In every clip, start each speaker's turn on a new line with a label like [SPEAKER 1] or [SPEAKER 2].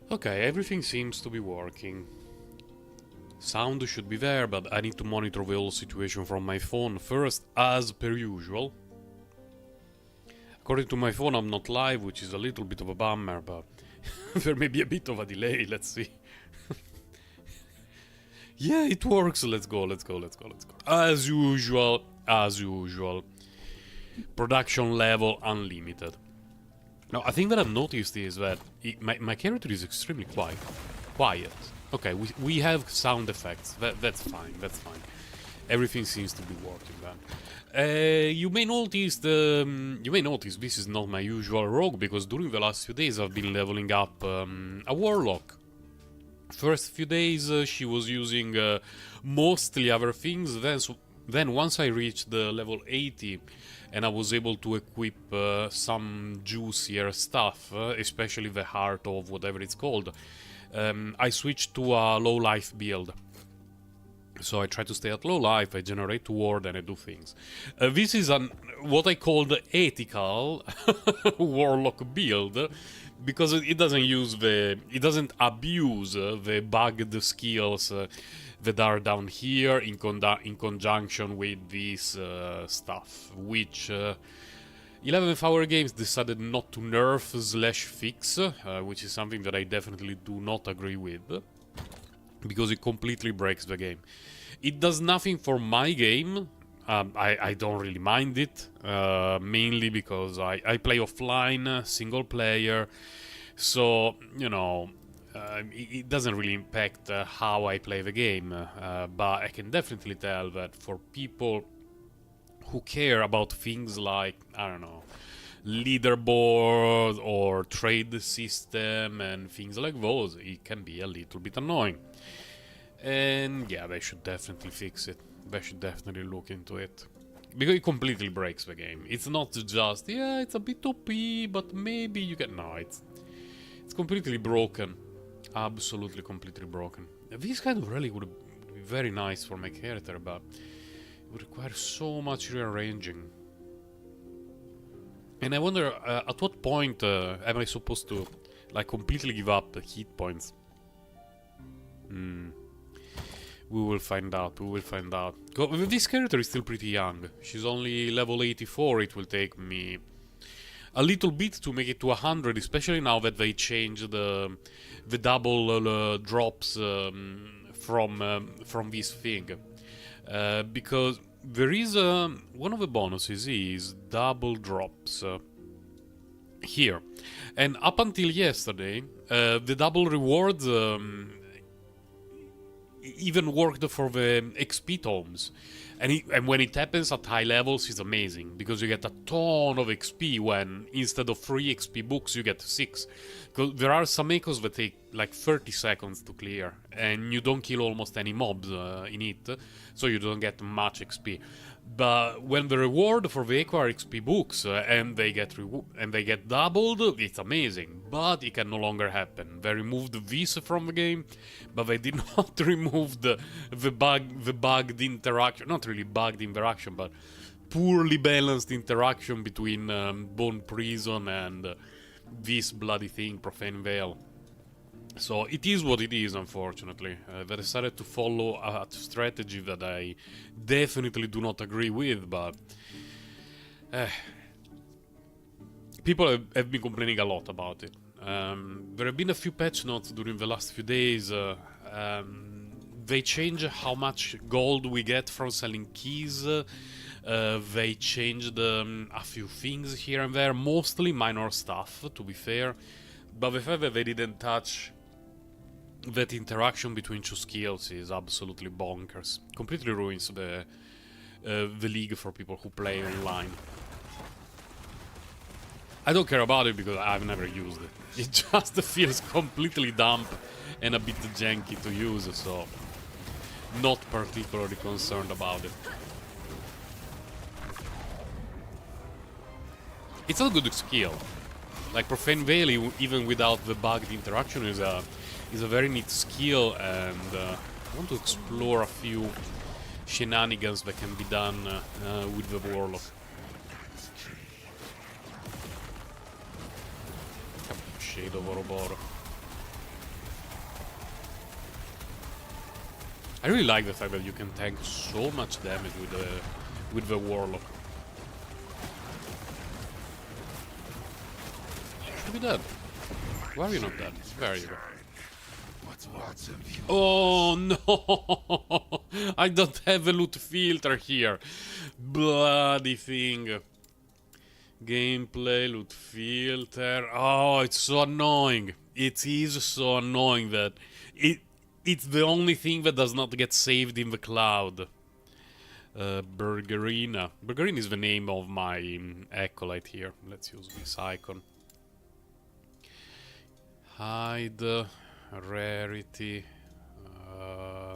[SPEAKER 1] Okay, everything seems to be working. Sound should be there, but I need to monitor the whole situation from my phone first, as per usual. According to my phone, I'm not live, which is a little bit of a bummer, but there may be a bit of a delay, let's see. Yeah, it works, let's go. As usual, as usual. Production level unlimited. Now, I think that I've noticed is that my character is extremely quiet. Okay, we have sound effects. That's fine. That's fine. Everything seems to be working then. You may notice this is not my usual rogue because during the last few days I've been leveling up a Warlock. First few days she was using mostly other things. Then once I reached the level 80 and I was able to equip some juicier stuff, especially the heart of whatever it's called, I switched to a low life build. So I try to stay at low life, I generate ward and I do things. This is what I call the ethical Warlock build, because it doesn't abuse the bugged skills that are down here in conjunction with this stuff, which 11th Hour Games decided not to nerf / fix, which is something that I definitely do not agree with, because it completely breaks the game. It does nothing for my game. I don't really mind it, mainly because I play offline, single player, so, you know, it doesn't really impact how I play the game, but I can definitely tell that for people who care about things like, I don't know, leaderboard or trade system and things like those, it can be a little bit annoying. And yeah, they should definitely fix it. They should definitely look into it. Because it completely breaks the game. It's not just, yeah, it's a bit OP, but maybe you can... No, it's completely broken. Absolutely completely broken. This kind of relic would be very nice for my character, but it would require so much rearranging. And I wonder, at what point am I supposed to, like, completely give up the hit points? We will find out, we will find out. This character is still pretty young. She's only level 84, it will take me a little bit to make it to 100, especially now that they changed the double drops from this thing. Because there is one of the bonuses is double drops here. And up until yesterday, the double rewards even worked for the XP tomes. And when it happens at high levels, it's amazing, because you get a ton of XP when instead of 3 XP books, you get 6. Because there are some echoes that take like 30 seconds to clear, and you don't kill almost any mobs in it, so you don't get much XP. But when the reward for the echo are XP books and they get doubled, it's amazing. But it can no longer happen. They removed this from the game, but they did not remove the bugged interaction. Not really bugged interaction, but poorly balanced interaction between Bone Prison and this bloody thing, Profane Veil. So it is what it is, unfortunately. They decided to follow a strategy that I definitely do not agree with, but people have been complaining a lot about it. There have been a few patch notes during the last few days. They change how much gold we get from selling keys. They changed a few things here and there, mostly minor stuff, to be fair. But the fact that they didn't touch that interaction between two skills is absolutely bonkers. Completely ruins the league for people who play online. I don't care about it because I've never used it. It just feels completely dumb and a bit janky to use, so not particularly concerned about it. It's a good skill. Like Profane Veil, even without the bugged interaction, is a very neat skill, and I want to explore a few shenanigans that can be done with the Warlock. Shade of Ouroboros. I really like the fact that you can tank so much damage with the Warlock. Should be dead. Why are you not dead? There you go. Oh no! I don't have a loot filter here. Bloody thing. Gameplay, loot filter. Oh, it's so annoying. It is so annoying that it's the only thing that does not get saved in the cloud. Burgerina. Burgerina is the name of my acolyte here. Let's use this icon. Hide, rarity,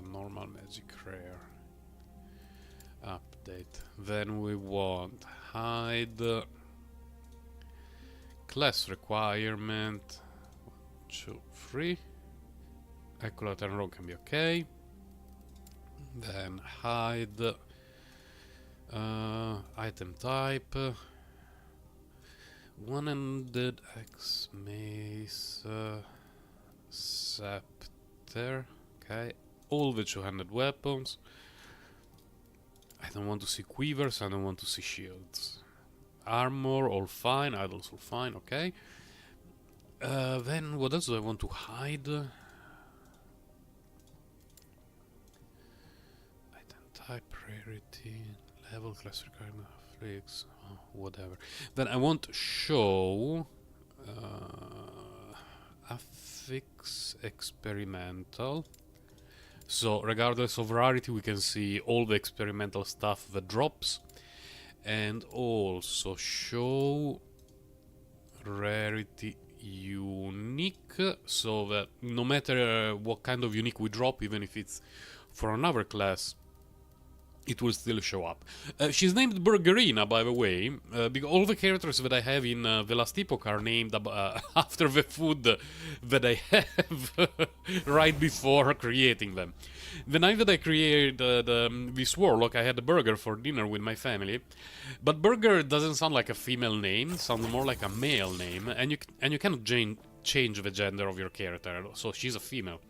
[SPEAKER 1] normal magic rare. Update. Then we want hide, class requirement, 1, 2, 3. Acolyte and rogue can be okay. Then hide, item type, one-handed axe, mace, scepter. Okay, all the two-handed weapons. I don't want to see quivers, I don't want to see shields. Armor, all fine, idols, all fine, okay. Then what else do I want to hide? Item type, rarity, level, class requirement, flicks, oh, whatever. Then I want to show affix experimental. So regardless of rarity, we can see all the experimental stuff that drops. And also show rarity unique, so that no matter what kind of unique we drop, even if it's for another class, it will still show up. She's named Burgerina, by the way, because all the characters that I have in the Last Epoch are named after the food that I have right before creating them. The night that I created this Warlock, I had a burger for dinner with my family, but burger doesn't sound like a female name, it sounds more like a male name, and you cannot change the gender of your character, so she's a female.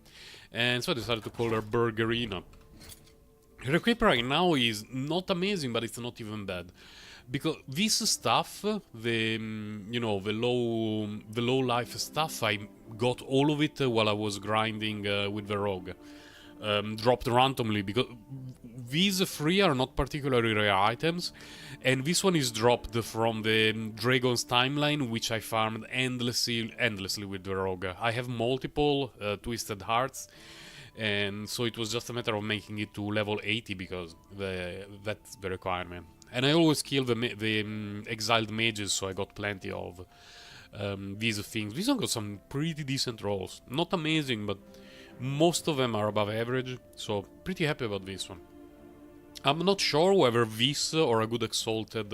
[SPEAKER 1] And so I decided to call her Burgerina. Her equip right now is not amazing, but it's not even bad, because this stuff, the low life stuff, I got all of it while I was grinding with the rogue, dropped randomly, because these 3 are not particularly rare items, and this one is dropped from the Dragon's Timeline, which I farmed endlessly with the rogue. I have multiple Twisted Hearts. And so it was just a matter of making it to level 80, because that's the requirement. And I always kill the exiled mages, so I got plenty of these things. This one got some pretty decent rolls. Not amazing, but most of them are above average, so pretty happy about this one. I'm not sure whether this or a good exalted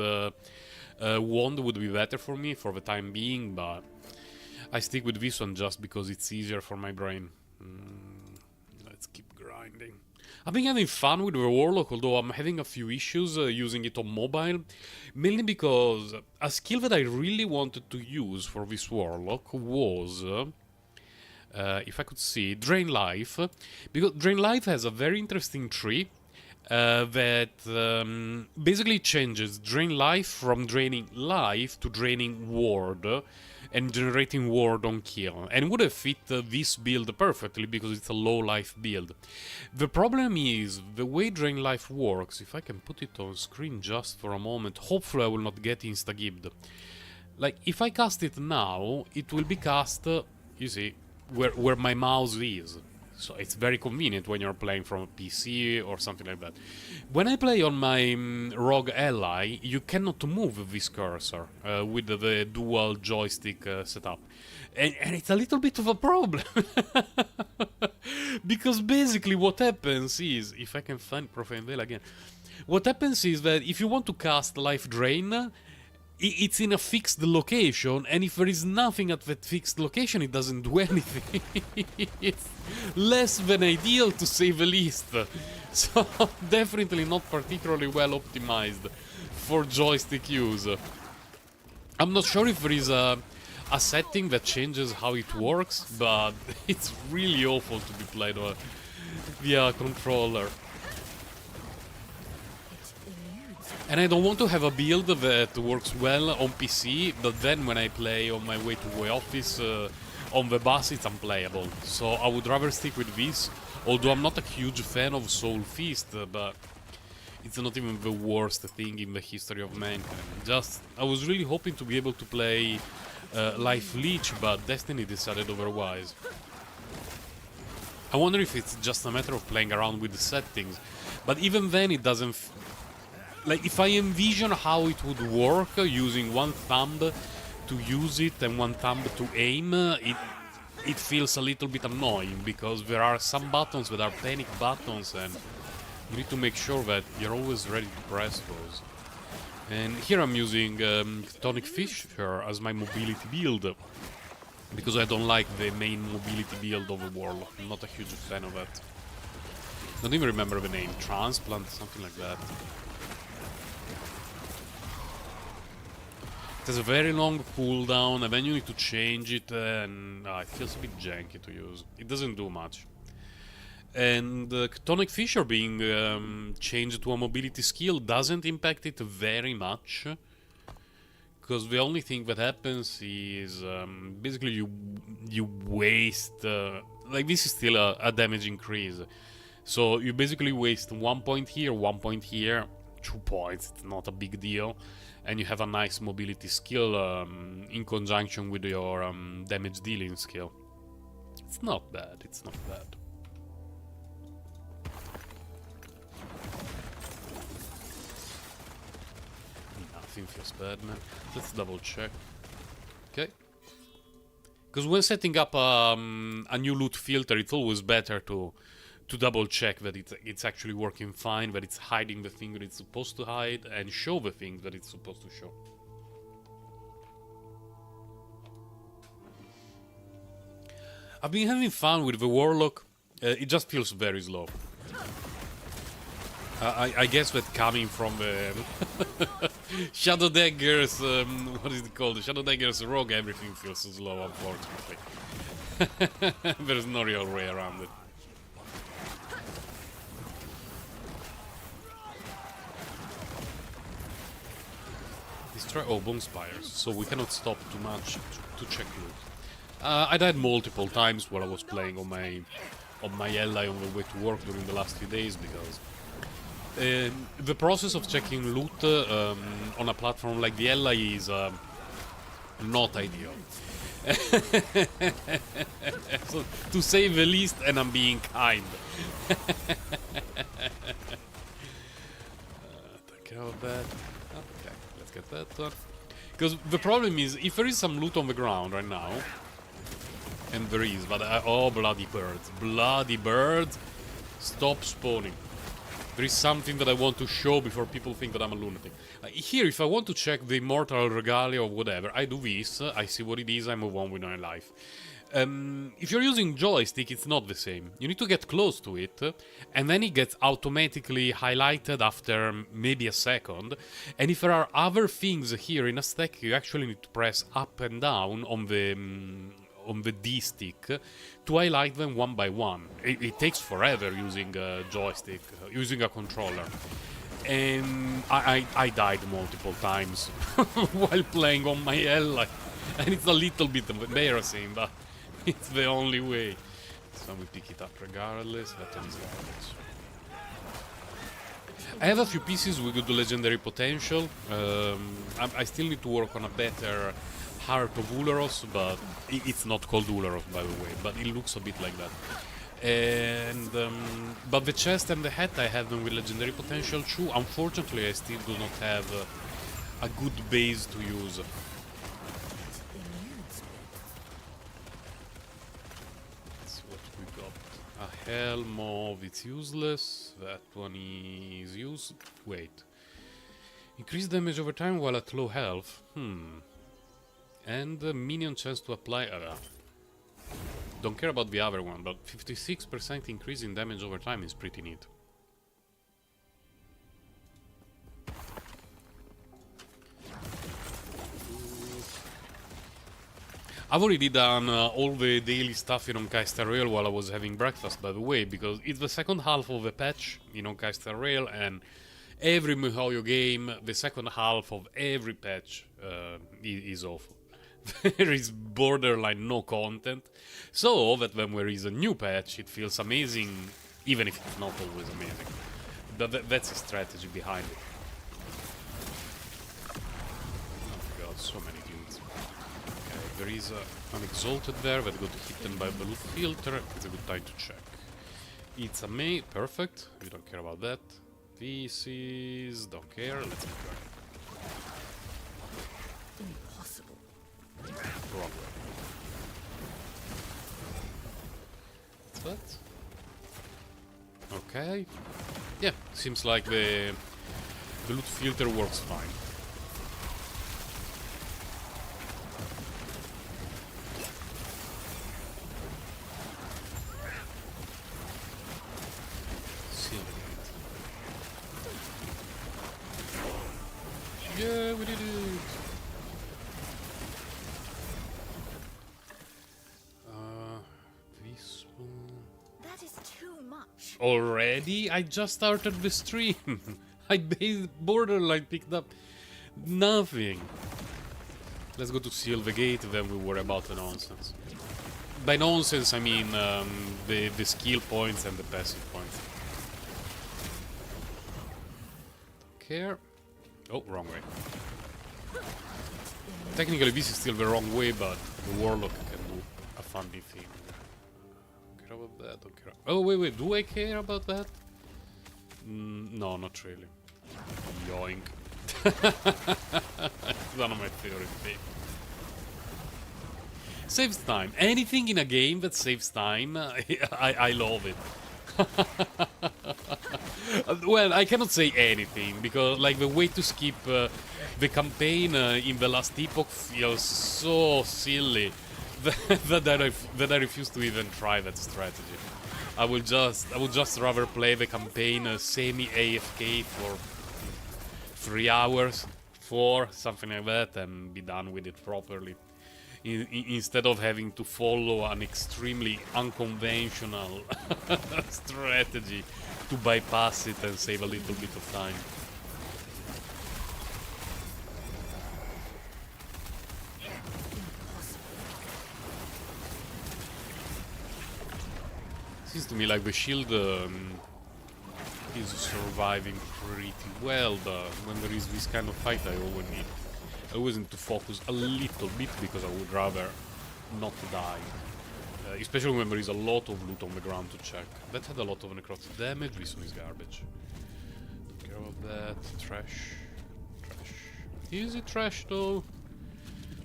[SPEAKER 1] wand would be better for me for the time being, but I stick with this one just because it's easier for my brain. Let's keep grinding. I've been having fun with the Warlock, although I'm having a few issues using it on mobile. Mainly because a skill that I really wanted to use for this Warlock was, if I could see, Drain Life. Because Drain Life has a very interesting tree that basically changes Drain Life from draining life to draining ward. And generating ward on kill, and would have fit this build perfectly because it's a low life build. The problem is the way Drain Life works. If I can put it on screen just for a moment, hopefully I will not get insta-gibbed. Like, if I cast it now, it will be cast, you see, where my mouse is. So it's very convenient when you're playing from a PC or something like that. When I play on my rogue ally, you cannot move this cursor with the dual joystick setup. And it's a little bit of a problem. Because basically what happens is, if I can find Profane Veil again, what happens is that if you want to cast Life Drain, it's in a fixed location, and if there is nothing at that fixed location, it doesn't do anything. It's less than ideal, to say the least. So, definitely not particularly well optimized for joystick use. I'm not sure if there is a setting that changes how it works, but it's really awful to be played via controller. And I don't want to have a build that works well on PC, but then when I play on my way to the office on the bus, it's unplayable. So I would rather stick with this, although I'm not a huge fan of Soul Feast, but it's not even the worst thing in the history of mankind. Just, I was really hoping to be able to play Life Leech, but Destiny decided otherwise. I wonder if it's just a matter of playing around with the settings, but even then it doesn't... Like, if I envision how it would work using one thumb to use it and one thumb to aim, it feels a little bit annoying, because there are some buttons that are panic buttons and you need to make sure that you're always ready to press those. And here I'm using Tonic Fisher as my mobility build, because I don't like the main mobility build of the Warlock. I'm not a huge fan of that. Don't even remember the name. Transplant, something like that. It has a very long cooldown, and then you need to change it, and it feels a bit janky to use. It doesn't do much. And Tonic Fisher being changed to a mobility skill doesn't impact it very much, because the only thing that happens is basically you waste... like, this is still a damage increase. So you basically waste 1 point here, 1 point here, 2 points, it's not a big deal. And you have a nice mobility skill in conjunction with your damage dealing skill. It's not bad, it's not bad. Nothing feels bad, man. Let's double check. Okay. Because when setting up a new loot filter, it's always better to double check that it's actually working fine, that it's hiding the thing that it's supposed to hide, and show the things that it's supposed to show. I've been having fun with the Warlock. It just feels very slow. I guess that coming from the Shadow Dagger's, what is it called? Shadow Dagger's Rogue, everything feels so slow, unfortunately. There's no real way around it. Oh, Bone Spires, so we cannot stop too much to check loot. I died multiple times while I was playing on my ally on the way to work during the last few days, because the process of checking loot on a platform like the ally is not ideal. So, to say the least, and I'm being kind. Take care of that. Okay, let's get that one. Because the problem is, if there is some loot on the ground right now, and there is, but oh, bloody birds. Bloody birds! Stop spawning. There is something that I want to show before people think that I'm a lunatic. Here, if I want to check the Immortal Regalia or whatever, I do this, I see what it is, I move on with my life. If you're using joystick, it's not the same. You need to get close to it, and then it gets automatically highlighted after maybe a second. And if there are other things here in a stack, you actually need to press up and down on the D stick to highlight them one by one. It takes forever using a joystick, using a controller. And I died multiple times while playing on my ally. And it's a little bit embarrassing, but it's the only way. So we pick it up regardless. That one is garbage. I have a few pieces with good legendary potential. I still need to work on a better Heart of Uleros, but it's not called Uleros, by the way, but it looks a bit like that. And but the chest and the hat, I have them with legendary potential too. Unfortunately, I still do not have a good base to use. That's what we got. A helm of it's useless. That one is used. Wait. Increase damage over time while at low health. And minion chance to apply. Don't care about the other one, but 56% increase in damage over time is pretty neat. I've already done all the daily stuff in Onkaister Rail while I was having breakfast, by the way, because it's the second half of the patch in Onkaister Rail, and every Mihoyo game, the second half of every patch is awful. There is borderline no content, so that when there is a new patch, it feels amazing, even if it's not always amazing. That's the strategy behind it. Oh my god, so many dudes. Okay, there is an Exalted there that got hit by a blue filter. It's a good time to check. It's a May, perfect. We don't care about that. This is... don't care, let's keep going.
[SPEAKER 2] Impossible.
[SPEAKER 1] Wrong way. What's that? Okay. Yeah, seems like the loot filter works fine. Yeah, we did it! This one...
[SPEAKER 2] That is too much.
[SPEAKER 1] Already? I just started the stream. I borderline picked up nothing. Let's go to seal the gate, then we worry about the nonsense. By nonsense, I mean the skill points and the passive points. Don't care. Oh, wrong way. Technically, this is still the wrong way, but the Warlock can do a funny thing. Don't care about that, don't care. Oh, wait, do I care about that? No, not really. Yoink. One of my favorite things. Saves time. Anything in a game that saves time, I love it. Well, I cannot say anything, because like the way to skip the campaign in the Last Epoch feels so silly that I refuse to even try that strategy. I would just rather play the campaign semi-AFK for 3 hours, 4, something like that, and be done with it properly. Instead of having to follow an extremely unconventional strategy to bypass it and save a little bit of time. Seems to me like the shield is surviving pretty well, but when there is this kind of fight, I always need to focus a little bit, because I would rather not die. Especially when there is a lot of loot on the ground to check. That had a lot of necrotic damage, this one is garbage. Don't care about that. Trash. Trash. Is it trash though?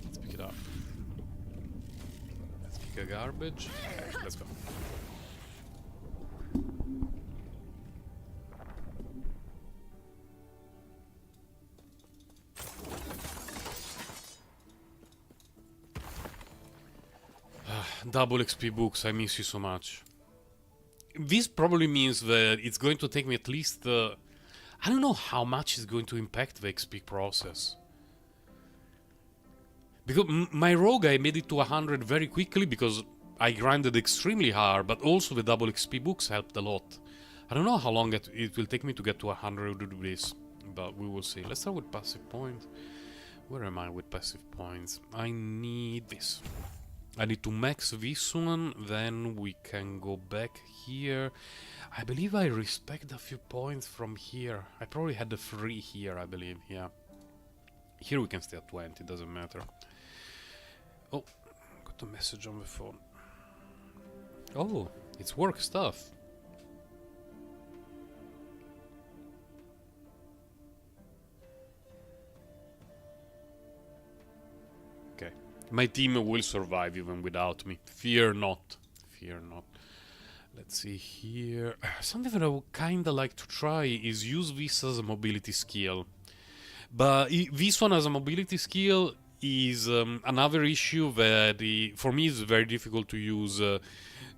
[SPEAKER 1] Let's pick it up. Let's pick a garbage. Okay, let's go. Double XP books, I miss you so much. This probably means that it's going to take me at least... I don't know how much it's going to impact the XP process. Because my rogue, I made it to 100 very quickly because I grinded extremely hard, but also the double XP books helped a lot. I don't know how long it will take me to get to 100 to do this, but we will see. Let's start with passive points. Where am I with passive points? I need this. I need to max this one, then we can go back here. I believe I respect a few points from here. I probably had the 3 here, I believe, yeah. Here we can stay at 20, doesn't matter. Oh, got a message on the phone. Oh, it's work stuff. Okay. My team will survive even without me. Fear not. Fear not. Let's see here. Something that I would kinda like to try is use this as a mobility skill. But this one as a mobility skill is another issue that for me is very difficult to use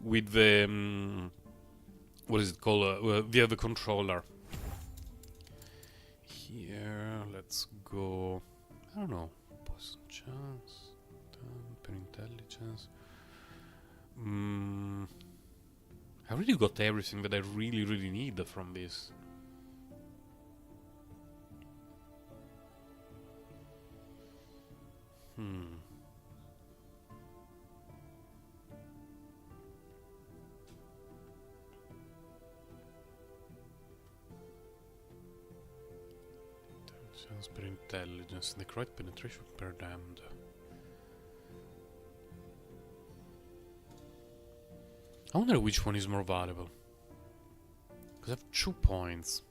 [SPEAKER 1] with the... what is it called? Via the controller. Here, let's go... I don't know. Poison chance... Per intelligence. I really got everything that I really need from this. Intelligence per intelligence, necroid penetration per damned. I wonder which one is more valuable. Because I have 2 points.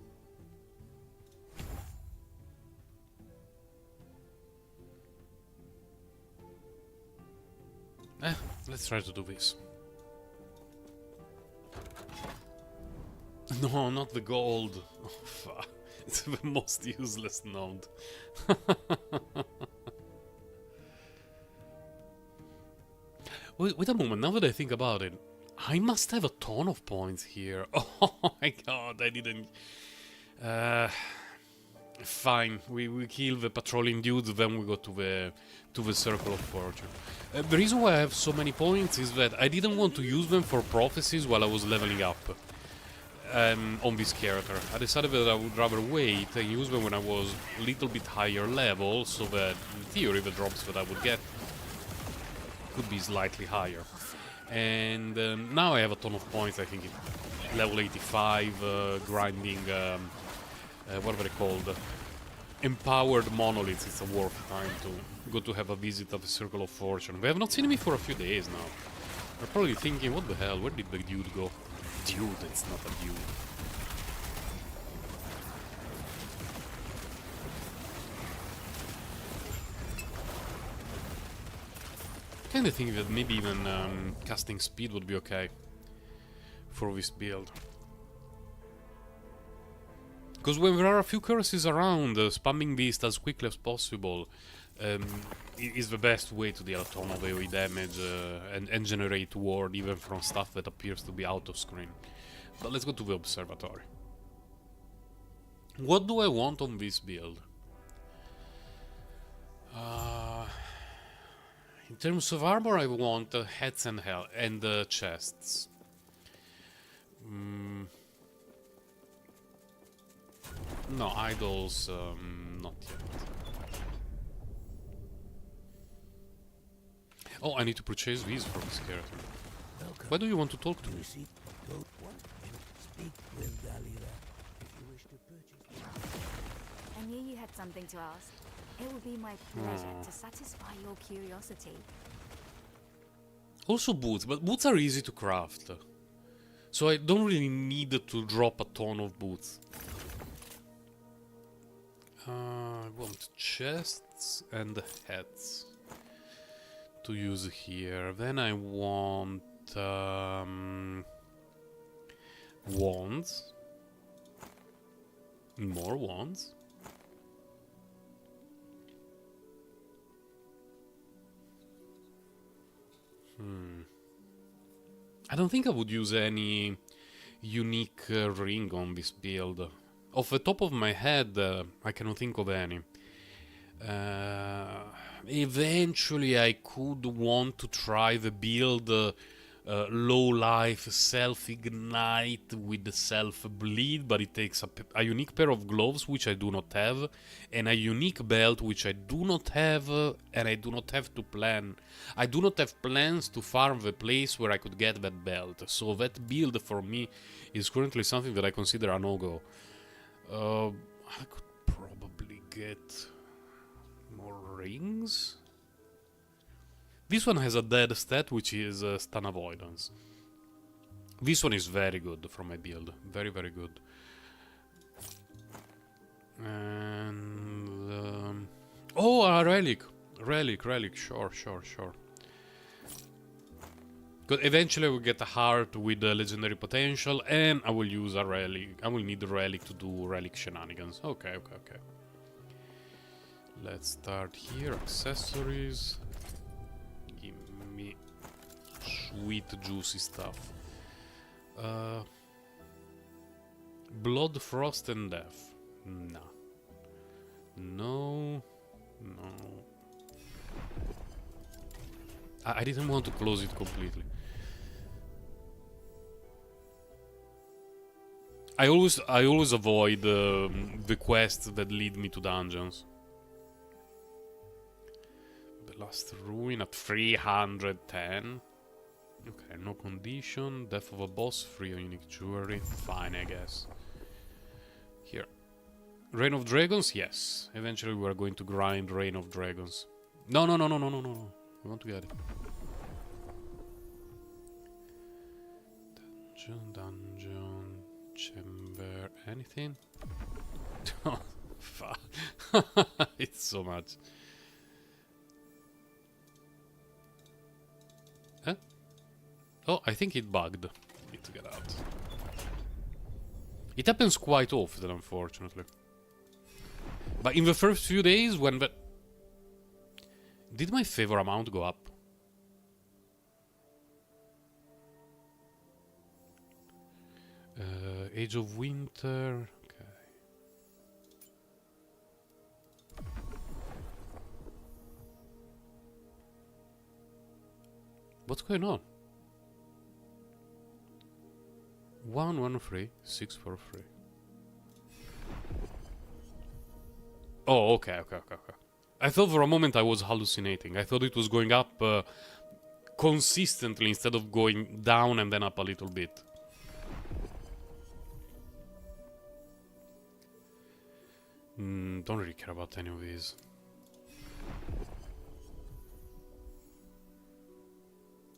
[SPEAKER 1] Let's try to do this. No, not the gold. Oh, fuck. It's the most useless node. Wait a moment, now that I think about it, I must have a ton of points here. Oh my god, I didn't... Fine, we kill the patrolling dudes, then we go to the Circle of Fortune. The reason why I have so many points is that I didn't want to use them for prophecies while I was leveling up on this character. I decided that I would rather wait and use them when I was a little bit higher level, so that in theory the drops that I would get could be slightly higher. And now I have a ton of points, I think level 85, grinding, what are they called? Empowered monoliths. It's a worth time to go to have a visit of the Circle of Fortune. We have not seen me for a few days now. They're probably thinking, what the hell, where did the dude go? Dude, it's not a dude. Kinda think that maybe even casting speed would be okay for this build. Because when there are a few curses around, spamming beast as quickly as possible is the best way to deal a ton of AoE damage and generate ward even from stuff that appears to be out of screen. But let's go to the observatory. What do I want on this build? In terms of armor, I want heads and chests. No, idols, not yet. Oh, I need to purchase these for this character.
[SPEAKER 3] Welcome.
[SPEAKER 1] Why do you want to talk to me?
[SPEAKER 3] Speak with Dalila if you wish to purchase.
[SPEAKER 2] I knew you had something to ask. It would be my pleasure to satisfy your curiosity.
[SPEAKER 1] Also boots, but boots are easy to craft. So I don't really need to drop a ton of boots. I want chests and heads to use here. Then I want wands. More wands. I don't think I would use any unique ring on this build. Off the top of my head, I cannot think of any. Eventually, I could want to try the build low life self-ignite with the self-bleed, but it takes a unique pair of gloves, which I do not have, and a unique belt, which I do not have, and I do not have to plan. I do not have plans to farm the place where I could get that belt, so that build for me is currently something that I consider a no-go. I could probably get more rings. This one has a dead stat, which is stun avoidance. This one is very good for my build. Very, very good. And... oh, a relic! Relic, sure. Because eventually I will get a heart with legendary potential, and I will use a relic. I will need a relic to do relic shenanigans. Okay. Let's start here. Accessories. Give me sweet, juicy stuff. Blood, frost, and death. Nah. No. I didn't want to close it completely. I always avoid the quests that lead me to dungeons. The last ruin at 310. Okay, no condition. Death of a boss, free unique jewelry. Fine, I guess. Here. Reign of Dragons, yes. Eventually we are going to grind Reign of Dragons. No. We want to get it. Dungeon, chamber, anything? Oh, fuck. It's so much. Huh? Oh, I think it bugged. Need to get out. It happens quite often, unfortunately. But in the first few days, when the... Did my favor amount go up? Age of Winter... Okay. What's going on? 113, 643. Oh, okay. I thought for a moment I was hallucinating. I thought it was going up consistently instead of going down and then up a little bit. Don't really care about any of these.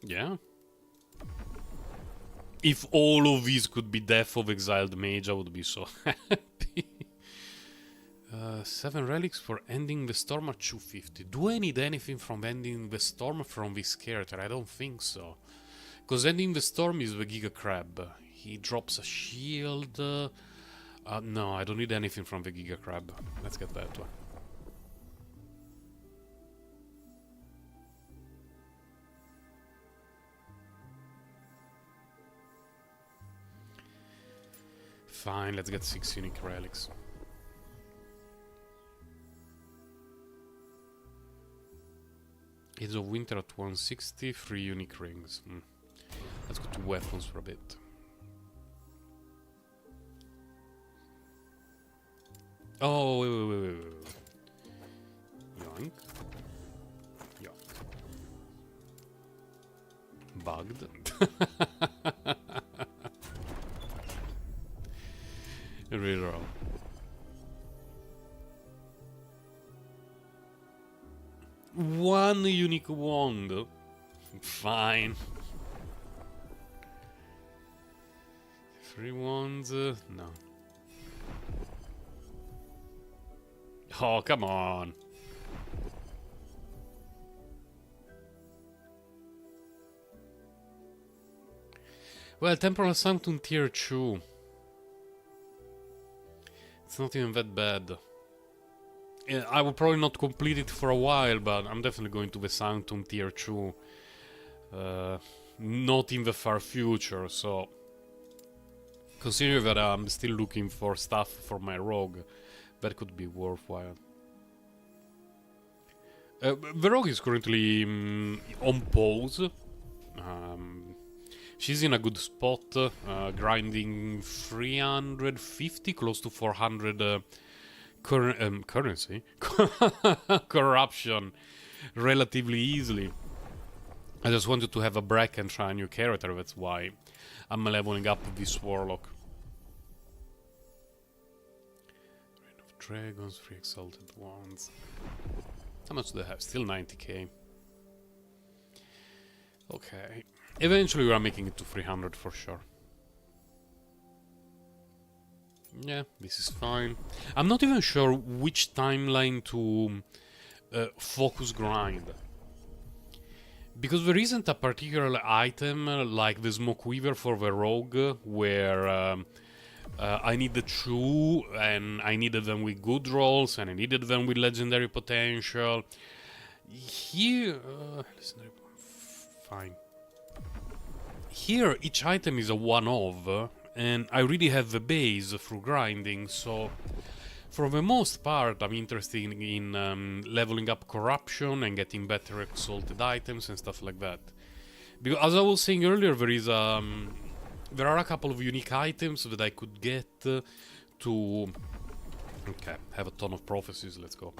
[SPEAKER 1] Yeah. If all of these could be Death of Exiled Mage, I would be so happy. 7 relics for ending the storm at 250. Do I need anything from ending the storm from this character? I don't think so. Because ending the storm is the Giga Crab. He drops a shield. No, I don't need anything from the Giga Crab. Let's get that one. Fine, let's get 6 unique relics. Age of Winter at 160, 3 unique rings. Let's go to weapons for a bit. Oh, wait. Yoink. Yoink. Bugged. Reroll. One unique wand. Fine. 3 wands. No. Oh, come on. Well, Temporal Sanctum tier 2. It's not even that bad. I will probably not complete it for a while, but I'm definitely going to the Sanctum tier 2. Not in the far future, so... Considering that I'm still looking for stuff for my rogue, that could be worthwhile. The rogue is currently on pause. She's in a good spot, grinding 350, close to 400 currency, corruption, relatively easily. I just wanted to have a break and try a new character, that's why I'm leveling up this Warlock. Reign of Dragons, 3 Exalted Wands. How much do they have? Still 90k. Okay. Eventually we are making it to 300 for sure. Yeah, this is fine. I'm not even sure which timeline to focus grind. Because there isn't a particular item like the Smoke Weaver for the Rogue where I need the 2 and I needed them with good rolls and I needed them with legendary potential. Here... legendary... Fine. Here, each item is a one-of, and I really have the base through grinding, so For the most part, I'm interested in leveling up corruption and getting better exalted items and stuff like that. Because, as I was saying earlier, there are a couple of unique items that I could get to... Okay, have a ton of prophecies, let's go.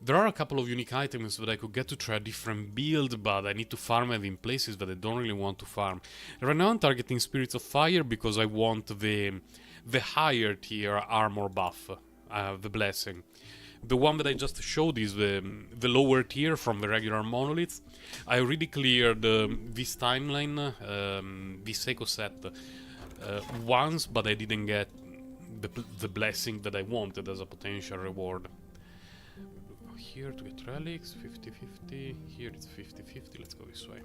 [SPEAKER 1] There are a couple of unique items that I could get to try a different build, but I need to farm them in places that I don't really want to farm. Right now I'm targeting Spirits of Fire because I want the higher tier armor buff, the Blessing. The one that I just showed is the lower tier from the regular monoliths. I already cleared this timeline, this echo set once, but I didn't get the blessing that I wanted as a potential reward. Here to get relics, 50-50. Here it's 50-50. Let's go this way.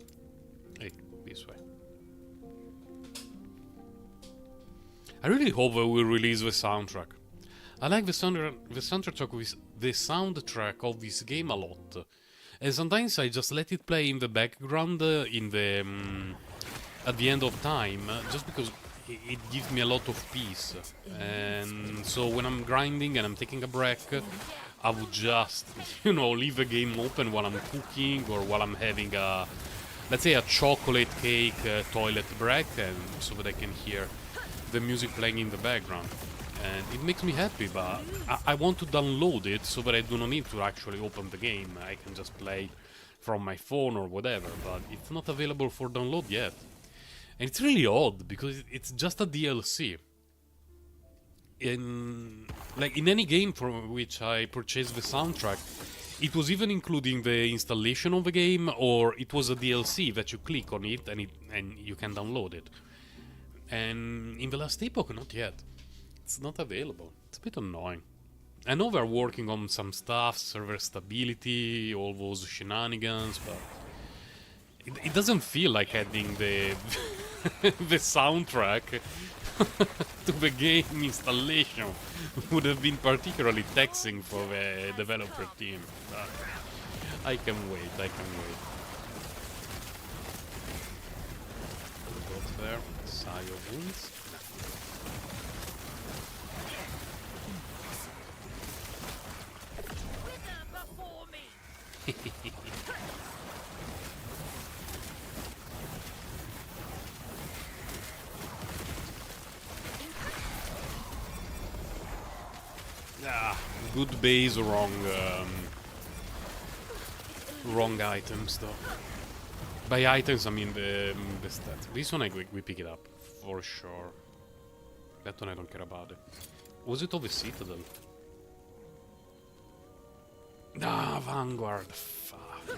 [SPEAKER 1] Hey, this way. I really hope they will release the soundtrack. I like the soundtrack of this game a lot. And sometimes I just let it play in the background at the end of time, just because it gives me a lot of peace. And so when I'm grinding and I'm taking a break, I would just, leave the game open while I'm cooking or while I'm having let's say a chocolate cake toilet break, and so that I can hear the music playing in the background. And it makes me happy, but I want to download it so that I do not need to actually open the game. I can just play from my phone or whatever, but it's not available for download yet. And it's really odd, because it's just a DLC. In any game for which I purchased the soundtrack, it was even including the installation of the game, or it was a DLC that you click on it and you can download it. And in the Last Epoch, not yet. It's not available. It's a bit annoying. I know they're working on some stuff, server stability, all those shenanigans, but it doesn't feel like adding the the soundtrack to the game installation would have been particularly taxing for the developer team. But I can wait. Got there. Sigh of Wounds. Good base, wrong items though. By items I mean the stats. This one we pick it up for sure. That one I don't care about it. Was it of the Citadel? Vanguard. Fuck.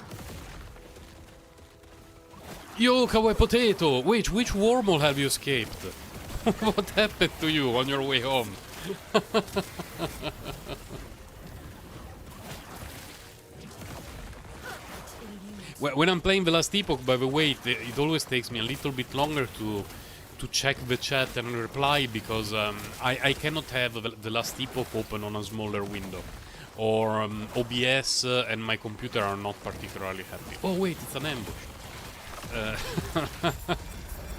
[SPEAKER 1] Yo, Kawaii Potato! Which wormhole have you escaped? What happened to you on your way home? When I'm playing the Last Epoch, by the way, it always takes me a little bit longer to check the chat and reply, because I cannot have the Last Epoch open on a smaller window. Or OBS and my computer are not particularly happy. Oh wait, it's an ambush.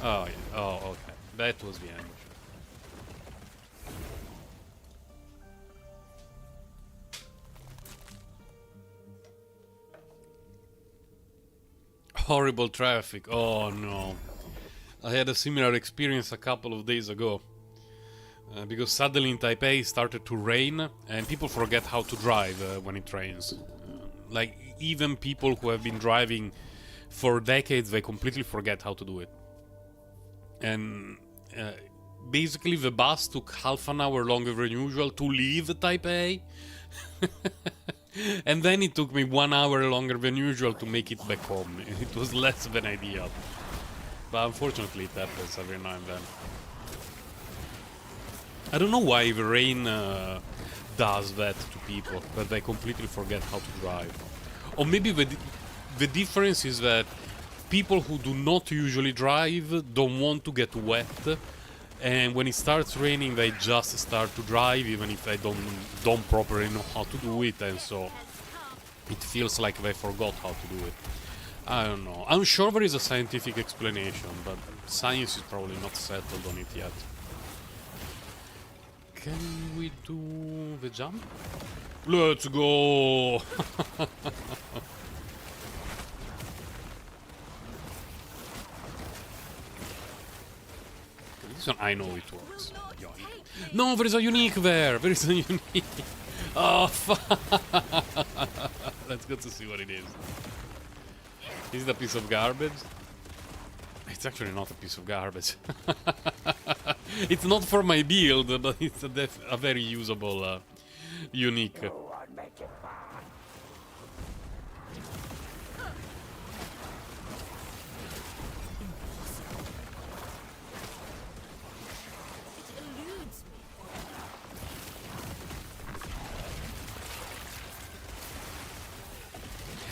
[SPEAKER 1] Oh, yeah. Oh, okay. That was the ambush. Horrible traffic. Oh no. I had a similar experience a couple of days ago. Because suddenly in Taipei it started to rain, and people forget how to drive when it rains. Like, even people who have been driving for decades, they completely forget how to do it. And basically the bus took half an hour longer than usual to leave Taipei. And then it took me 1 hour longer than usual to make it back home. It was less than ideal. But unfortunately it happens every now and then. I don't know why the rain does that to people, but they completely forget how to drive. Or maybe the difference is that people who do not usually drive don't want to get wet, and when it starts raining they just start to drive even if they don't properly know how to do it, and so it feels like they forgot how to do it. I don't know. I'm sure there is a scientific explanation, but science is probably not settled on it yet. Can we do the jump? Let's go! This one I know it works. Yoink. No, there is a unique there! There is a unique! Oh, fuck! Let's go to see what it is. Is it a piece of garbage? It's actually not a piece of garbage. It's not for my build, but it's a very usable unique.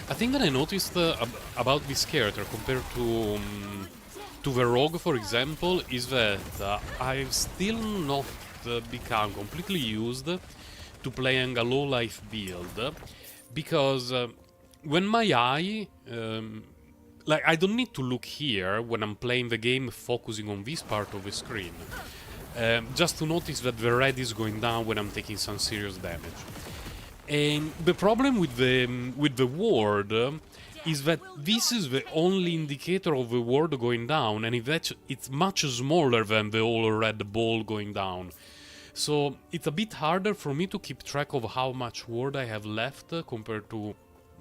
[SPEAKER 1] I think that I noticed about this character compared to the rogue, for example, is that I've still not become completely used to playing a low life build, because when my eye, like, I don't need to look here when I'm playing the game, focusing on this part of the screen, just to notice that the red is going down when I'm taking some serious damage. And the problem with the ward is that this is the only indicator of the ward going down, and it's much smaller than the whole red ball going down. So it's a bit harder for me to keep track of how much ward I have left compared to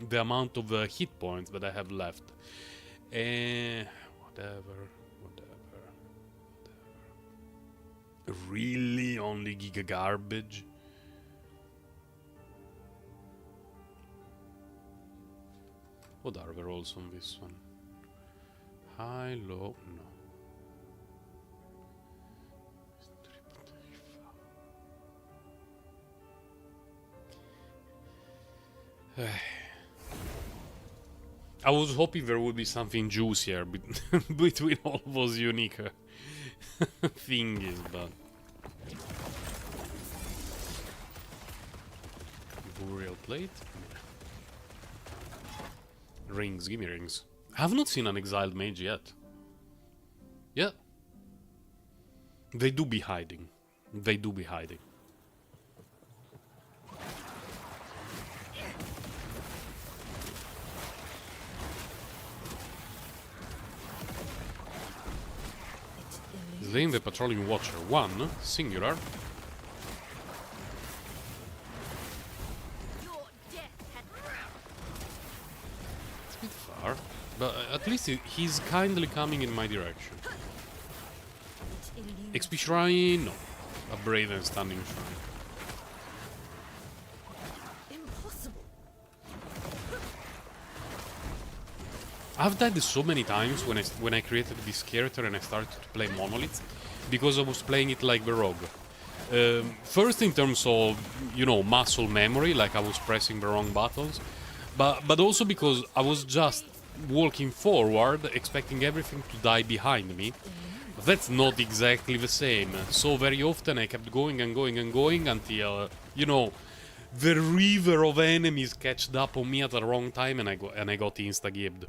[SPEAKER 1] the amount of hit points that I have left. Whatever. Really only giga garbage? What are the rolls on this one? High, low, no. I was hoping there would be something juicier between all those unique thingies, but... Burial plate? Rings, give me rings. I have not seen an exiled mage yet. Yeah. They do be hiding. They do be hiding. Slain the patrolling watcher. 1, singular. But at least he's kindly coming in my direction. XP shrine? No. A brave and standing shrine. Impossible. I've died so many times when I created this character and I started to play Monolith, because I was playing it like the rogue. First in terms of, you know, muscle memory, like I was pressing the wrong buttons, but also because I was just walking forward, expecting everything to die behind me. That's not exactly the same. So very often I kept going and going and going until, you know, the river of enemies catched up on me at the wrong time and I got insta-gibbed.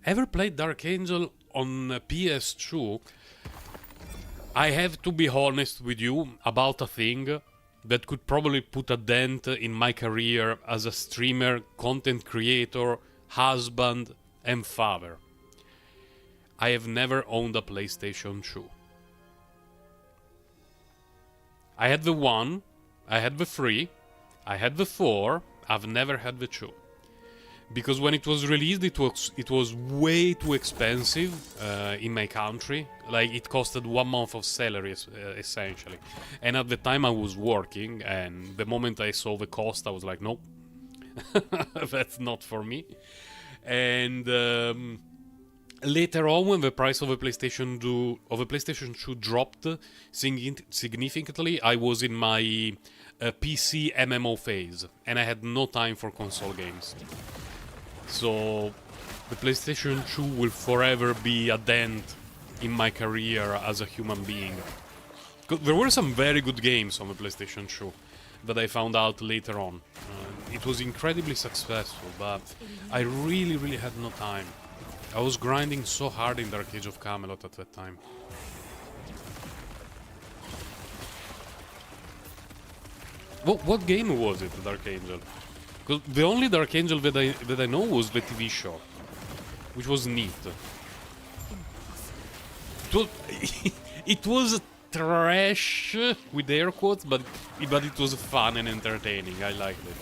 [SPEAKER 1] Ever played Dark Angel on PS2? I have to be honest with you about a thing that could probably put a dent in my career as a streamer, content creator, husband, and father. I have never owned a PlayStation 2. I had the 1, I had the 3, I had the 4, I've never had the 2. Because when it was released, it was way too expensive in my country. Like, it costed 1 month of salary, essentially. And at the time I was working, and the moment I saw the cost, I was like, nope, that's not for me. And later on, when the price of a PlayStation 2 dropped significantly, I was in my PC MMO phase, and I had no time for console games. So the PlayStation 2 will forever be a dent in my career as a human being. There were some very good games on the PlayStation 2 that I found out later on. It was incredibly successful, but I really had no time. I was grinding so hard in Dark Age of Camelot at that time. What game was it, Dark Angel? Because the only Dark Angel that I know was the TV show, which was neat. It was trash with air quotes, but it was fun and entertaining. I liked it.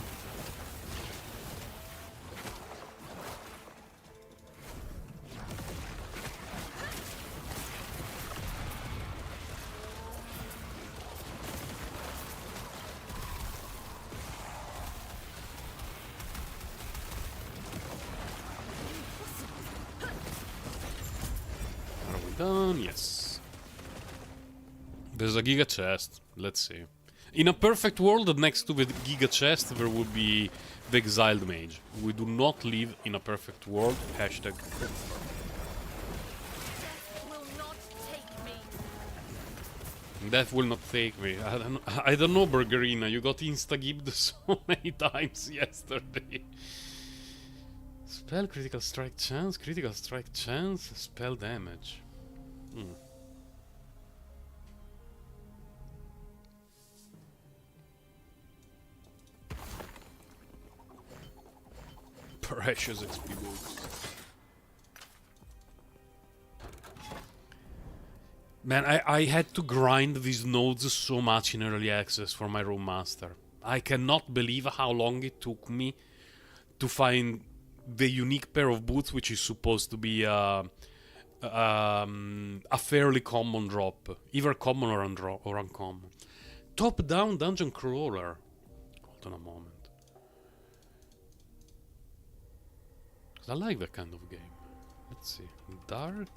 [SPEAKER 1] Are we done? Yes. There's a Giga chest. Let's see. In a perfect world, next to the Giga chest, there would be the Exiled Mage. We do not live in a perfect world. Hashtag. Death will not take me. I don't know, Burgerina. You got insta-gibbed so many times yesterday. Spell critical strike chance, spell damage. Precious XP boost. Man, I had to grind these nodes so much in early access for my Room Master. I cannot believe how long it took me to find the unique pair of boots, which is supposed to be a fairly common drop. Either common or uncommon. Top-down dungeon crawler. Hold on a moment. I like that kind of game. Let's see. Dark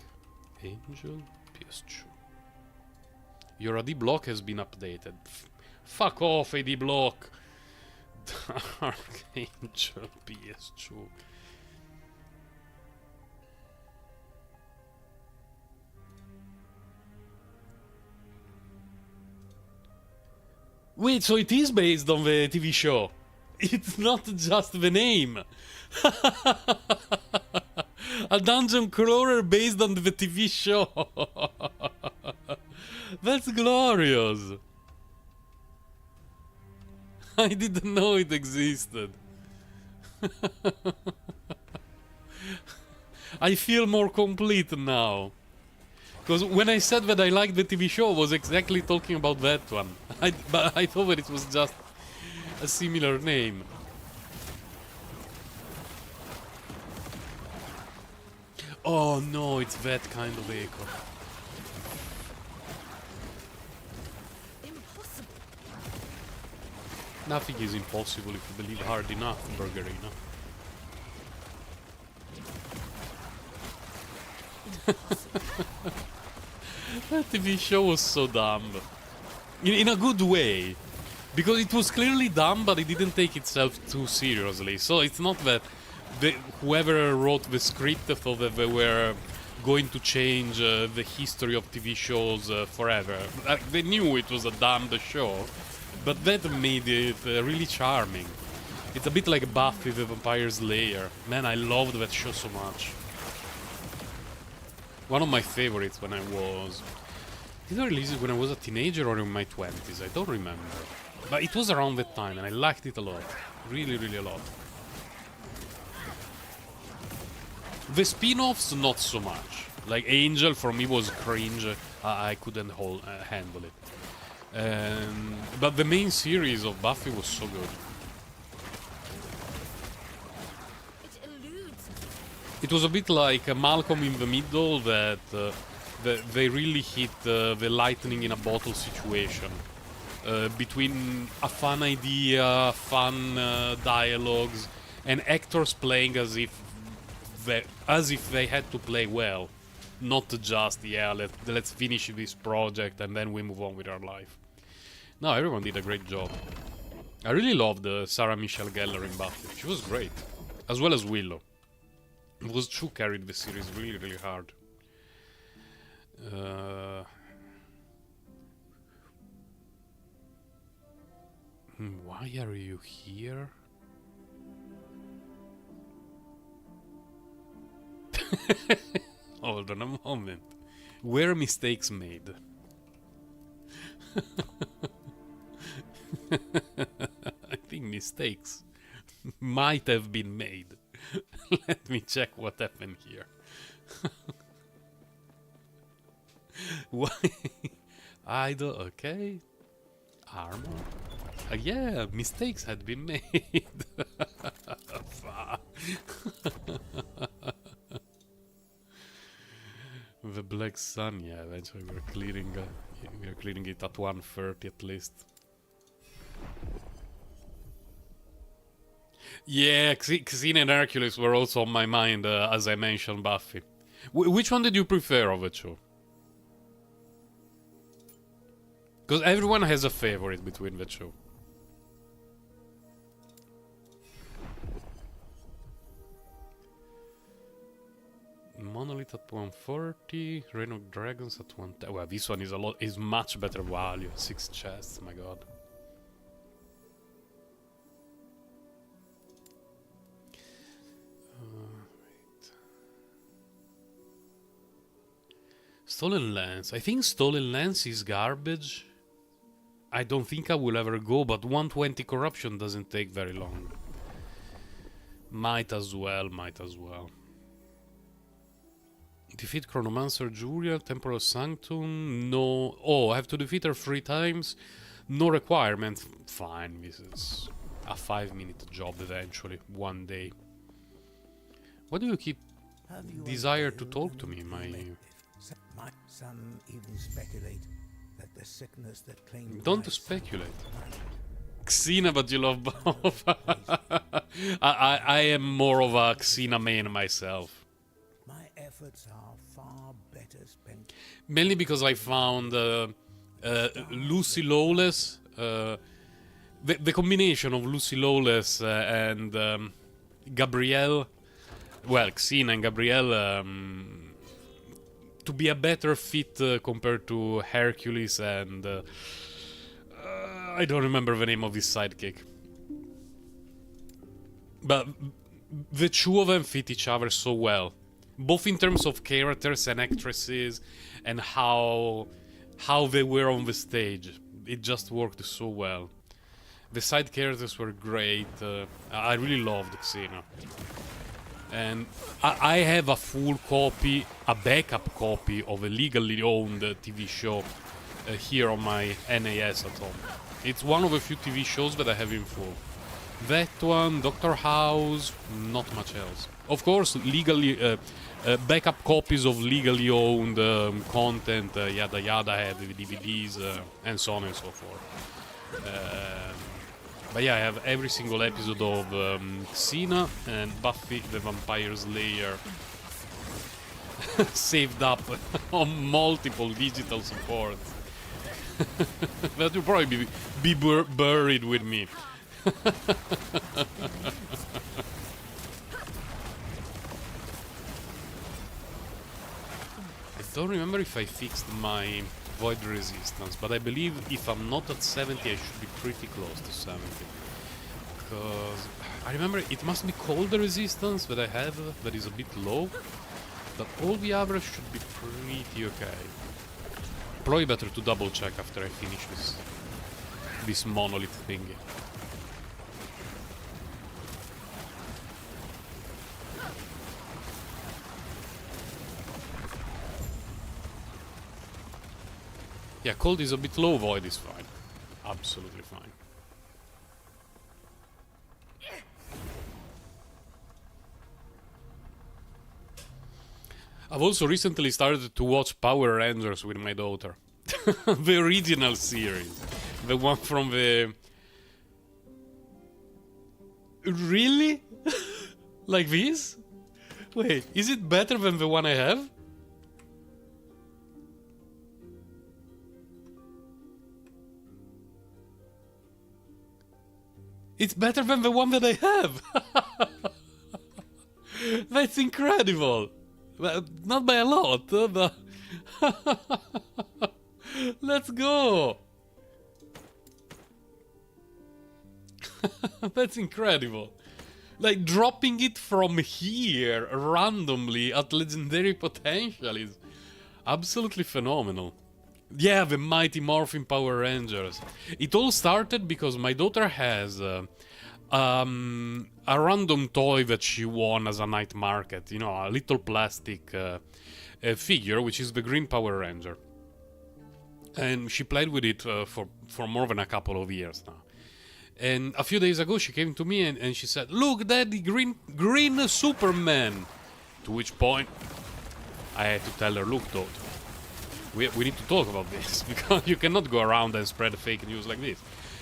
[SPEAKER 1] Angel PS2. Your AD block has been updated. Fuck off, AD block! Dark Angel PS2. Wait, so it is based on the TV show? It's not just the name! A dungeon crawler based on the TV show! That's glorious! I didn't know it existed. I feel more complete now. Because when I said that I liked the TV show, I was exactly talking about that one. But I thought that it was just a similar name. Oh no, it's that kind of echo. Nothing is impossible if you believe hard enough, Burgerina. That TV show was so dumb. In a good way. Because it was clearly dumb, but it didn't take itself too seriously. So it's not that whoever wrote the script thought that they were going to change the history of TV shows forever. They knew it was a dumb show, but that made it really charming. It's a bit like Buffy the Vampire Slayer. Man, I loved that show so much. One of my favorites when I was... Did I release it when I was a teenager or in my 20s? I don't remember. But it was around that time and I liked it a lot. Really, really a lot. The spin-offs, not so much. Like Angel, for me, was cringe. I couldn't handle it. But the main series of Buffy was so good. It was a bit like Malcolm in the Middle, that they really hit the lightning in a bottle situation. Between a fun idea, fun dialogues, and actors playing as if they had to play well, not just let's finish this project and then we move on with our life. No, everyone did a great job. I really loved Sarah Michelle Gellar in Buffy. She was great, as well as Willow. Those two carried the series really, really hard. Why are you here? Hold on a moment. Were mistakes made? mistakes might have been made. Let me check what happened here. Why? Idle, okay. Armor. Yeah, mistakes had been made. The Black Sun, yeah, eventually we're clearing it at 1:30 at least. Yeah, Xena and Hercules were also on my mind, as I mentioned Buffy. Which one did you prefer of the two? Because everyone has a favorite between the two. Monolith at 140, Reign of Dragons at 110. Well, this one is much better value. 6 chests, my god. Wait. Stolen Lance. I think Stolen Lance is garbage. I don't think I will ever go, but 120 corruption doesn't take very long. Might as well. Defeat Chronomancer Julia, Temporal Sanctum, no... Oh, I have to defeat her 3 times. No requirement. Fine, this is a 5-minute job eventually, one day. Why do you keep desire to talk to me, my...
[SPEAKER 3] Some even speculate that the sickness that claimed
[SPEAKER 1] Don't speculate. Xena, but you love both. I am more of a Xena main myself.
[SPEAKER 3] My efforts are far better spent.
[SPEAKER 1] Mainly because I found Lucy Lawless. The combination of Lucy Lawless and Gabrielle, well, Xena and Gabrielle, to be a better fit compared to Hercules and I don't remember the name of his sidekick. But the two of them fit each other so well, both in terms of characters and actresses and how they were on the stage. It just worked so well. The side characters were great. I really loved Xena. And I have a full copy, a backup copy of a legally owned TV show here on my NAS at home. It's one of a few TV shows that I have in full. That one, Doctor House, not much else. Of course, legally backup copies of legally owned content, yada yada, I have DVDs and so on and so forth. But yeah, I have every single episode of Xena and Buffy the Vampire Slayer saved up on multiple digital supports. That will probably be buried with me. I don't remember if I fixed my void resistance, but I believe if I'm not at 70 I should be pretty close to 70, because I remember it must be cold resistance that I have that is a bit low, but all the others should be pretty okay. Probably better to double check after I finish this monolith thingy. Yeah, cold is a bit low, void is fine. Absolutely fine. I've also recently started to watch Power Rangers with my daughter. The original series. The one from the... Really? Like this? Wait, is it better than the one I have? It's better than the one that I have! That's incredible! Well, not by a lot, but... Let's go! That's incredible. Like, dropping it from here, randomly, at legendary potential is absolutely phenomenal. Yeah, the Mighty Morphin Power Rangers. It all started because my daughter has a random toy that she won as a night market. You know, a little plastic figure, which is the Green Power Ranger. And she played with it for more than a couple of years now. And a few days ago, she came to me and she said, "Look, Daddy, green Superman." To which point, I had to tell her, "Look, daughter, we need to talk about this because you cannot go around and spread fake news like this.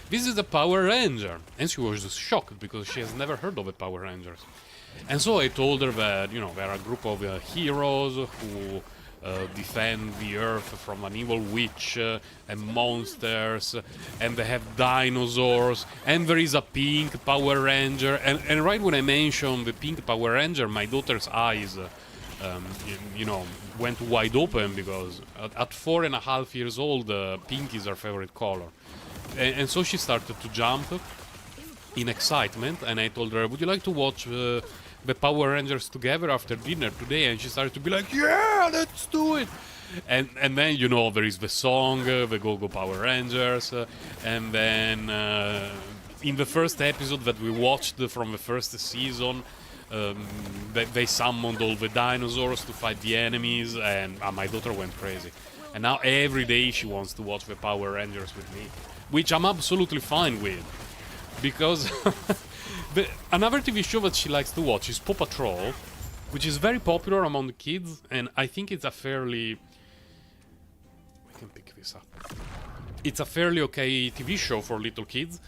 [SPEAKER 1] This is a Power Ranger." And she was just shocked because she has never heard of the Power Rangers. And so I told her that, you know, there are a group of heroes who defend the Earth from an evil witch and monsters, and they have dinosaurs, and there is a pink Power Ranger. And right when I mentioned the pink Power Ranger, my daughter's eyes, you know, went wide open because at 4.5 years old, pink is her favorite color. And so she started to jump in excitement, and I told her, "Would you like to watch the Power Rangers together after dinner today?" And she started to be like, "Yeah, let's do it." And then, you know, there is the song, the Go-Go Power Rangers, and then in the first episode that we watched from the first season, they summoned all the dinosaurs to fight the enemies, and my daughter went crazy. And now every day she wants to watch the Power Rangers with me, which I'm absolutely fine with, because another TV show that she likes to watch is Paw Patrol, which is very popular among the kids, and I think it's a fairly... We can pick this up. It's a fairly okay TV show for little kids,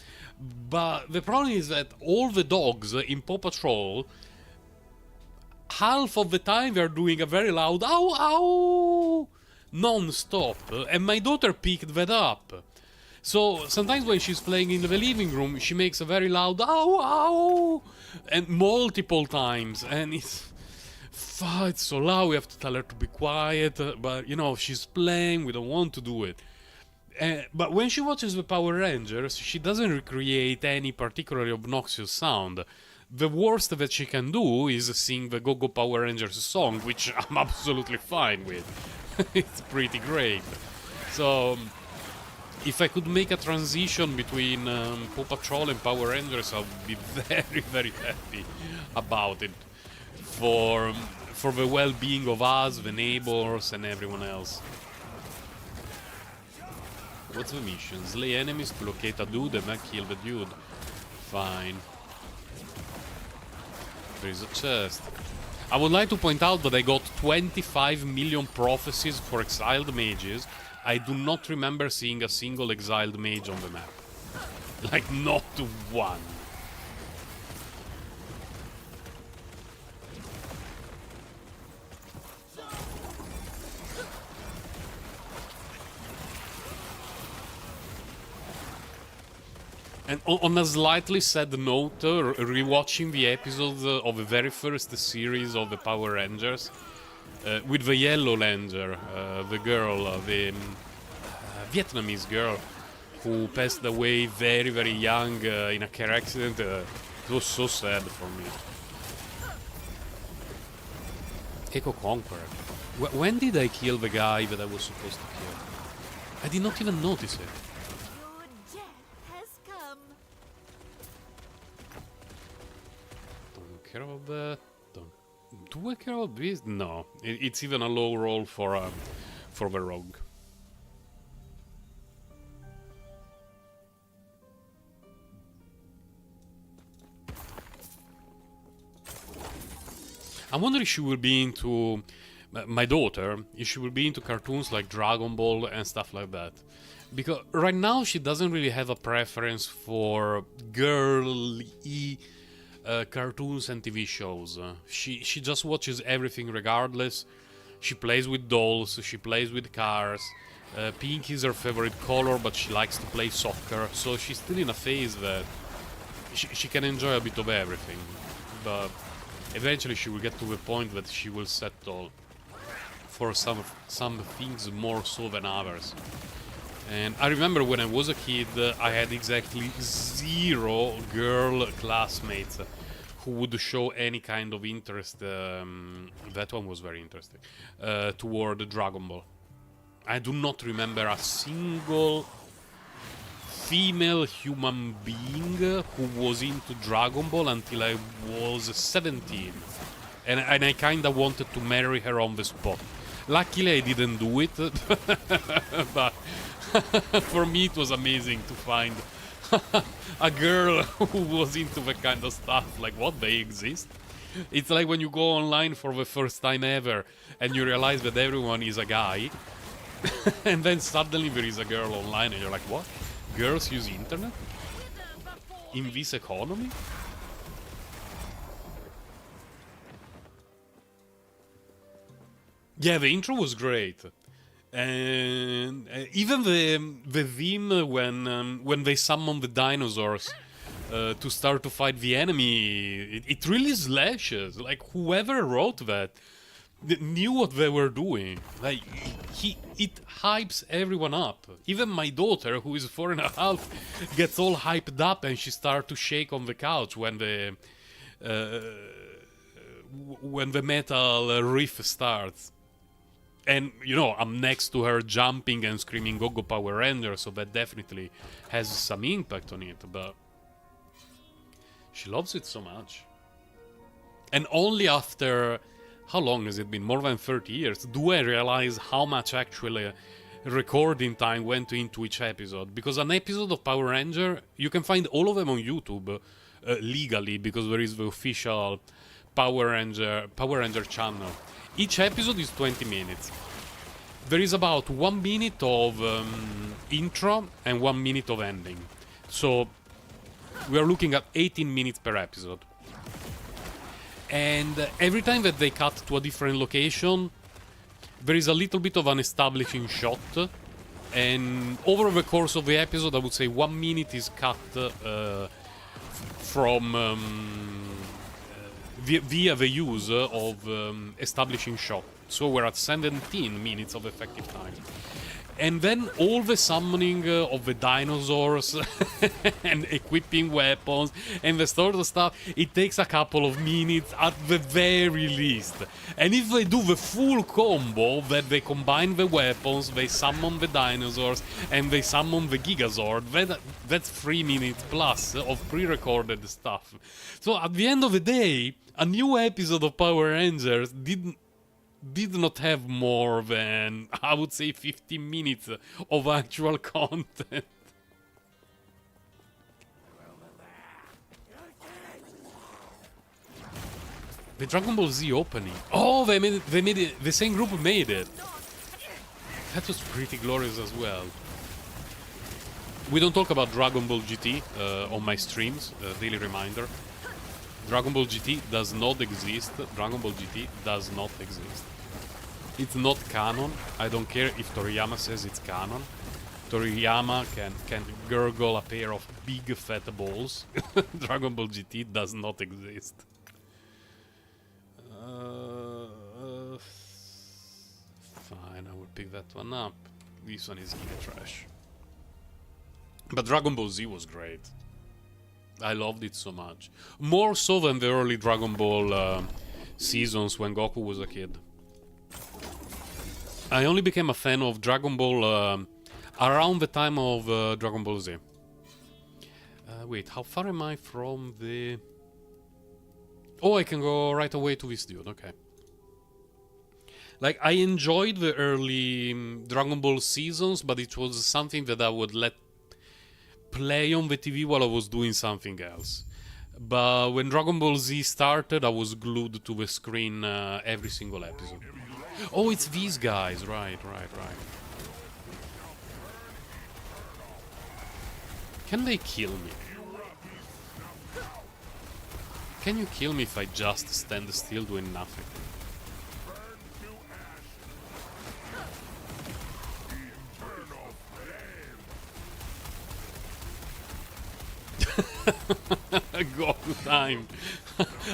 [SPEAKER 1] but the problem is that all the dogs in Paw Patrol, half of the time they're doing a very loud "ow, ow" non-stop, and my daughter picked that up. So sometimes when she's playing in the living room, she makes a very loud "ow, ow," and multiple times, and it's so loud. We have to tell her to be quiet, but you know, she's playing. We don't want to do it. But when she watches the Power Rangers, she doesn't recreate any particularly obnoxious sound. The worst that she can do is sing the Go-Go Power Rangers song, which I'm absolutely fine with. It's pretty great. So, if I could make a transition between Paw Patrol and Power Rangers, I'll be very, very happy about it. For the well-being of us, the neighbors, and everyone else. What's the mission? Slay enemies to locate a dude and then kill the dude. Fine. There is a chest. I would like to point out that I got 25 million prophecies for exiled mages. I do not remember seeing a single exiled mage on the map. Like, not one. And on a slightly sad note, rewatching the episodes of the very first series of the Power Rangers, with the Yellow Ranger, the girl, the Vietnamese girl, who passed away very, very young in a car accident, it was so sad for me. Echo Conqueror. When did I kill the guy that I was supposed to kill? I did not even notice it. Care about that? Do I care about this? No, it's even a low roll for the rogue. I wonder if she will be into my daughter. If she will be into cartoons like Dragon Ball and stuff like that. Because right now she doesn't really have a preference for girly cartoons and TV shows. She just watches everything regardless. She plays with dolls, she plays with cars. Pink is her favorite color, but she likes to play soccer. So she's still in a phase that she can enjoy a bit of everything. But eventually she will get to the point that she will settle for some things more so than others. And I remember when I was a kid, I had exactly 0 girl classmates who would show any kind of interest. That one was very interesting. Toward Dragon Ball. I do not remember a single female human being who was into Dragon Ball until I was 17. And I kinda wanted to marry her on the spot. Luckily I didn't do it, but for me it was amazing to find a girl who was into that kind of stuff. Like, what, they exist? It's like when you go online for the first time ever and you realize that everyone is a guy, and then suddenly there is a girl online and you're like, what? Girls use internet? In this economy? Yeah, the intro was great. And even the theme when they summon the dinosaurs to start to fight the enemy, it really slashes. Like, whoever wrote that knew what they were doing. Like, it hypes everyone up. Even my daughter, who is 4.5, gets all hyped up and she starts to shake on the couch when the metal riff starts. And, you know, I'm next to her jumping and screaming "Go Go Power Rangers," so that definitely has some impact on it, but she loves it so much. And only after, how long has it been? More than 30 years, do I realize how much actually recording time went into each episode. Because an episode of Power Ranger, you can find all of them on YouTube legally, because there is the official Power Ranger channel. Each episode is 20 minutes. There is about 1 minute of intro and 1 minute of ending. So we are looking at 18 minutes per episode. And every time that they cut to a different location, there is a little bit of an establishing shot. And over the course of the episode, I would say 1 minute is cut from via the use of establishing shot. So we're at 17 minutes of effective time. And then all the summoning of the dinosaurs and equipping weapons and the sort of stuff, it takes a couple of minutes at the very least. And if they do the full combo, that they combine the weapons, they summon the dinosaurs, and they summon the Gigazord, that's 3 minutes plus of pre-recorded stuff. So at the end of the day, a new episode of Power Rangers did not have more than, I would say, 15 minutes of actual content. The Dragon Ball Z opening. Oh, they made it. The same group made it. That was pretty glorious as well. We don't talk about Dragon Ball GT on my streams. Daily reminder. Dragon Ball GT does not exist. Dragon Ball GT does not exist. It's not canon. I don't care if Toriyama says it's canon. Toriyama can gurgle a pair of big fat balls. Dragon Ball GT does not exist. Fine, I will pick that one up. This one is giga trash. But Dragon Ball Z was great. I loved it so much. More so than the early Dragon Ball seasons when Goku was a kid. I only became a fan of Dragon Ball around the time of Dragon Ball Z. Wait, how far am I from the... Oh, I can go right away to this dude, okay. Like, I enjoyed the early Dragon Ball seasons, but it was something that I would let play on the TV while I was doing something else. But when Dragon Ball Z started, I was glued to the screen every single episode. Oh, it's these guys. Right. Can they kill me? Can you kill me if I just stand still doing nothing? Goku time.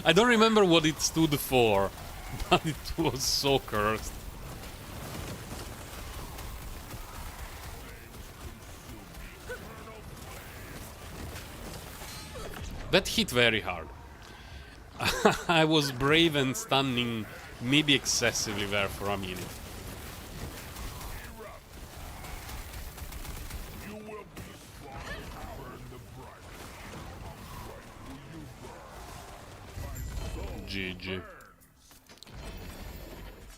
[SPEAKER 1] I don't remember what it stood for, but it was so cursed. That hit very hard. I was brave and stunning, maybe excessively there for a minute. GG.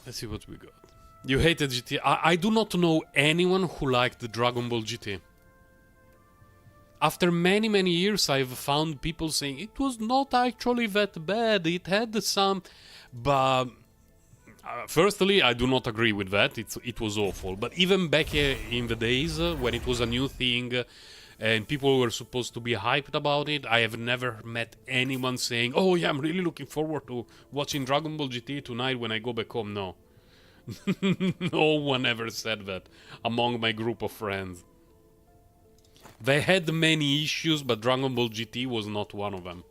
[SPEAKER 1] Let's see what we got. You hated GT. I do not know anyone who liked the Dragon Ball GT. After many, many years, I've found people saying it was not actually that bad. It had some... But... firstly, I do not agree with that. It was awful. But even back in the days when it was a new thing and people were supposed to be hyped about it, I have never met anyone saying, oh yeah, I'm really looking forward to watching Dragon Ball GT tonight when I go back home. No. No one ever said that among my group of friends. They had many issues, but Dragon Ball GT was not one of them.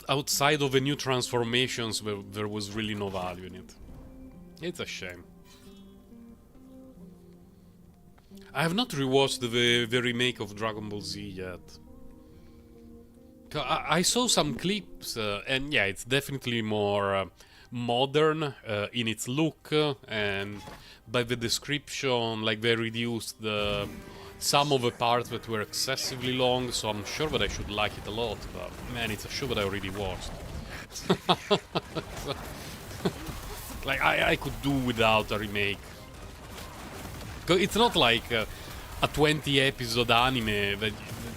[SPEAKER 1] Outside of the new transformations, there was really no value in it. It's a shame. I have not rewatched the remake of Dragon Ball Z yet. I saw some clips, and yeah, it's definitely more modern in its look, and by the description, like they reduced some of the parts that were excessively long, so I'm sure that I should like it a lot, but man, it's a show that I already watched. Like, I could do without a remake. It's not like a 20 episode anime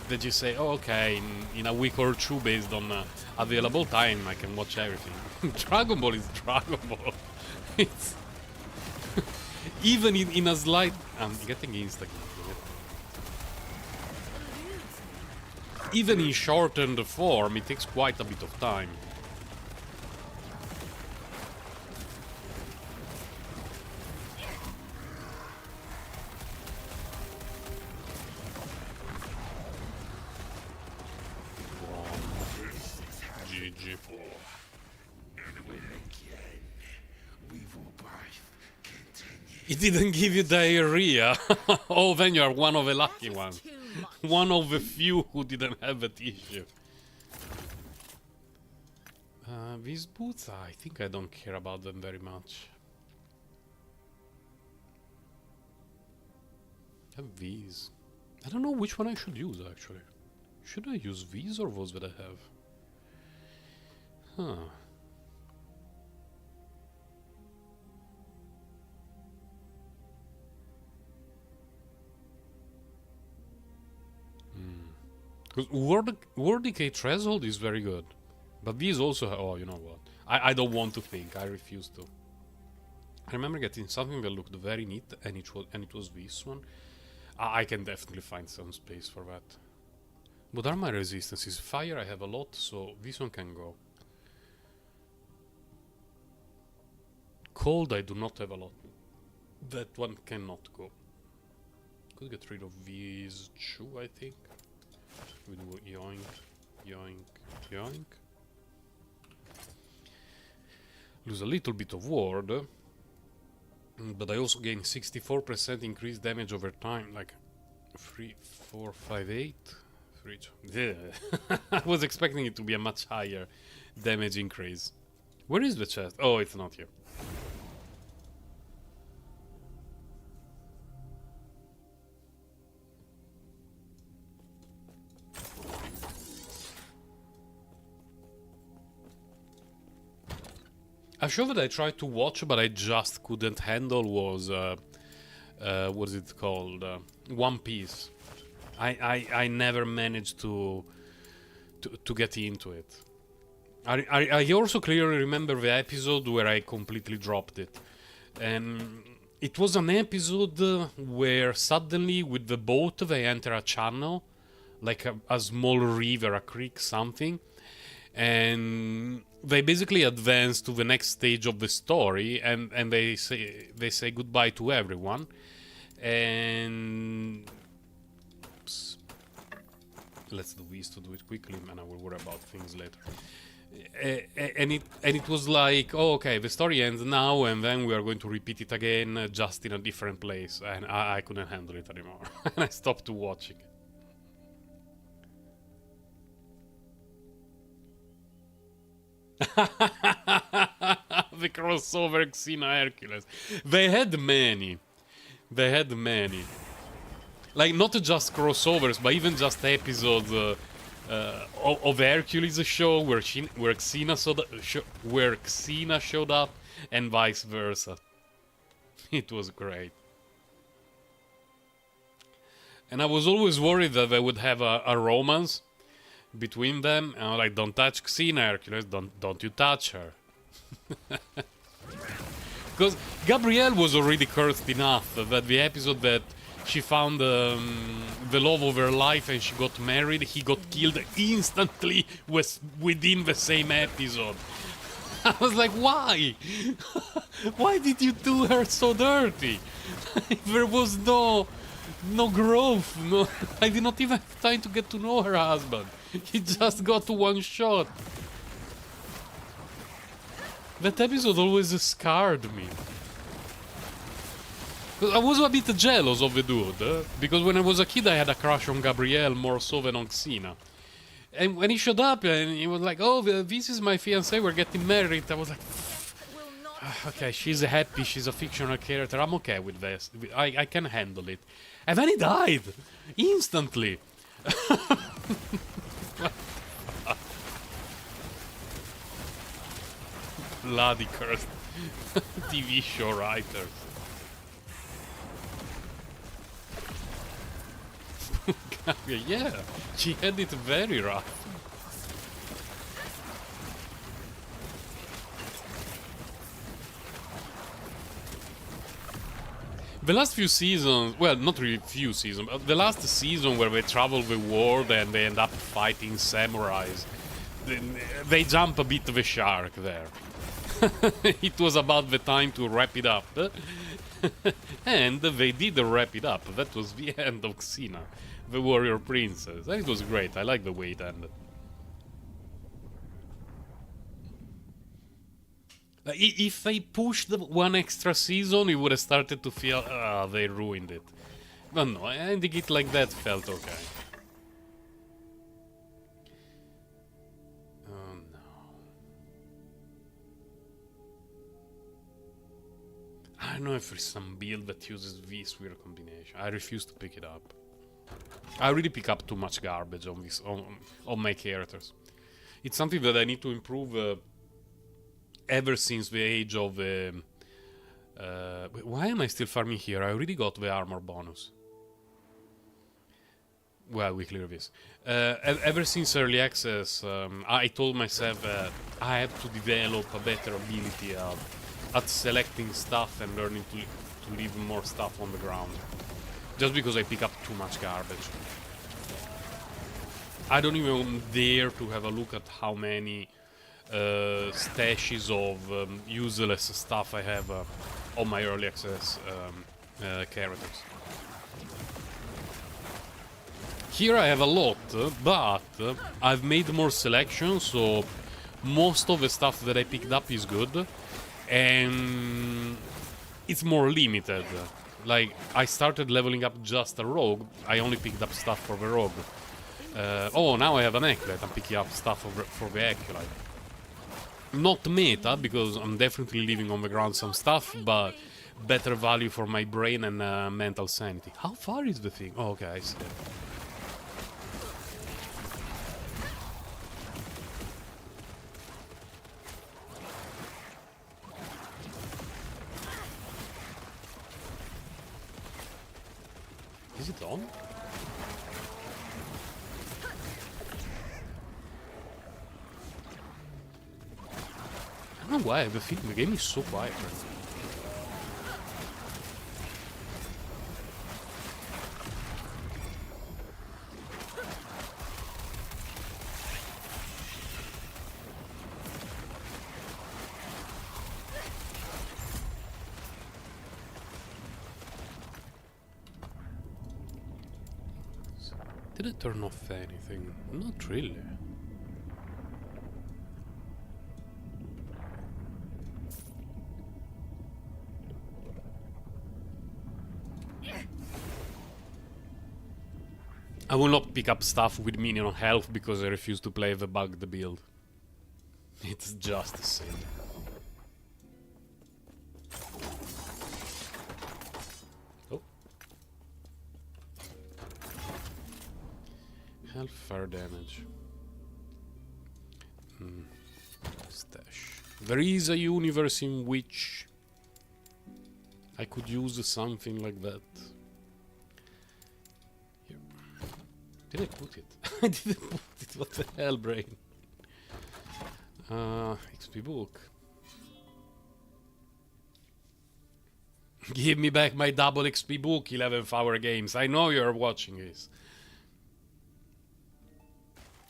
[SPEAKER 1] that you say, oh, okay, in a week or two based on available time I can watch everything. Dragon Ball is Dragon Ball. It's even in a slight... I'm getting insta. Even in shortened form, it takes quite a bit of time. GG. It didn't give you diarrhea. Oh, then you're one of the lucky ones. One of the few who didn't have that issue. These boots, I think I don't care about them very much. I have these. I don't know which one I should use, actually. Should I use these or those that I have? Huh. Because Word Decay Threshold is very good. But these also... Oh, you know what? I don't want to think. I refuse to. I remember getting something that looked very neat, and it was this one. I can definitely find some space for that. What are my resistances? Fire I have a lot, so this one can go. Cold I do not have a lot. That one cannot go. Could get rid of these two, I think. We do yoink, yoink, yoink. Lose a little bit of ward, but I also gain 64% increased damage over time, like 3, 4, 5, 8. 3, 2. Yeah. I was expecting it to be a much higher damage increase. Where is the chest? Oh, it's not here. A show that I tried to watch, but I just couldn't handle was, what's it called? One Piece. I never managed to get into it. I also clearly remember the episode where I completely dropped it. And it was an episode where suddenly with the boat they enter a channel, like a small river, a creek, something. And they basically advance to the next stage of the story, and they say goodbye to everyone. And oops. Let's do this to do it quickly, and I will worry about things later. And it was like, oh, okay, the story ends now, and then we are going to repeat it again, just in a different place. And I couldn't handle it anymore, and I stopped watching. The crossover Xena Hercules. They had many. Like, not just crossovers, but even just episodes of Hercules show where Xena showed up, and vice versa. It was great. And I was always worried that they would have a romance between them. And I was like, don't touch Xena, Hercules, don't you touch her. Because Gabrielle was already cursed enough that the episode that she found the love of her life and she got married, he got killed instantly within the same episode. I was like, why? Why did you do her so dirty? There was no growth. No, I did not even have time to get to know her husband. He just got one shot. That episode always scarred me. I was a bit jealous of the dude, because when I was a kid I had a crush on Gabrielle more so than on Xena. And when he showed up and he was like, oh, this is my fiancée, we're getting married, I was like, okay, she's happy, she's a fictional character, I'm okay with this, I can handle it. And then he died! Instantly! Bloody cursed TV show writers. Yeah, she had it very rough. The last few seasons, well, not really few seasons, but the last season where they travel the world and they end up fighting samurais, they jump a bit the shark there. It was about the time to wrap it up. And they did wrap it up. That was the end of Xena, the warrior princess. And it was great. I like the way it ended. If they pushed one extra season, it would have started to feel, they ruined it. But no, ending it like that felt okay. Oh no. I don't know if there's some build that uses this weird combination. I refuse to pick it up. I really pick up too much garbage on this on my characters. It's something that I need to improve ever since the age of why am I still farming here? I already got the armor bonus. Well, we clear this. Ever since early access, I told myself that I have to develop a better ability at selecting stuff and learning to leave more stuff on the ground. Just because I pick up too much garbage. I don't even dare to have a look at how many stashes of useless stuff I have on my early access characters. Here I have a lot, but I've made more selections, so most of the stuff that I picked up is good, and it's more limited. Like, I started leveling up just a rogue, I only picked up stuff for the rogue. Oh, now I have an Acolyte, I'm picking up stuff for the Acolyte. Not meta, because I'm definitely leaving on the ground some stuff, but better value for my brain and mental sanity. How far is the thing? Oh, okay, I see it. Is it on? I don't know why, the game is so quiet right now. Did it turn off anything? Not really. I will not pick up stuff with minion health because I refuse to play the bugged build. It's just the same. Oh. Health, fire damage. Stash. There is a universe in which I could use something like that. Here. Did I put it? I didn't put it. What the hell, brain? XP book. Give me back my double XP book, 11th hour games. I know you're watching this.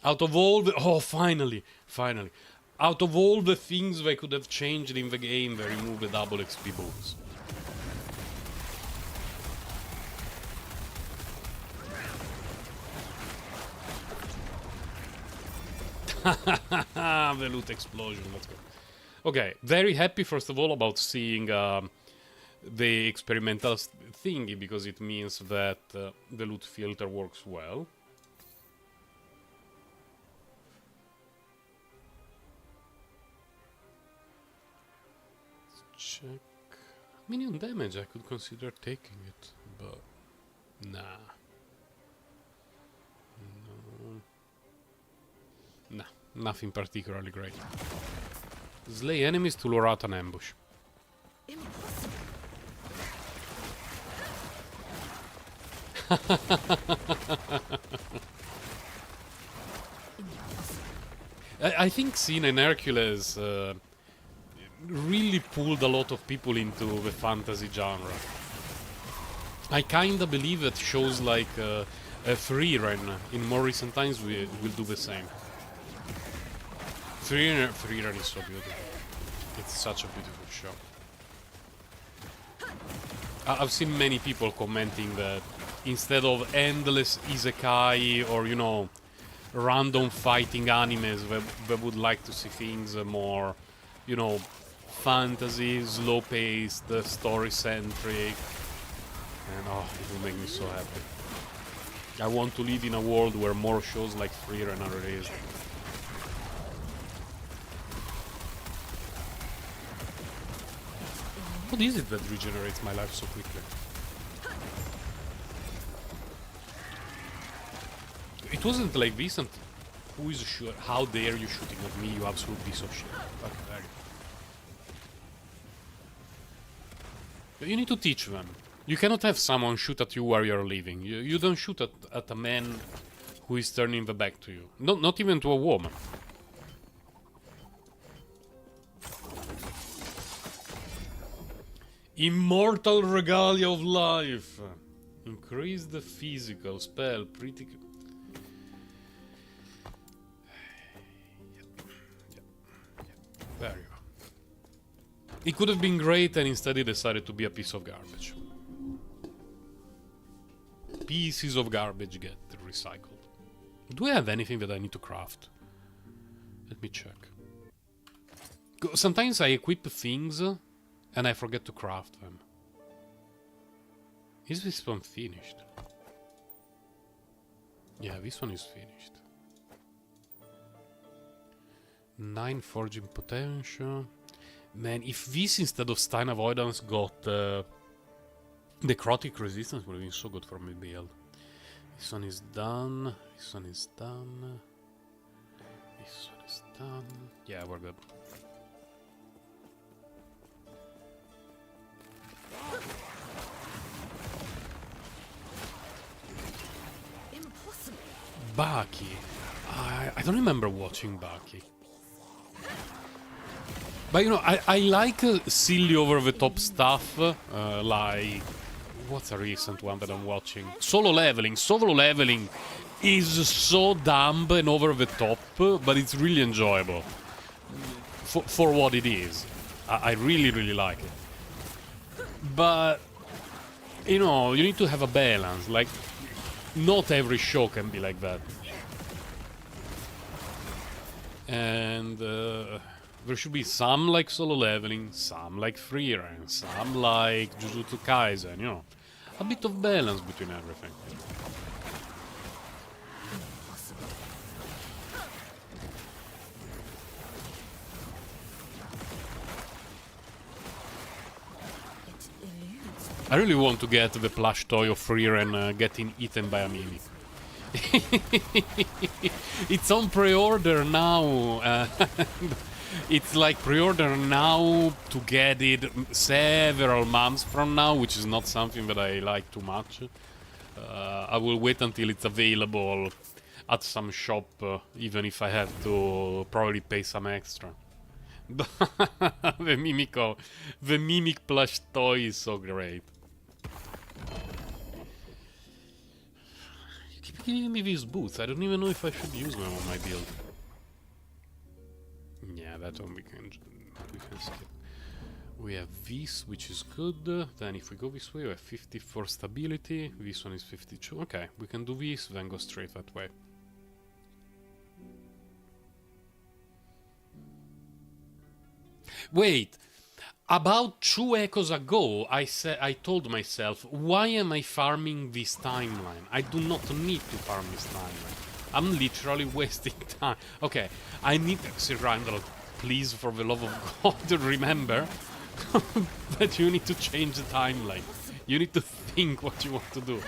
[SPEAKER 1] Out of all the... Oh, finally. Finally. Out of all the things they could have changed in the game, they removed the double XP books. The loot explosion, let's go. Okay, very happy first of all about seeing the experimental thingy, because it means that the loot filter works well. Let's check. Minion damage, I could consider taking it, but nah. Nah, nothing particularly great. Slay enemies to lure out an ambush. I think Cena and Hercules really pulled a lot of people into the fantasy genre. I kinda believe that shows like Freerun in more recent times will do the same. Freerun is so beautiful. It's such a beautiful show. I've seen many people commenting that instead of endless isekai or, you know, random fighting animes, they would like to see things more, you know, fantasy, slow-paced, story-centric. And oh, it will make me so happy. I want to live in a world where more shows like Freerun are released. What is it that regenerates my life so quickly? It wasn't like this, and who is sure? How dare you shooting at me, you absolute piece of shit. Okay, there you go. You need to teach them. You cannot have someone shoot at you while you're leaving. You don't shoot at a man who is turning the back to you. Not even to a woman. Immortal Regalia of Life. Increase the physical spell. Pretty... There you go. It could have been great, and instead he decided to be a piece of garbage. Pieces of garbage get recycled. Do I have anything that I need to craft? Let me check. Sometimes I equip things and I forget to craft them. Is this one finished? Yeah, this one is finished. 9 forging potential. Man, if this instead of Stein Avoidance got necrotic resistance, would have been so good for my build. This one is done. This one is done. This one is done. Yeah, we're good. Baki. I don't remember watching Baki. But you know, I like silly over-the-top stuff, like... What's a recent one that I'm watching? Solo Leveling. Solo Leveling is so dumb and over-the-top, but it's really enjoyable. For what it is. I really, really like it. But, you know, you need to have a balance. Like, not every show can be like that. And there should be some like Solo Leveling, some like Freerun, some like Jujutsu Kaisen, you know. A bit of balance between everything. I really want to get the plush toy of Freerun getting eaten by a mimic. It's on pre-order now. It's like pre-order now to get it several months from now, which is not something that I like too much. I will wait until it's available at some shop, even if I have to probably pay some extra. The Mimic plush toy is so great. You keep giving me these boots. I don't even know if I should use them on my build. Yeah, that one we can skip. We have this, which is good. Then if we go this way, we have 50 for stability. This one is 52. Okay, we can do this, then go straight that way. Wait, about 2 echoes ago, I told myself, why am I farming this timeline? I do not need to farm this timeline. I'm literally wasting time. Okay, I need to Randall, please, for the love of God, remember that you need to change the timeline. You need to think what you want to do.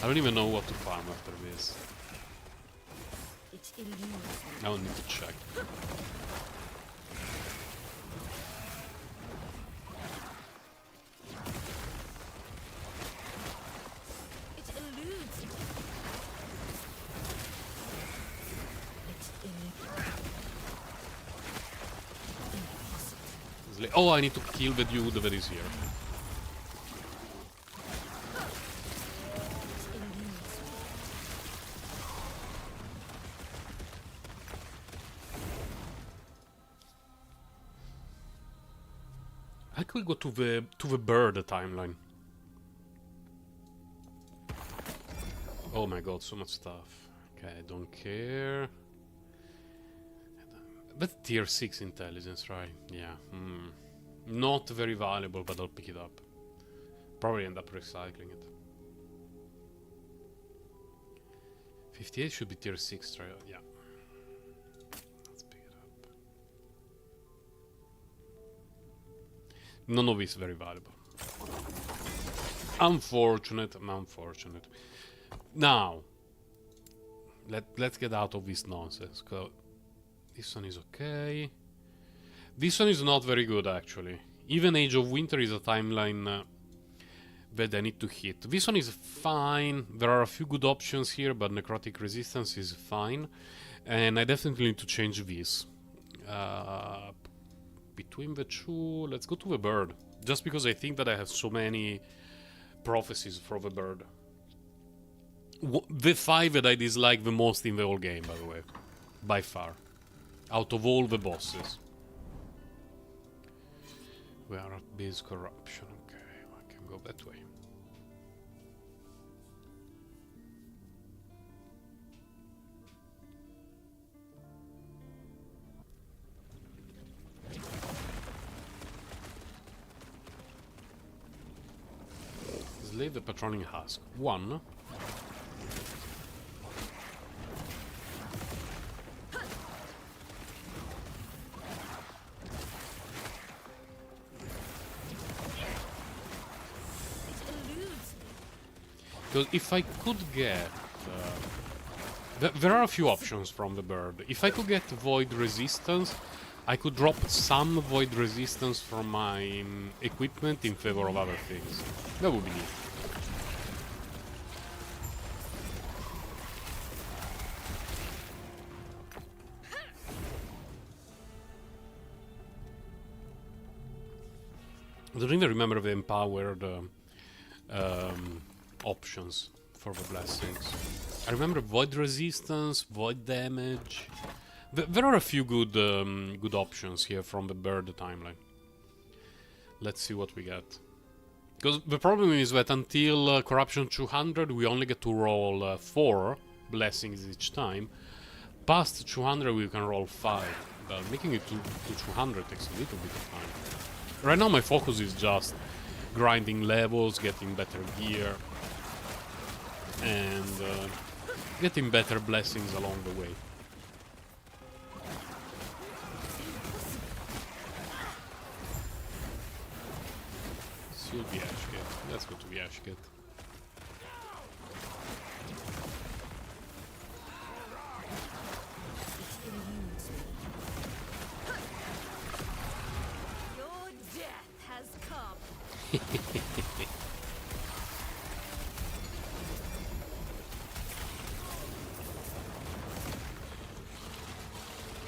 [SPEAKER 1] I don't even know what to farm after this. I will need to check. Oh, I need to kill the dude that is here. I could go to the bird timeline. Oh my god, so much stuff. Okay, I don't care. But tier 6 intelligence, right? Yeah. Not very valuable, but I'll pick it up. Probably end up recycling it. 58 should be tier 6 trial, yeah. Let's pick it up. None of it is very valuable. Unfortunate. Now, let's get out of this nonsense. This one is okay. This one is not very good, actually. Even Age of Winter is a timeline that I need to hit. This one is fine. There are a few good options here, but Necrotic Resistance is fine. And I definitely need to change this. Between the two, let's go to the bird. Just because I think that I have so many prophecies for the bird. The 5 that I dislike the most in the whole game, by the way. By far. Out of all the bosses. We are at base corruption. Okay, I can go that way. Slay the patrolling husk. 1. Because if I could get... there are a few options from the bird. If I could get void resistance, I could drop some void resistance from my equipment in favor of other things. That would be neat. I don't even remember the empowered options for the blessings. I remember void resistance, void damage. There are a few good good options here from the bird timeline. Let's see what we get. Because the problem is that until Corruption 200 we only get to roll 4 blessings each time. Past 200 we can roll 5. But making it to 200 takes a little bit of time. Right now my focus is just grinding levels, getting better gear, and getting better blessings along the way. Still the Ash Gate. Let's go to the Ash Gate.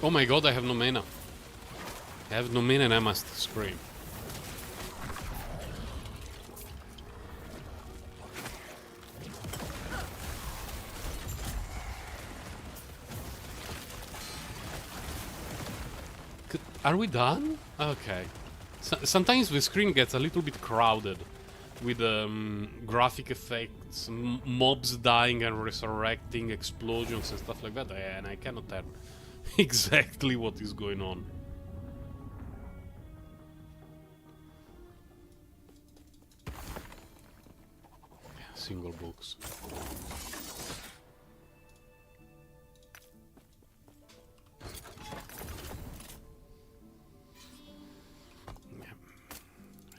[SPEAKER 1] Oh my god, I have no mana. I have no mana and I must scream. Are we done? Okay. Sometimes the screen gets a little bit crowded with graphic effects, mobs dying and resurrecting, explosions and stuff like that, and I cannot tell exactly what is going on. Single books.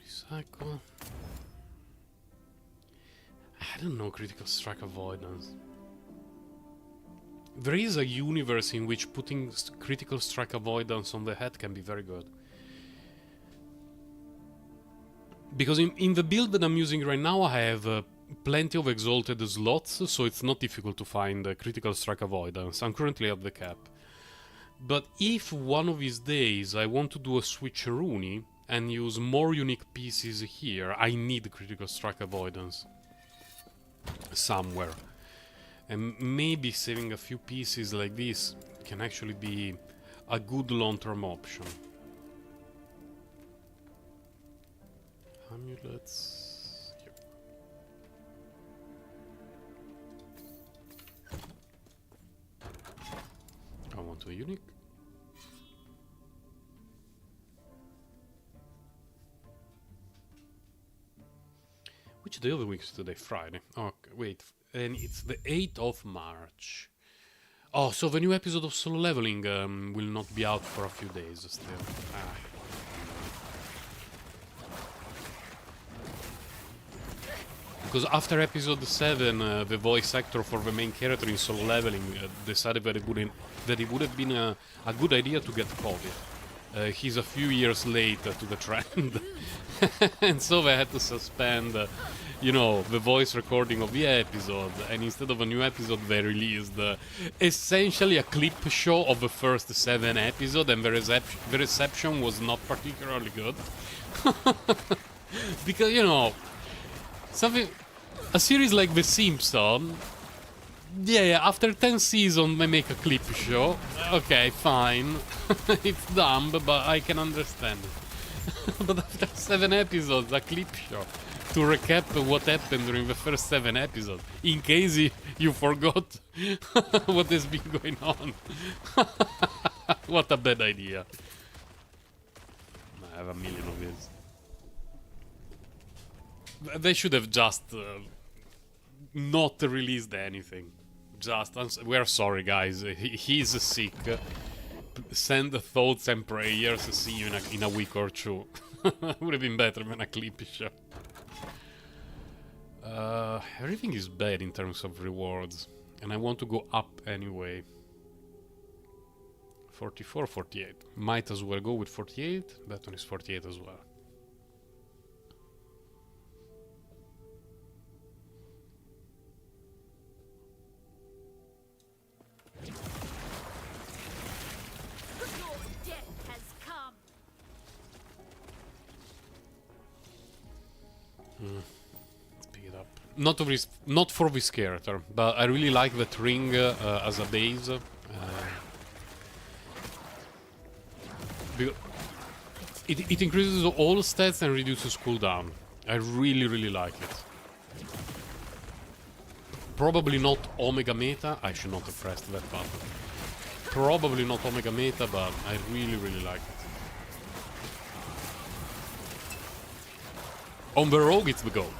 [SPEAKER 1] Recycle. I don't know, critical strike avoidance. There is a universe in which putting critical strike avoidance on the head can be very good. Because in the build that I'm using right now, I have plenty of exalted slots, so it's not difficult to find critical strike avoidance. I'm currently at the cap. But if one of these days I want to do a switcheroonie and use more unique pieces here, I need critical strike avoidance somewhere. And maybe saving a few pieces like this can actually be a good long-term option. Amulets. Here. I want a unique. Which day of the week is today? Friday. Okay, wait. And it's the 8th of March. Oh, so the new episode of Solo Leveling will not be out for a few days still. Because after episode 7, the voice actor for the main character in Solo Leveling decided that it would have been a good idea to get COVID. He's a few years late to the trend. And so they had to suspend, you know, the voice recording of the episode. And instead of a new episode, they released essentially a clip show of the first 7 episodes. And the reception was not particularly good. Because, you know, a series like The Simpsons, yeah, after 10 seasons they make a clip show. Okay, fine. It's dumb, but I can understand it. But after 7 episodes, a clip show to recap what happened during the first 7 episodes, in case you forgot what has been going on. What a bad idea. I have a million of these. They should have just not released anything. We're sorry, guys. He's sick. Send thoughts and prayers. See you in a week or two. Would have been better than a clip show. Everything is bad in terms of rewards, and I want to go up anyway. 44, 48. Might as well go with 48. That one is 48 as well. Let's pick it up. Not for this character, but I really like that ring as a base. It increases all stats and reduces cooldown. I really like it. Probably not Omega Meta. I should not have pressed that button. Probably not Omega Meta, but I really like it. On the rogue, it's the goat.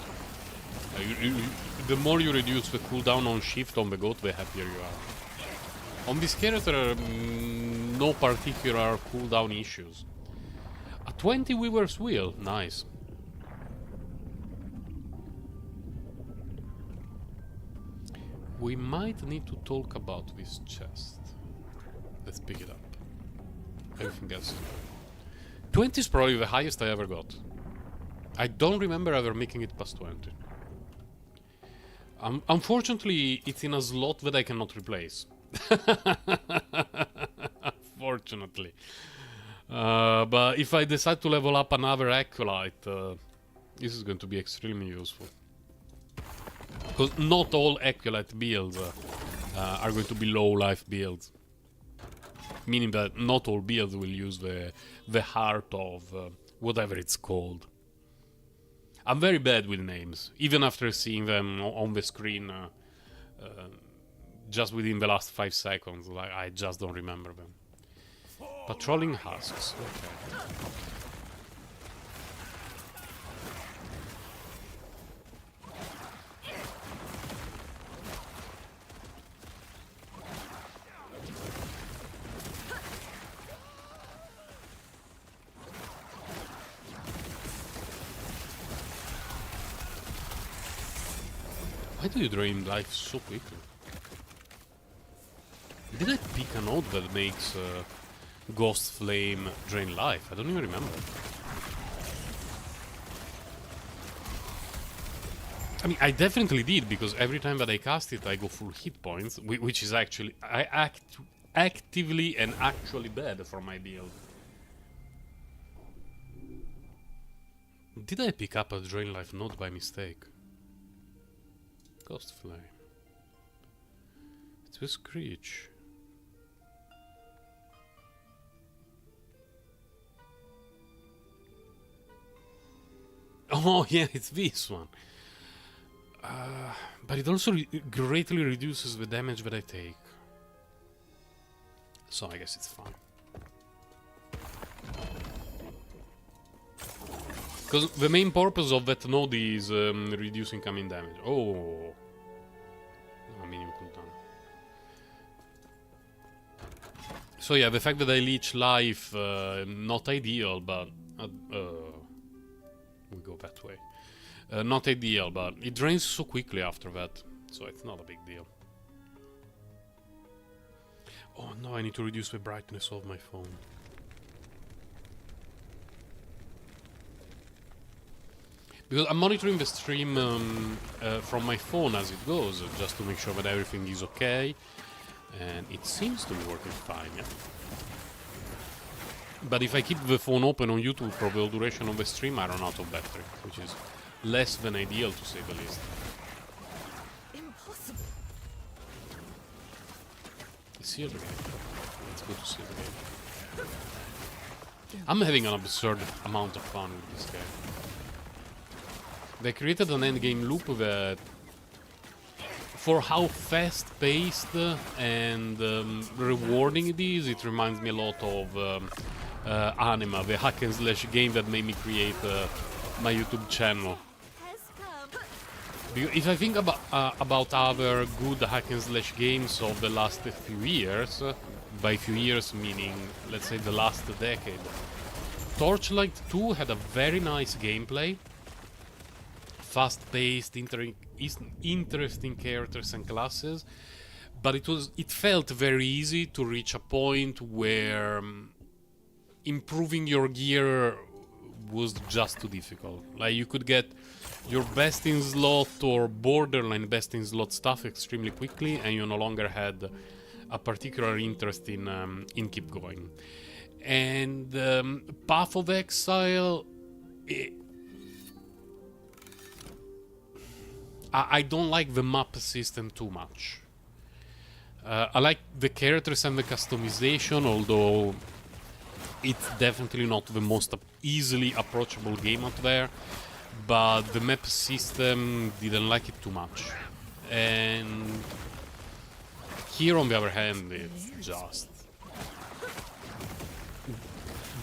[SPEAKER 1] The more you reduce the cooldown on shift on the goat, the happier you are. On this character, no particular cooldown issues. A 20 Weaver's Wheel, nice. We might need to talk about this chest. Let's pick it up. Everything else. 20 is probably the highest I ever got. I don't remember ever making it past 20. Unfortunately, it's in a slot that I cannot replace. Unfortunately. But if I decide to level up another Acolyte, this is going to be extremely useful. Because not all Acolyte builds are going to be low life builds. Meaning that not all builds will use the heart of whatever it's called. I'm very bad with names, even after seeing them on the screen just within the last 5 seconds. Like, I just don't remember them. Patrolling husks, okay. Why do you drain life so quickly? Did I pick a node that makes Ghost Flame drain life? I don't even remember. I mean, I definitely did, because every time that I cast it, I go full hit points, which is actually actively and actually bad for my build. Did I pick up a drain life node by mistake? Ghost Flame. It's with Screech. Oh yeah, it's this one. But it also greatly reduces the damage that I take. So I guess it's fine. Because the main purpose of that node is reduce incoming damage. Oh. No, medium cooldown. So yeah, the fact that I leech life, not ideal, but... we go that way. Not ideal, but it drains so quickly after that, so it's not a big deal. Oh no, I need to reduce the brightness of my phone. Because I'm monitoring the stream from my phone as it goes, just to make sure that everything is okay. And it seems to be working fine, yeah. But if I keep the phone open on YouTube for the duration of the stream, I run out of battery, which is less than ideal, to say the least.
[SPEAKER 2] Impossible.
[SPEAKER 1] It's here again. It's good to see it again. I'm having an absurd amount of fun with this game. They created an endgame loop that, for how fast-paced and rewarding it is, it reminds me a lot of Anima, the hack and slash game that made me create my YouTube channel. Because if I think about other good hack and slash games of the last few years, by few years meaning, let's say, the last decade, Torchlight 2 had a very nice gameplay, fast-paced, interesting characters and classes, but it felt very easy to reach a point where improving your gear was just too difficult. Like, you could get your best in slot or borderline best in slot stuff extremely quickly, and you no longer had a particular interest in keep going. And Path of Exile, I don't like the map system too much. I like the characters and the customization, although it's definitely not the most easily approachable game out there. But the map system didn't like it too much. And here, on the other hand, it's just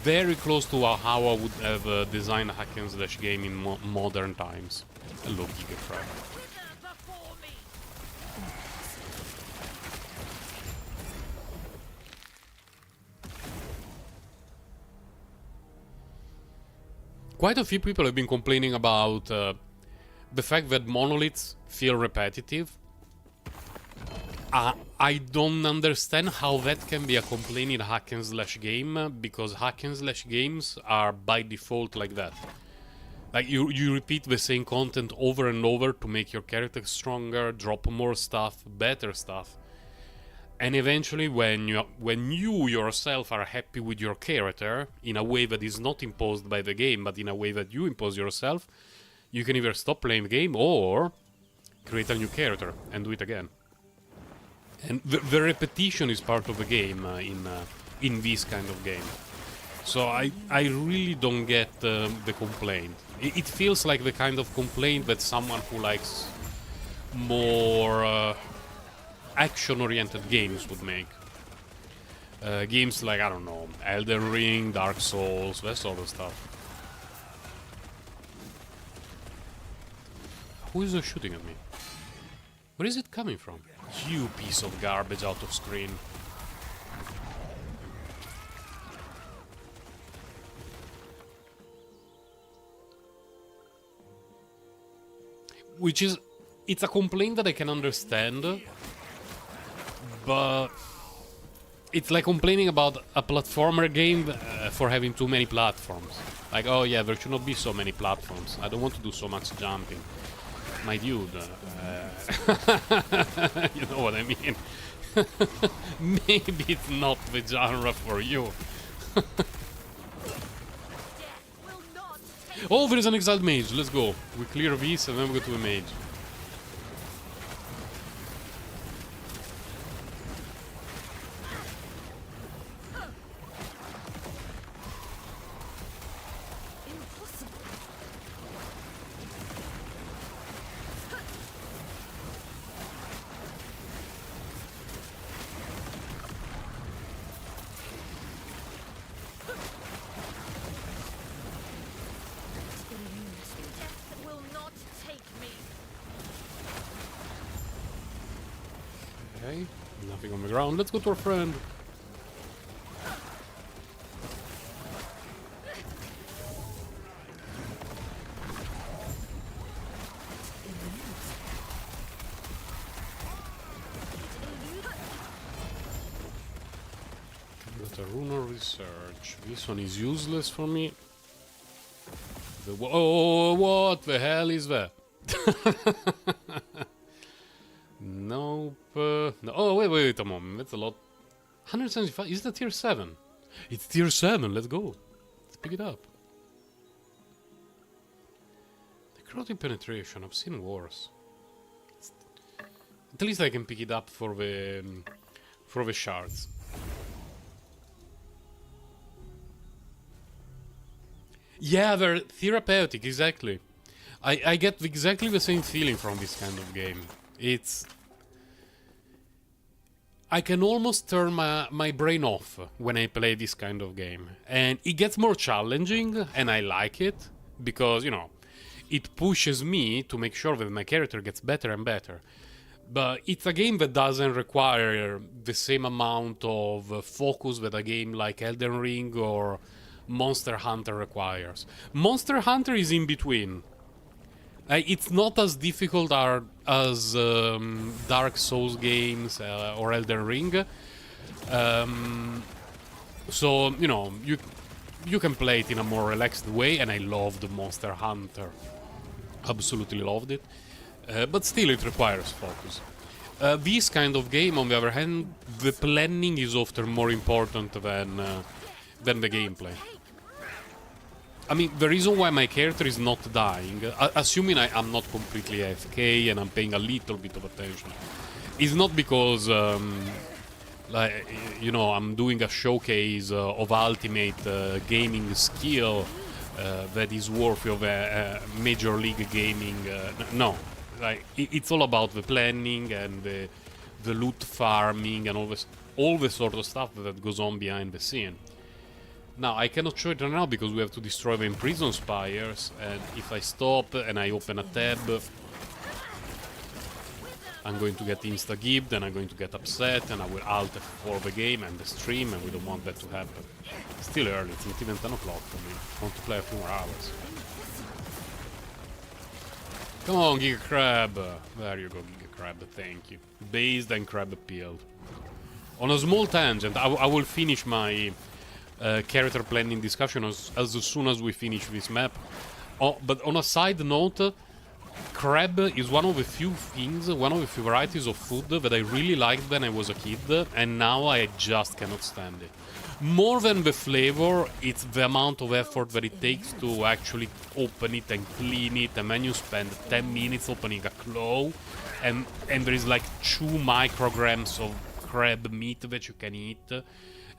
[SPEAKER 1] very close to how I would have designed a hack and slash game in modern times. Hello, Gigafrag. Quite a few people have been complaining about the fact that monoliths feel repetitive. I don't understand how that can be a complaint in a hack and slash game, because hack and slash games are by default like that. Like you repeat the same content over and over to make your character stronger, drop more stuff, better stuff. And eventually when you yourself are happy with your character in a way that is not imposed by the game, but in a way that you impose yourself, you can either stop playing the game or create a new character and do it again. And the repetition is part of the game in this kind of game. So I really don't get the complaint. It feels like the kind of complaint that someone who likes more action-oriented games would make. Games like, I don't know, Elden Ring, Dark Souls, that sort of stuff. Who is shooting at me? Where is it coming from? You piece of garbage out of screen. Which is... it's a complaint that I can understand, but... it's like complaining about a platformer game for having too many platforms. Like, oh yeah, there should not be so many platforms. I don't want to do so much jumping. My dude, you know what I mean? Maybe it's not the genre for you. Oh, there is an exiled mage. Let's go. We clear this and then we go to the mage. Okay, nothing on the ground. Let's go to our friend. Got a rune of research. This one is useless for me. Oh, what the hell is that? Nope. No. Oh, wait a moment. That's a lot. 175. Is that tier 7? It's tier 7. Let's go. Let's pick it up. Necrotic penetration. I've seen worse. At least I can pick it up for the shards. Yeah, they're therapeutic. Exactly. I get exactly the same feeling from this kind of game. It's... I can almost turn my brain off when I play this kind of game. And it gets more challenging, and I like it, because, you know, it pushes me to make sure that my character gets better and better. But it's a game that doesn't require the same amount of focus that a game like Elden Ring or Monster Hunter requires. Monster Hunter is in between. It's not as difficult as Dark Souls games or Elden Ring. So, you know, you can play it in a more relaxed way, and I loved Monster Hunter. Absolutely loved it. But still, it requires focus. This kind of game, on the other hand, the planning is often more important than the gameplay. I mean, the reason why my character is not dying, assuming I'm not completely AFK and I'm paying a little bit of attention, is not because, like, you know, I'm doing a showcase of ultimate gaming skill that is worthy of a major league gaming. No, like it's all about the planning and the loot farming and all the sort of stuff that goes on behind the scene. Now, I cannot show it right now because we have to destroy the Imprisoned Spires, and if I stop and I open a tab, I'm going to get insta-gibbed and I'm going to get upset and I will alt for the game and the stream, and we don't want that to happen. It's still early, it's not even 10 o'clock for me. I want to play a few more hours. Come on, Giga Crab! There you go, Giga Crab, thank you. Based and crab peeled. On a small tangent, I will finish my... character planning discussion as soon as we finish this map. Oh, but on a side note, crab is one of the few things, one of the few varieties of food that I really liked when I was a kid, and now I just cannot stand it. More than the flavor, it's the amount of effort that it takes to actually open it and clean it, and then you spend 10 minutes opening a claw, and there is like 2 micrograms of crab meat that you can eat,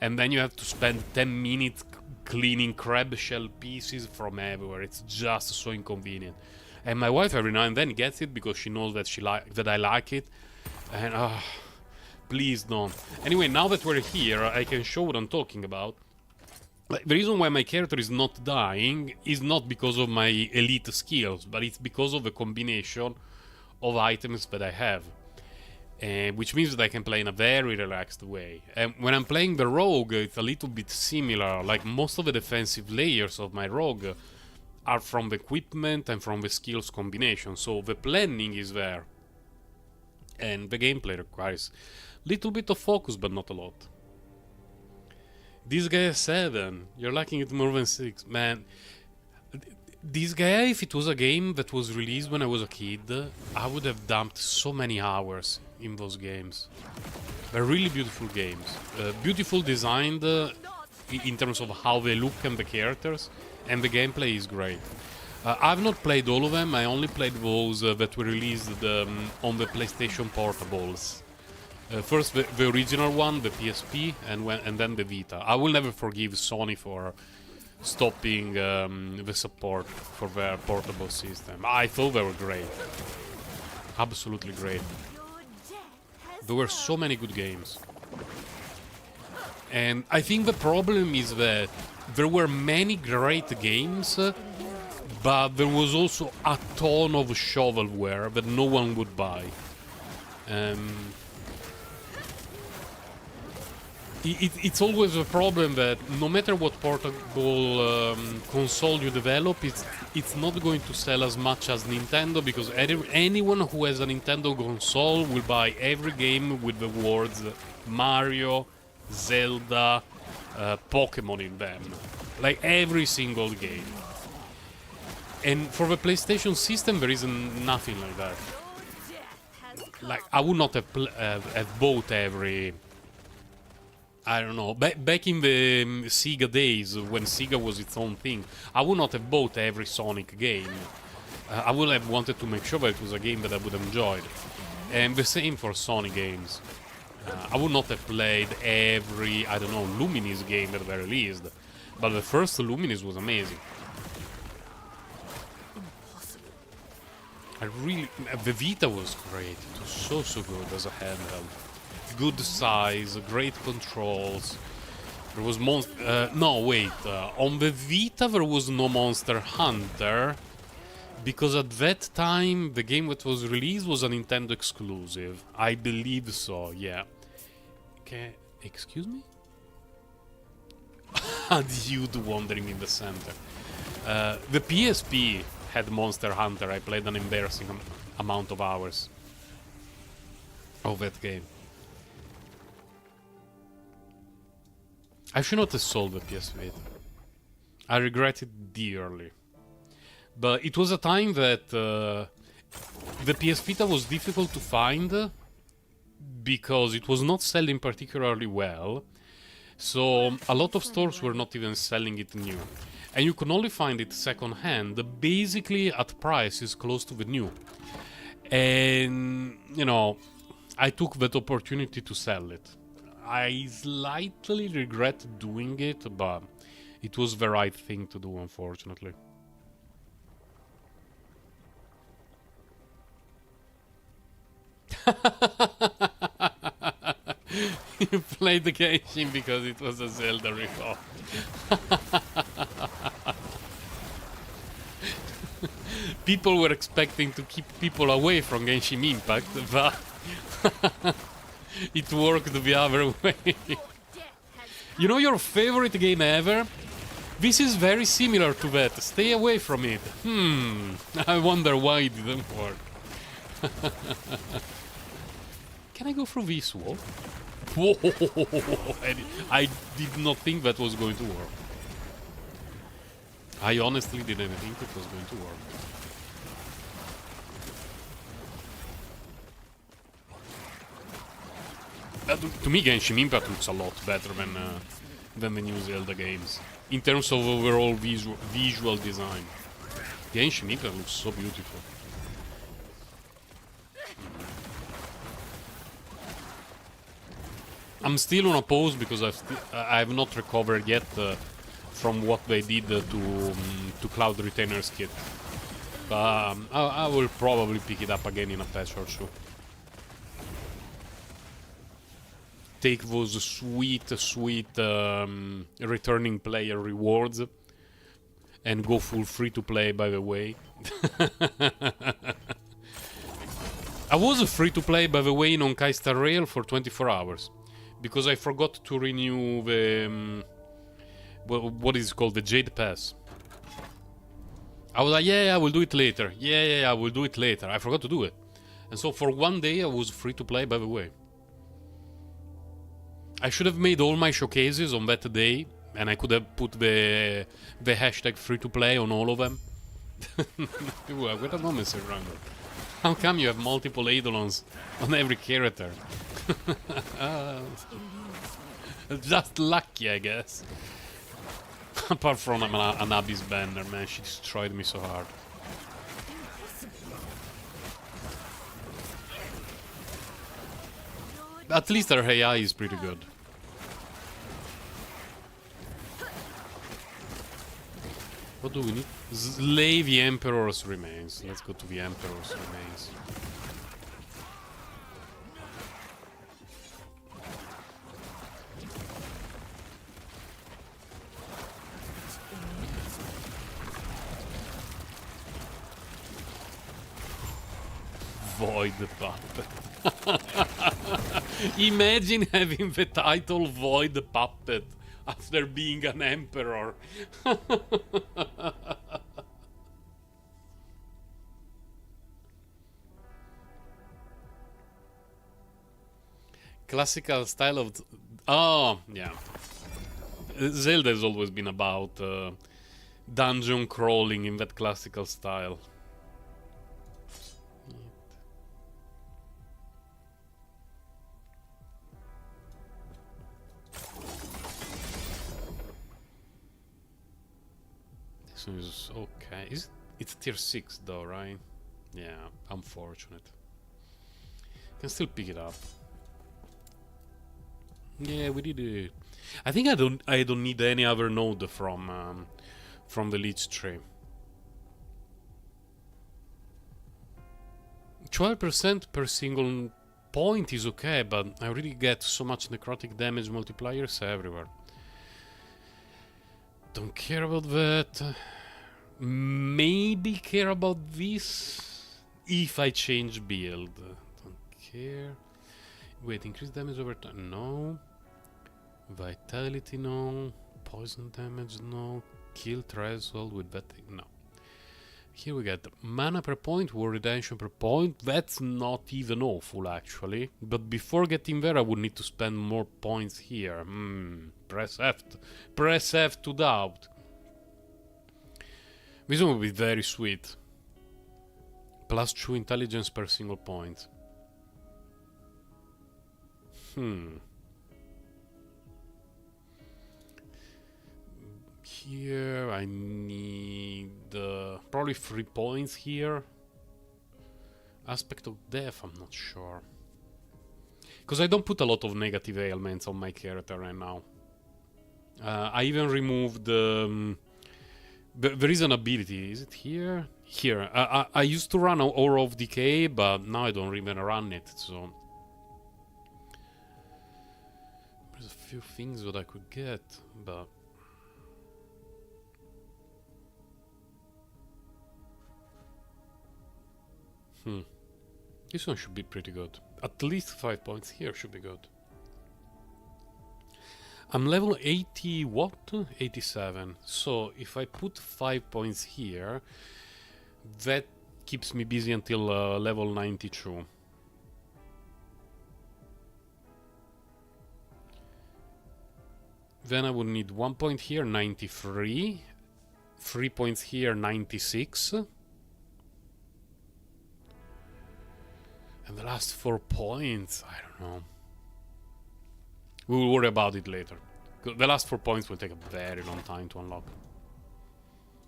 [SPEAKER 1] and then you have to spend 10 minutes cleaning crab shell pieces from everywhere. It's just so inconvenient. And my wife every now and then gets it because she knows that that I like it, and please don't. Anyway, now that we're here, I can show what I'm talking about. Like, the reason why my character is not dying is not because of my elite skills, but it's because of the combination of items that I have. Which means that I can play in a very relaxed way. And when I'm playing the rogue, it's a little bit similar. Like, most of the defensive layers of my rogue are from the equipment and from the skills combination, so the planning is there. And the gameplay requires a little bit of focus, but not a lot. This guy has 7. You're liking it more than 6. Man, this guy, if it was a game that was released when I was a kid, I would have dumped so many hours in those games. They're really beautiful games. Beautiful designed in terms of how they look and the characters, and the gameplay is great. I've not played all of them. I only played those that were released on the PlayStation Portables. First the original one, the PSP, and then the Vita. I will never forgive Sony for stopping the support for their portable system. I thought they were great. Absolutely great. There were so many good games. And I think the problem is that there were many great games, but there was also a ton of shovelware that no one would buy. It's always a problem that no matter what portable console you develop, it's not going to sell as much as Nintendo, because anyone who has a Nintendo console will buy every game with the words Mario, Zelda, Pokemon in them. Like every single game. And for the PlayStation system, there isn't nothing like that. Like, I would not have bought every... I don't know, back in the Sega days, when Sega was its own thing, I would not have bought every Sonic game. I would have wanted to make sure that it was a game that I would enjoy. And the same for Sony games. I would not have played every, I don't know, Luminis game that were released. But the first Luminis was amazing. The Vita was great. It was so good as a handheld. Good size, great controls. There was on the Vita there was no Monster Hunter, because at that time the game that was released was a Nintendo exclusive. I believe so, yeah. Okay, excuse me? A dude wandering in the center. The PSP had Monster Hunter. I played an embarrassing amount of hours of that game. I should not have sold the PS Vita. I regret it dearly. But it was a time that the PS Vita was difficult to find because it was not selling particularly well. So a lot of stores were not even selling it new. And you could only find it second hand, basically at prices close to the new. And, you know, I took that opportunity to sell it. I slightly regret doing it, but it was the right thing to do, unfortunately. You played the Genshin because it was a Zelda ripoff. People were expecting to keep people away from Genshin Impact, but it worked the other way. You know your favorite game ever? This is very similar to that. Stay away from it. I wonder why it didn't work. Can I go through this wall? Whoa! I did not think that was going to work. I honestly didn't think it was going to work. To me, Genshin Impact looks a lot better than the new Zelda games in terms of overall visual design. Genshin Impact looks so beautiful. I'm still on a pause because I've not recovered yet from what they did to Cloud Retainer's kit. I will probably pick it up again in a patch or two. Take those sweet returning player rewards and go full free to play, by the way. I was free to play, by the way, in Honkai Star Rail for 24 hours because I forgot to renew the what is it called, the Jade Pass. I was like, yeah, I will do it later. Yeah, I will do it later. I forgot to do it, and so for one day I was free to play, by the way. I should have made all my showcases on that day, and I could have put the hashtag free to play on all of them. What a moment, Sir Rango. How come you have multiple Eidolons on every character? Just lucky, I guess. Apart from an Abyss banner, man, she destroyed me so hard. At least her AI is pretty good. What do we need? Slay the Emperor's remains. Let's go to the Emperor's remains. Void Puppet. Imagine having the title Void Puppet after being an emperor. Classical style of... Oh, yeah. Zelda has always been about dungeon crawling in that classical style. This one is okay. It's tier 6 though, right? Yeah, unfortunate. Can still pick it up. Yeah, we did it. I think I don't need any other node from the Lich tree. 12% per single point is okay, but I really get so much necrotic damage multipliers everywhere. Don't care about that. Maybe care about this if I change build. Don't care. Wait, increase damage over time? No. Vitality? No. Poison damage? No. Kill threshold with that thing? No. Here we get mana per point, war redemption per point. That's not even awful, actually. But before getting there, I would need to spend more points here. Press F. Press F to doubt. This one would be very sweet. Plus 2 intelligence per single point. Here I need probably 3 points here. Aspect of Death, I'm not sure. Because I don't put a lot of negative ailments on my character right now. I even removed there is an ability. Is it here? Here. I used to run Aura of Decay, but now I don't even run it, so... There's a few things that I could get, but... This one should be pretty good. At least 5 points here should be good. I'm level 80 what? 87. So if I put 5 points here, that keeps me busy until level 92. Then I would need 1 point here, 93. 3 points here, 96. And the last 4 points, I don't know. We will worry about it later. The last 4 points will take a very long time to unlock.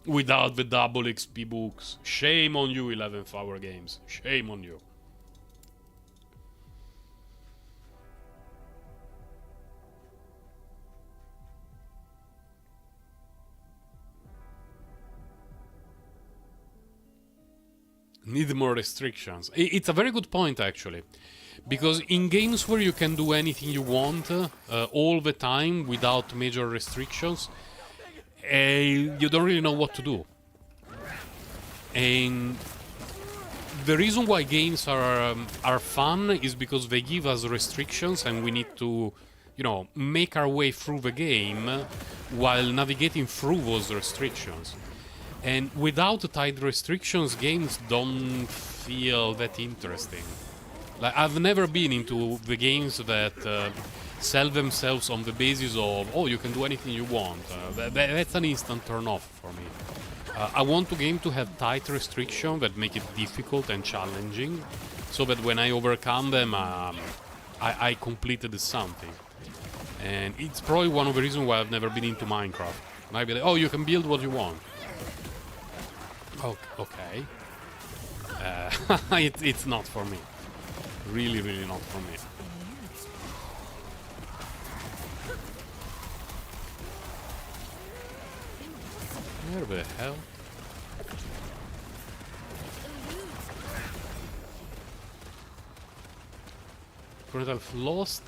[SPEAKER 1] Without the double XP books. Shame on you, 11th hour games. Shame on you. Need more restrictions. It's a very good point, actually. Because in games where you can do anything you want all the time without major restrictions, you don't really know what to do. And the reason why games are fun is because they give us restrictions and we need to, you know, make our way through the game while navigating through those restrictions. And without tight restrictions, games don't feel that interesting. Like, I've never been into the games that sell themselves on the basis of, oh, you can do anything you want. That's an instant turn off for me. I want the game to have tight restrictions that make it difficult and challenging, so that when I overcome them, I completed something. And it's probably one of the reasons why I've never been into Minecraft. Maybe like, oh, you can build what you want. Okay. It's not for me. Really, really not for me. Where the hell? Currently I've lost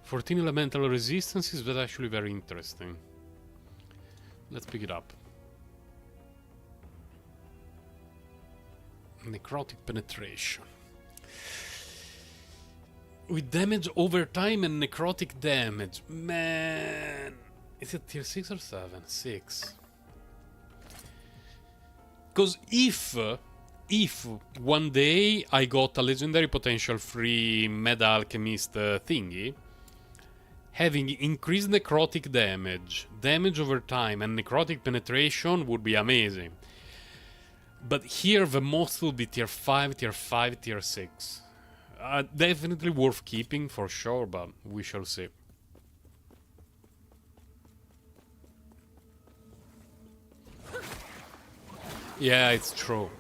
[SPEAKER 1] 14 elemental resistances. That's actually very interesting. Let's pick it up. Necrotic penetration. With damage over time and necrotic damage. Man. Is it tier 6 or 7? 6. Because if one day I got a legendary potential free Meta Alchemist thingy, having increased necrotic damage, damage over time, and necrotic penetration would be amazing. But here the most will be tier 5, tier 5, tier 6. Definitely worth keeping for sure, but we shall see. Yeah, it's true.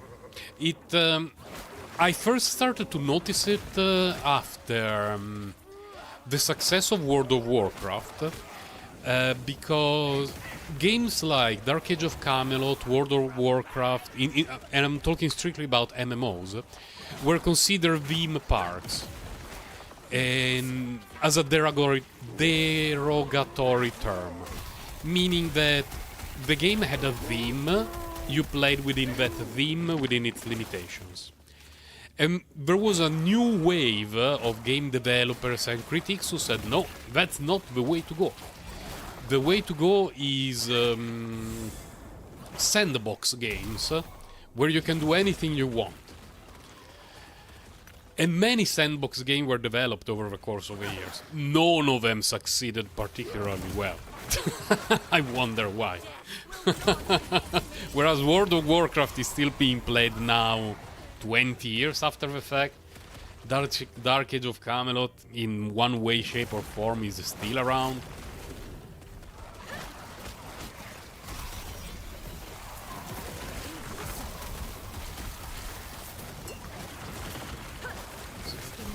[SPEAKER 1] I first started to notice it after the success of World of Warcraft, because games like Dark Age of Camelot, World of Warcraft, and I'm talking strictly about MMOs, were considered theme parks, and as a derogatory term, meaning that the game had a theme, you played within that theme, within its limitations. And there was a new wave of game developers and critics who said, no, that's not the way to go. The way to go is sandbox games, where you can do anything you want. And many sandbox games were developed over the course of the years. None of them succeeded particularly well. I wonder why. Whereas World of Warcraft is still being played now, 20 years after the fact, Dark Age of Camelot, in one way, shape or form, is still around.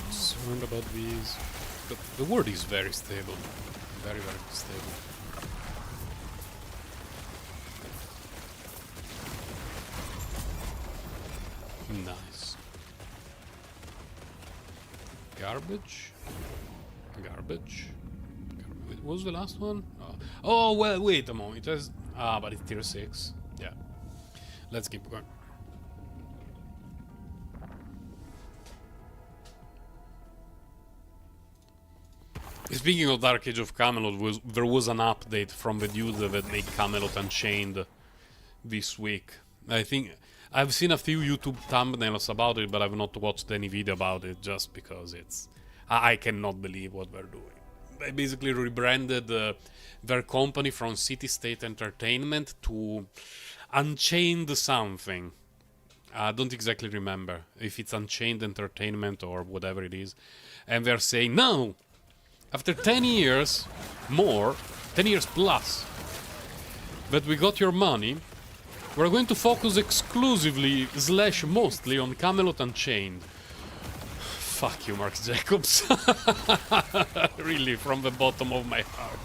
[SPEAKER 1] Concerned about these. The world is very stable. Very, very stable. Nice. Garbage. Garbage. What was the last one? Oh, well, wait a moment. It has... but it's tier 6. Yeah. Let's keep going. Speaking of Dark Age of Camelot, there was an update from the dude that made Camelot Unchained this week. I think I've seen a few YouTube thumbnails about it, but I've not watched any video about it just because it's... I cannot believe what they're doing. they basically rebranded their company from City State Entertainment to Unchained something. I don't exactly remember if it's Unchained Entertainment or whatever it is. And they're saying, no! After 10 years more, 10 years plus, that we got your money, we're going to focus exclusively / mostly on Camelot Unchained. Fuck you, Mark Jacobs. Really, from the bottom of my heart.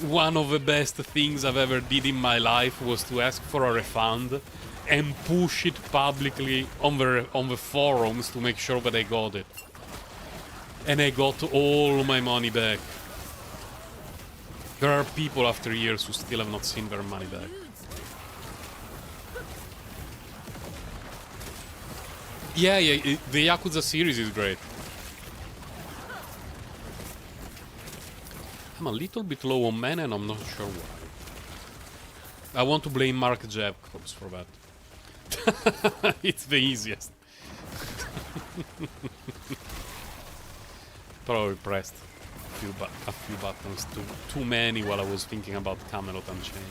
[SPEAKER 1] One of the best things I've ever did in my life was to ask for a refund and push it publicly on the forums to make sure that I got it. And I got all my money back. There are people after years who still have not seen their money back. Yeah, the Yakuza series is great. I'm a little bit low on mana and I'm not sure why. I want to blame Mark Jacobs for that. It's the easiest. Probably pressed a few buttons too many while I was thinking about Camelot Unchained.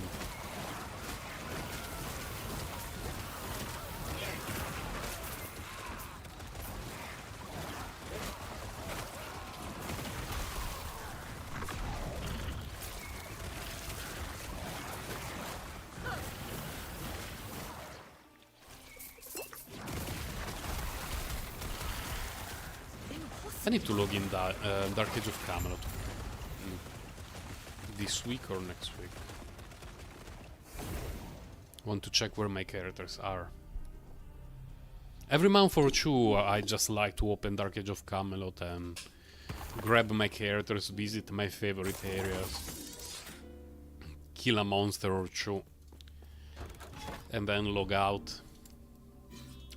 [SPEAKER 1] I need to log in Dark Age of Camelot. This week or next week. Want to check where my characters are. Every month or two I just like to open Dark Age of Camelot and grab my characters, visit my favorite areas, kill a monster or two, and then log out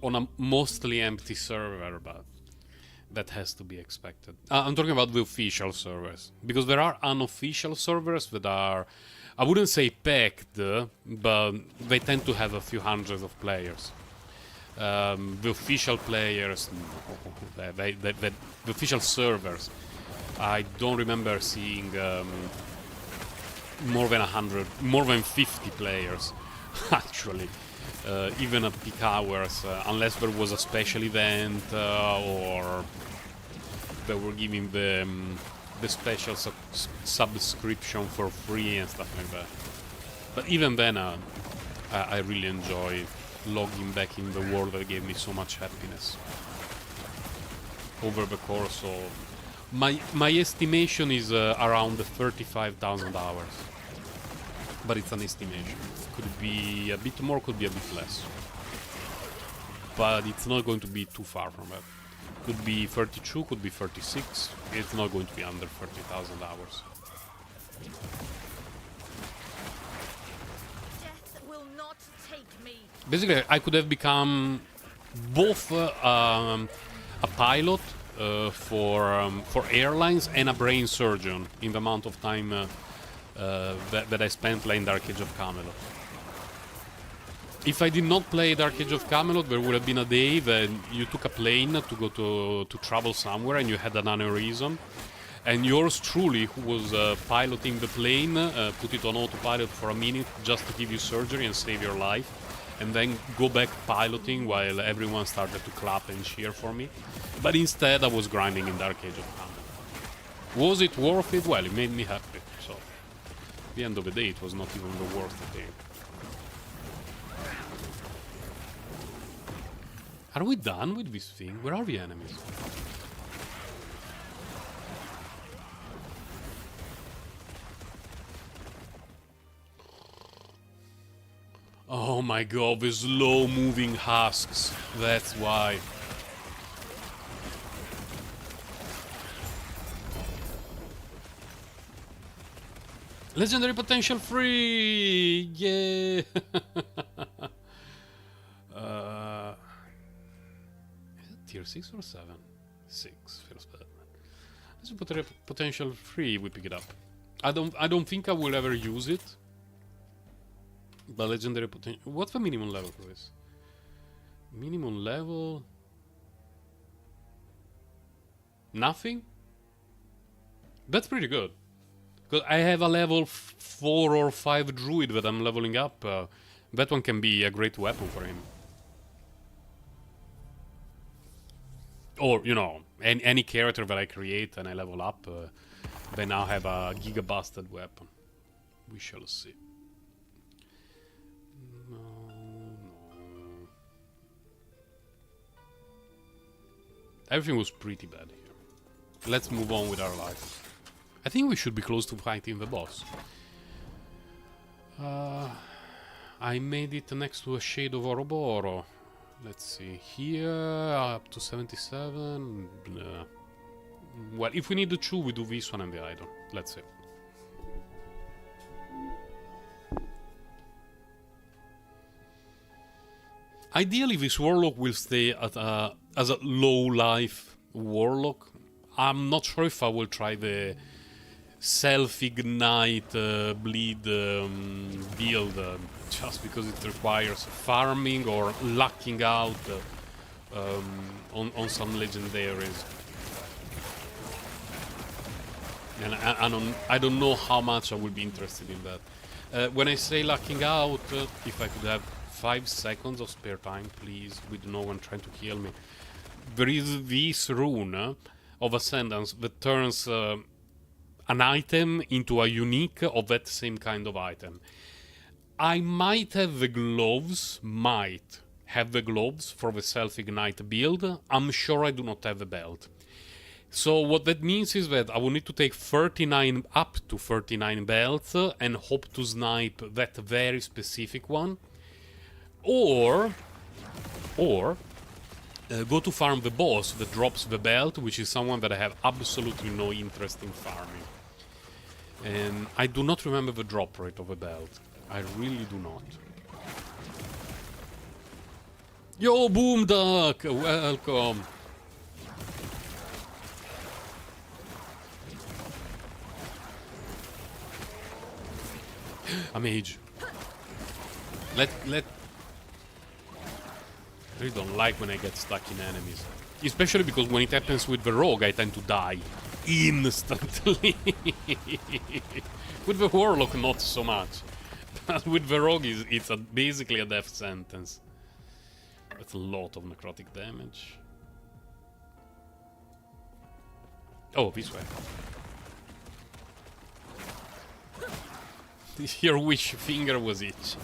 [SPEAKER 1] on a mostly empty server, but that has to be expected. I'm talking about the official servers, because there are unofficial servers that are, I wouldn't say packed, but they tend to have a few hundreds of players. The official players, the official servers, I don't remember seeing more than 100, more than 50 players, actually. Even at peak hours, unless there was a special event or they were giving the special subscription for free and stuff like that. But even then, I really enjoy logging back in the world that gave me so much happiness over the course of my estimation is around 35,000 hours, but it's an estimation. Could be a bit more, could be a bit less, but it's not going to be too far from that. Could be 32, could be 36. It's not going to be under 30,000 hours.
[SPEAKER 4] Death will not take me.
[SPEAKER 1] Basically, I could have become both a pilot for airlines and a brain surgeon in the amount of time that I spent playing Dark Age of Camelot. If I did not play Dark Age of Camelot, there would have been a day that you took a plane to go to travel somewhere and you had an aneurysm, and yours truly, who was piloting the plane, put it on autopilot for a minute just to give you surgery and save your life, and then go back piloting while everyone started to clap and cheer for me. But instead I was grinding in Dark Age of Camelot. Was it worth it? Well, it made me happy, so at the end of the day it was not even the worth thing. Are we done with this thing? Where are the enemies? Oh my god, the slow moving husks. That's why. Legendary potential free! Yeah! Tier 6 or 7? 6 feels bad. Legendary potential free, we pick it up. I don't think I will ever use it. But legendary potential. What's the minimum level for this? Minimum level. Nothing? That's pretty good. Because I have a level 4 or 5 druid that I'm leveling up. That one can be a great weapon for him. Or, you know, any character that I create and I level up, they now have a giga-busted weapon. We shall see. No. Everything was pretty bad here. Let's move on with our life. I think we should be close to fighting the boss. I made it next to a Shade of Ouroboros. Let's see. Here, up to 77. Well, if we need the 2, we do this one and the idol. Let's see. Ideally, this Warlock will stay at as a low-life Warlock. I'm not sure if I will try the self-ignite bleed build just because it requires farming or lucking out on some legendaries. And I don't know how much I will be interested in that. When I say lucking out, if I could have 5 seconds of spare time, please, with no one trying to kill me. There is this rune of Ascendance that turns an item into a unique of that same kind of item. I might have the gloves, for the self-ignite build. I'm sure I do not have the belt. So what that means is that I will need to take 39 up to 39 belts and hope to snipe that very specific one. Or go to farm the boss that drops the belt, which is someone that I have absolutely no interest in farming. And I do not remember the drop rate of a belt. I really do not. Yo, Boom Duck! Welcome! A mage. Let... I really don't like when I get stuck in enemies. Especially because when it happens with the rogue, I tend to die. Instantly. With the Warlock, not so much. But with the rogue, it's basically a death sentence. That's a lot of necrotic damage. Oh, this way. Your wish finger was itching.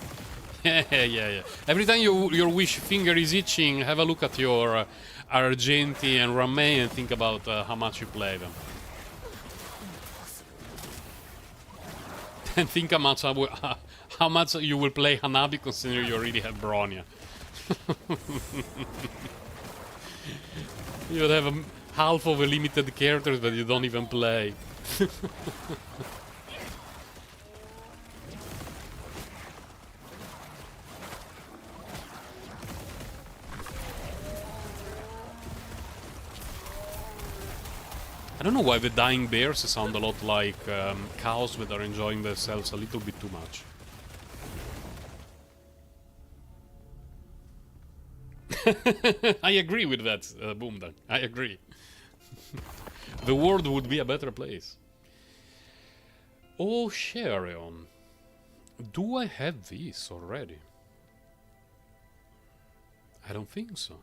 [SPEAKER 1] Yeah. Every time your wish finger is itching, have a look at your Argenti and Ramei and think about how much you play them. And think how much you will play Hanabi, considering you already have Bronya. You would have half of the limited characters that you don't even play. I don't know why the dying bears sound a lot like cows that are enjoying themselves a little bit too much. I agree with that, Boomdan. I agree. The world would be a better place. Oh, Sharion. Do I have this already? I don't think so.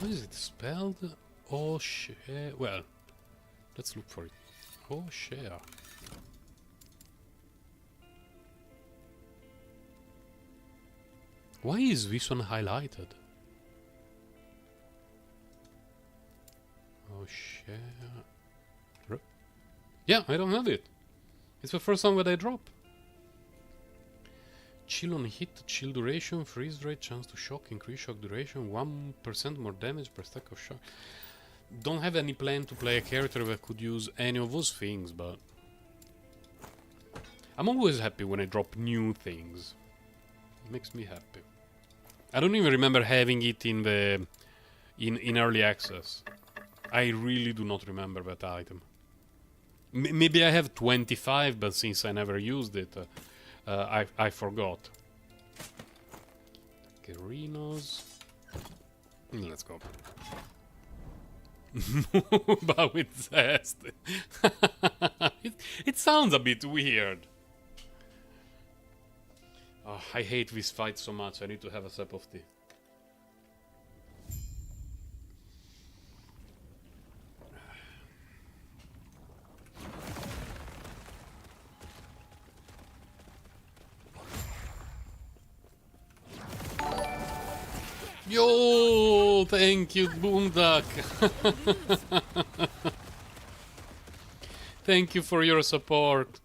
[SPEAKER 1] How is it spelled? Oh, well, let's look for it. Oh, share. Why is this one highlighted? Oh, share. Yeah, I don't have it. It's the first one that I drop. Chill on hit, chill duration, freeze rate, chance to shock, increase shock duration, 1% more damage per stack of shock. Don't have any plan to play a character that could use any of those things, but I'm always happy when I drop new things. It makes me happy. I don't even remember having it in the in early access. I really do not remember that item. Maybe I have 25, but since I never used it, I forgot. Gerinos. Let's go. But with zest. It sounds a bit weird. Oh, I hate this fight so much. I need to have a sip of tea. Yo, thank you, Boomduck. Thank you for your support.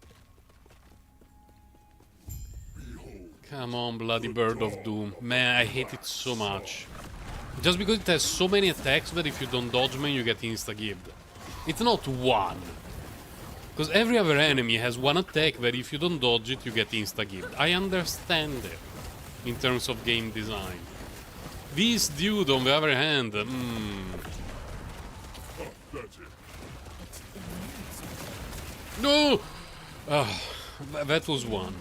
[SPEAKER 1] Come on, bloody bird of doom. Man, I hate it so much. Just because it has so many attacks that if you don't dodge me, you get insta-gibbed. It's not one. Because every other enemy has one attack that if you don't dodge it, you get insta-gibbed. I understand it in terms of game design. This dude, on the other hand, No! That was one.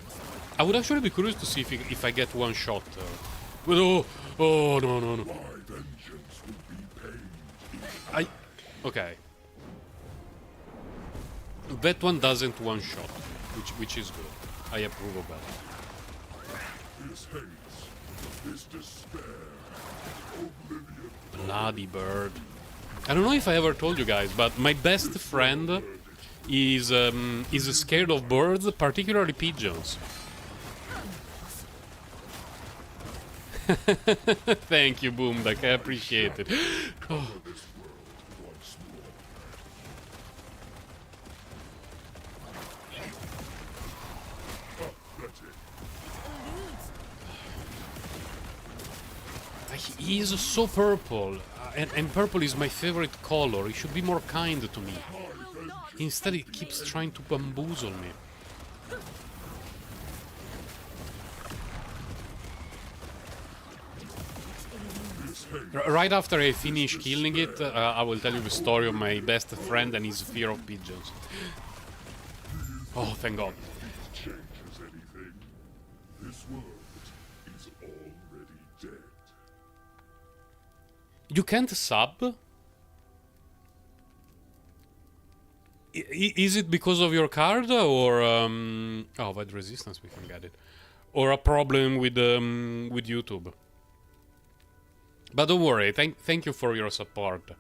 [SPEAKER 1] I would actually be curious to see if I get one shot. But oh, no. Okay. That one doesn't one shot, which is good. I approve of that.
[SPEAKER 5] This hates, this despair, oblivion.
[SPEAKER 1] Bloody bird. I don't know if I ever told you guys, but my best friend is scared of birds, particularly pigeons. Thank you, Boomduck. I appreciate it. Oh. He is so purple, and purple is my favorite color. He should be more kind to me. Instead, he keeps trying to bamboozle me. Right after I finish killing it, I will tell you the story of my best friend and his fear of pigeons. Oh, thank God.
[SPEAKER 5] Changes anything. This world is already dead.
[SPEAKER 1] You can't sub? Is it because of your card or oh, with resistance we can get it, or a problem with YouTube? But don't worry. Thank you for your support.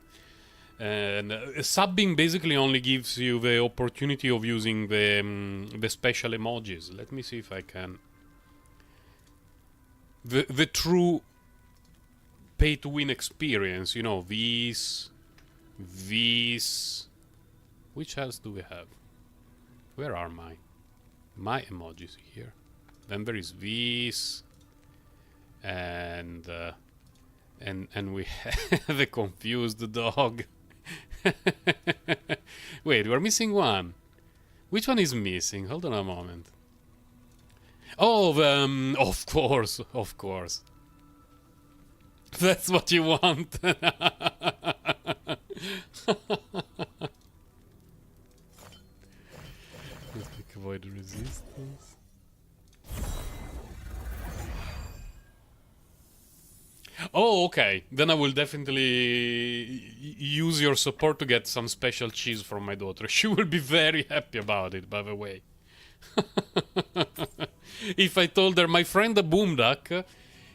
[SPEAKER 1] And subbing basically only gives you the opportunity of using the special emojis. Let me see if I can. The true pay to win experience. You know, these. Which else do we have? Where are my emojis here? Then there is this, and we have the confused dog. Wait, we're missing one. Which one is missing? Hold on a moment. Oh, of course. That's what you want. Let's click avoid resistance. Oh, okay. Then I will definitely use your support to get some special cheese from my daughter. She will be very happy about it, by the way. If I told her, my friend the Boomduck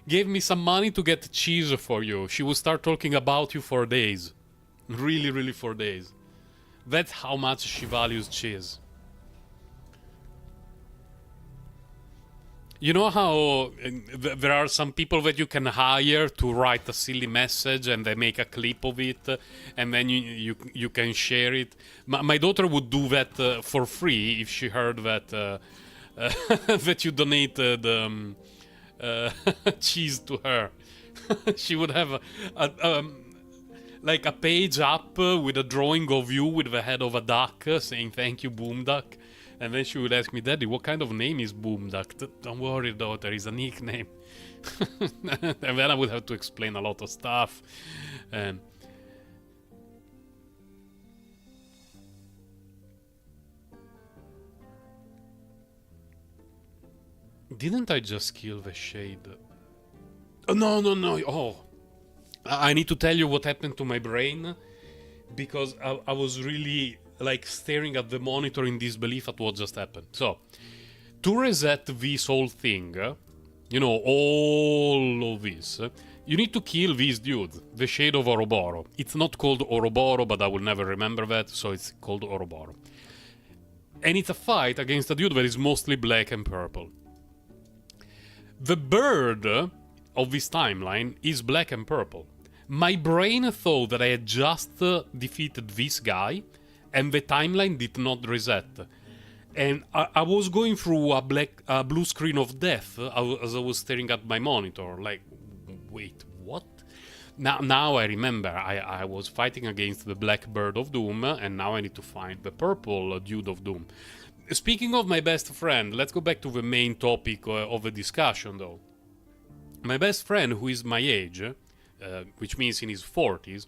[SPEAKER 1] gave me some money to get cheese for you, she will start talking about you for days. Really, really for days. That's how much she values cheese. You know how there are some people that you can hire to write a silly message and they make a clip of it and then you can share it? My daughter would do that for free if she heard that that you donated cheese to her. She would have like a page up with a drawing of you with the head of a duck saying thank you, Boomduck. And then she would ask me, Daddy, what kind of name is Boomduck? Don't worry, daughter, it's a nickname. And then I would have to explain a lot of stuff. Didn't I just kill the shade? Oh, no. Oh, I need to tell you what happened to my brain, because I was really like staring at the monitor in disbelief at what just happened. So, to reset this whole thing, you know, all of this, you need to kill this dude, the Shade of Ouroboros. It's not called Ouroboros, but I will never remember that, so it's called Ouroboros. And it's a fight against a dude that is mostly black and purple. The bird of this timeline is black and purple. My brain thought that I had just defeated this guy, and the timeline did not reset. And I was going through a blue screen of death as I was staring at my monitor. Like, wait, what? Now I remember. I was fighting against the black bird of doom, and now I need to find the purple dude of doom. Speaking of my best friend, let's go back to the main topic of the discussion, though. My best friend, who is my age, which means in his 40s,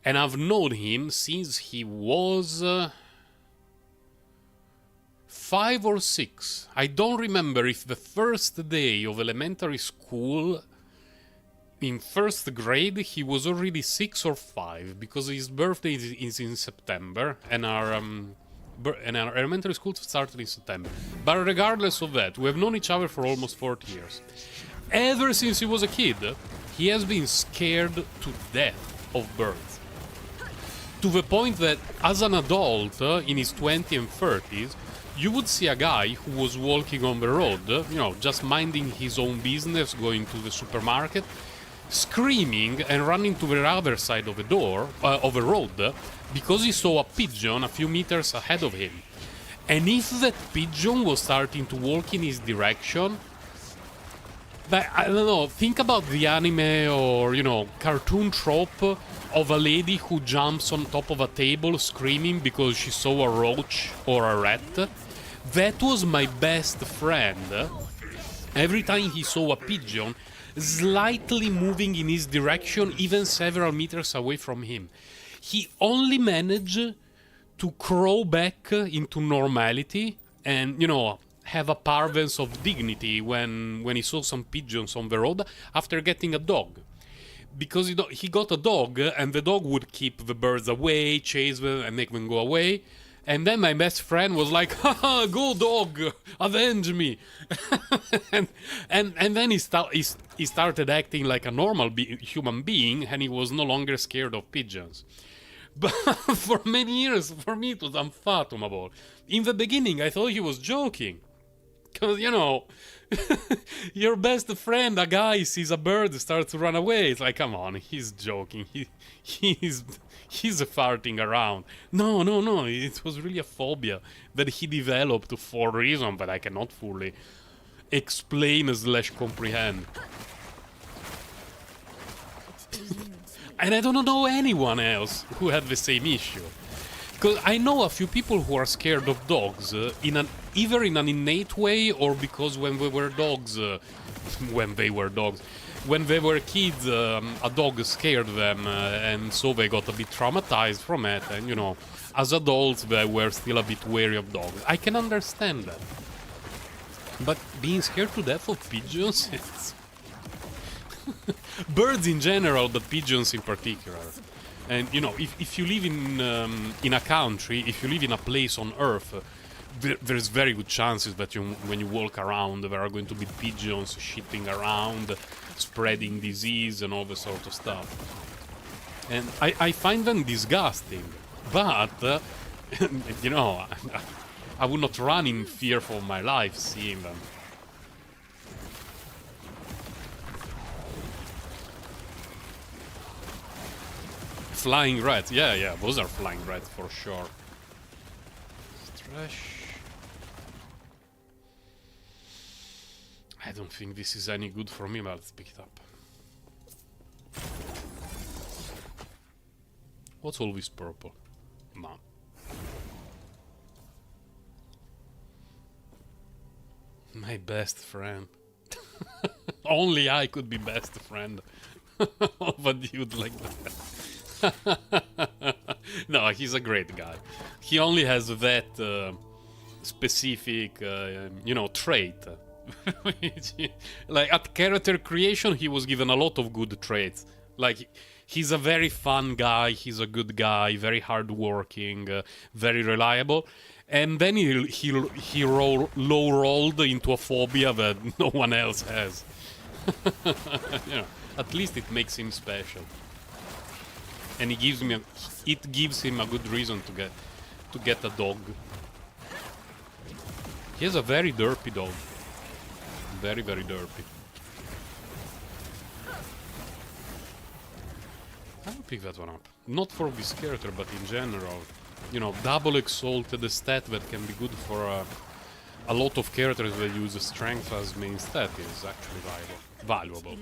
[SPEAKER 1] and I've known him since he was 5 or 6. I don't remember if the first day of elementary school in first grade he was already 6 or 5, because his birthday is in September, and our elementary school started in September. But regardless of that, we have known each other for almost 40 years. Ever since he was a kid, he has been scared to death of birds. To the point that as an adult, in his 20s and 30s, you would see a guy who was walking on the road, you know, just minding his own business, going to the supermarket, screaming and running to the other side of the road, because he saw a pigeon a few meters ahead of him. And if that pigeon was starting to walk in his direction, but I don't know, think about the anime or, you know, cartoon trope of a lady who jumps on top of a table screaming because she saw a roach or a rat. That was my best friend. Every time he saw a pigeon slightly moving in his direction, even several meters away from him, he only managed to crawl back into normality and, you know, have a parvence of dignity when he saw some pigeons on the road after getting a dog. Because he got a dog, and the dog would keep the birds away, chase them, and make them go away. And then my best friend was like, haha, go dog, avenge me. and then he started acting like a normal human being, and he was no longer scared of pigeons. But for many years, for me, it was unfathomable. In the beginning, I thought he was joking. Because, you know, your best friend, a guy, sees a bird, starts to run away. It's like, come on, he's joking. He's farting around. No, it was really a phobia that he developed for a reason that I cannot fully explain / comprehend. And I don't know anyone else who had the same issue. Because I know a few people who are scared of dogs, either in an innate way or because when they were kids, a dog scared them, and so they got a bit traumatized from it. And, you know, as adults, they were still a bit wary of dogs. I can understand that. But being scared to death of pigeons, it's... Birds in general, but pigeons in particular. And, you know, if you live in a country, if you live in a place on Earth, there's very good chances that when you walk around, there are going to be pigeons shitting around, spreading disease and all this sort of stuff. And I find them disgusting, but, you know, I would not run in fear for my life seeing them. Flying rats, yeah, those are flying rats for sure. Trash. I don't think this is any good for me, but let's pick it up. What's all this purple? Man. My best friend. Only I could be best friend of a dude like that. No, he's a great guy. He only has that specific, you know, trait. Like, at character creation, he was given a lot of good traits. Like, He's a very fun guy, he's a good guy, very hardworking, very reliable. And then he low rolled into a phobia that no one else has. You know, at least it makes him special. And it gives him a good reason to get a dog. He has a very derpy dog. Very, very derpy. I will pick that one up. Not for this character, but in general. You know, double exalted stat that can be good for a lot of characters that use strength as main stat is actually valuable.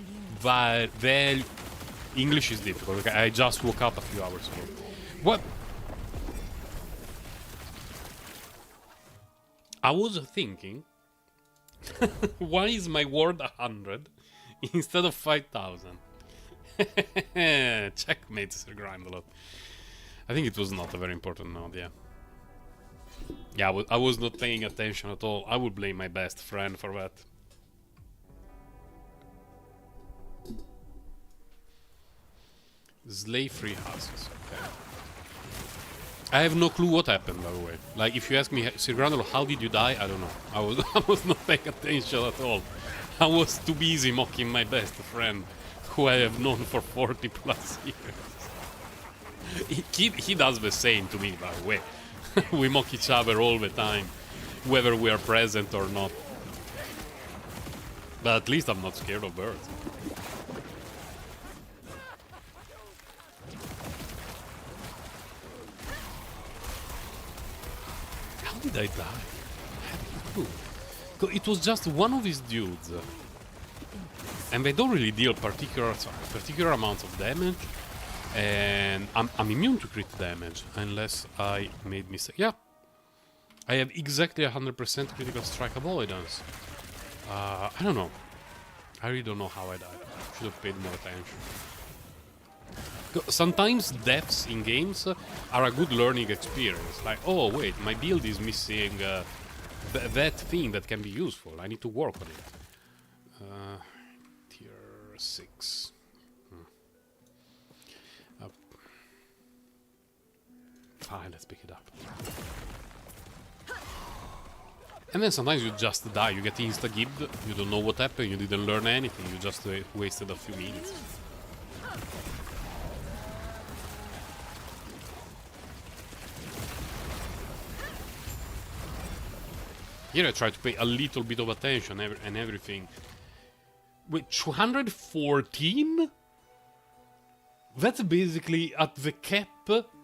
[SPEAKER 1] English is difficult. Okay, I just woke up a few hours ago. What? I was thinking, why is my word 100 instead of 5,000? Checkmate, Sir Grindelot. I think it was not a very important note, yeah. Yeah, I was not paying attention at all. I would blame my best friend for that. Slave-free houses, okay. I have no clue what happened, by the way. Like, if you ask me, Sir Granolo, how did you die? I don't know. I was not paying attention at all. I was too busy mocking my best friend, who I have known for 40 plus years. He does the same to me, by the way. We mock each other all the time, whether we are present or not. But at least I'm not scared of birds. How did I die? I have no clue. It was just one of these dudes. And they don't really deal particular amounts of damage. And I'm immune to crit damage, unless I made mistake. Yeah, I have exactly 100% critical strike avoidance. I don't know. I really don't know how I died. Should have paid more attention. Sometimes deaths in games are a good learning experience. Like, oh wait, my build is missing that thing that can be useful. I need to work on it. Tier 6. Fine, let's pick it up. And then sometimes you just die, you get insta-gibbed, you don't know what happened, you didn't learn anything, you just wasted a few minutes. Here I try to pay a little bit of attention and everything. Wait, 214? That's basically at the cap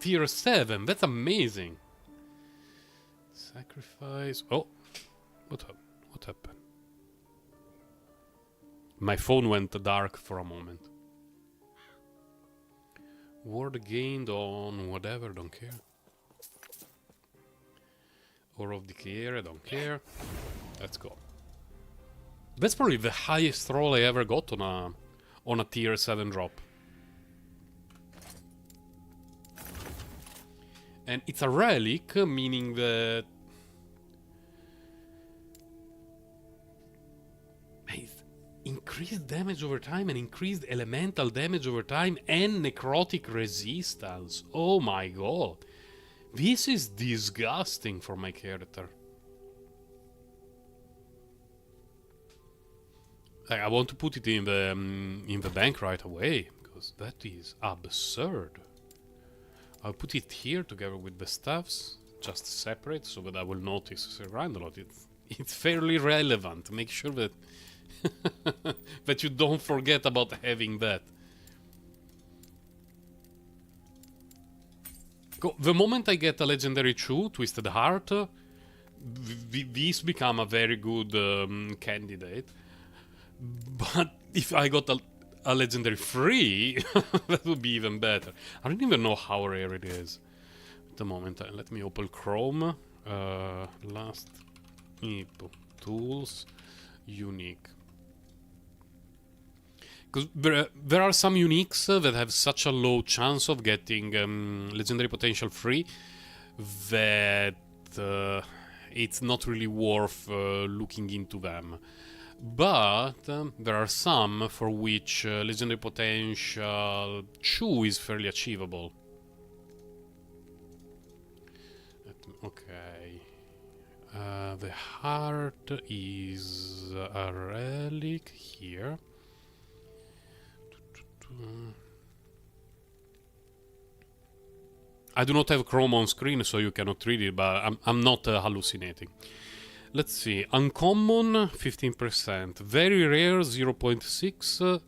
[SPEAKER 1] tier 7. That's amazing. Sacrifice. Oh, what happened? My phone went dark for a moment. Ward gained on whatever, don't care. Or of Decay area, don't care. Let's go. That's probably the highest roll I ever got on a tier 7 drop. And it's a relic, meaning that it's increased damage over time and increased elemental damage over time and necrotic resistance. Oh my god. This is disgusting for my character. Like, I want to put it in the bank right away, because that is absurd. I'll put it here together with the stuffs, just separate, so that I will notice around a lot. It's fairly relevant. Make sure that that you don't forget about having that. The moment I get a legendary Chew, Twisted Heart, these become a very good candidate. But if I got a legendary free, that would be even better. I don't even know how rare it is at the moment. Let me open Chrome. Last Epoch tools, unique. Because there are some uniques that have such a low chance of getting legendary potential free that it's not really worth looking into them. But there are some for which legendary potential 2 is fairly achievable. Okay. The heart is a relic here. I do not have Chrome on screen, so you cannot read it, but I'm not hallucinating. Let's see. Uncommon, 15%. Very rare, 0.6.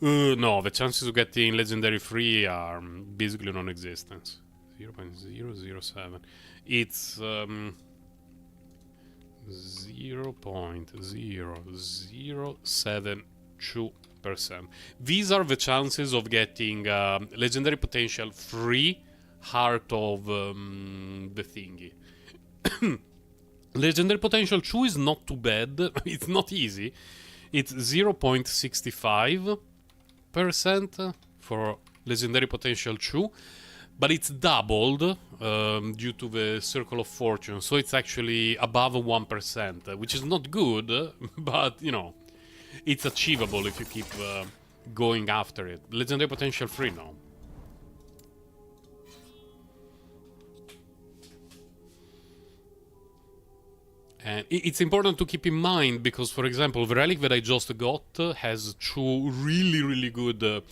[SPEAKER 1] No, the chances of getting legendary free are basically non-existent. 0.007. It's 0.0072%. These are the chances of getting legendary potential free heart of the thingy. Legendary potential 2 is not too bad. It's not easy. It's 0.65% for legendary potential 2, but it's doubled due to the circle of fortune, so it's actually above 1%, which is not good, but you know, it's achievable if you keep going after it. Legendary potential 3, no. And it's important to keep in mind because, for example, the relic that I just got has 2 really good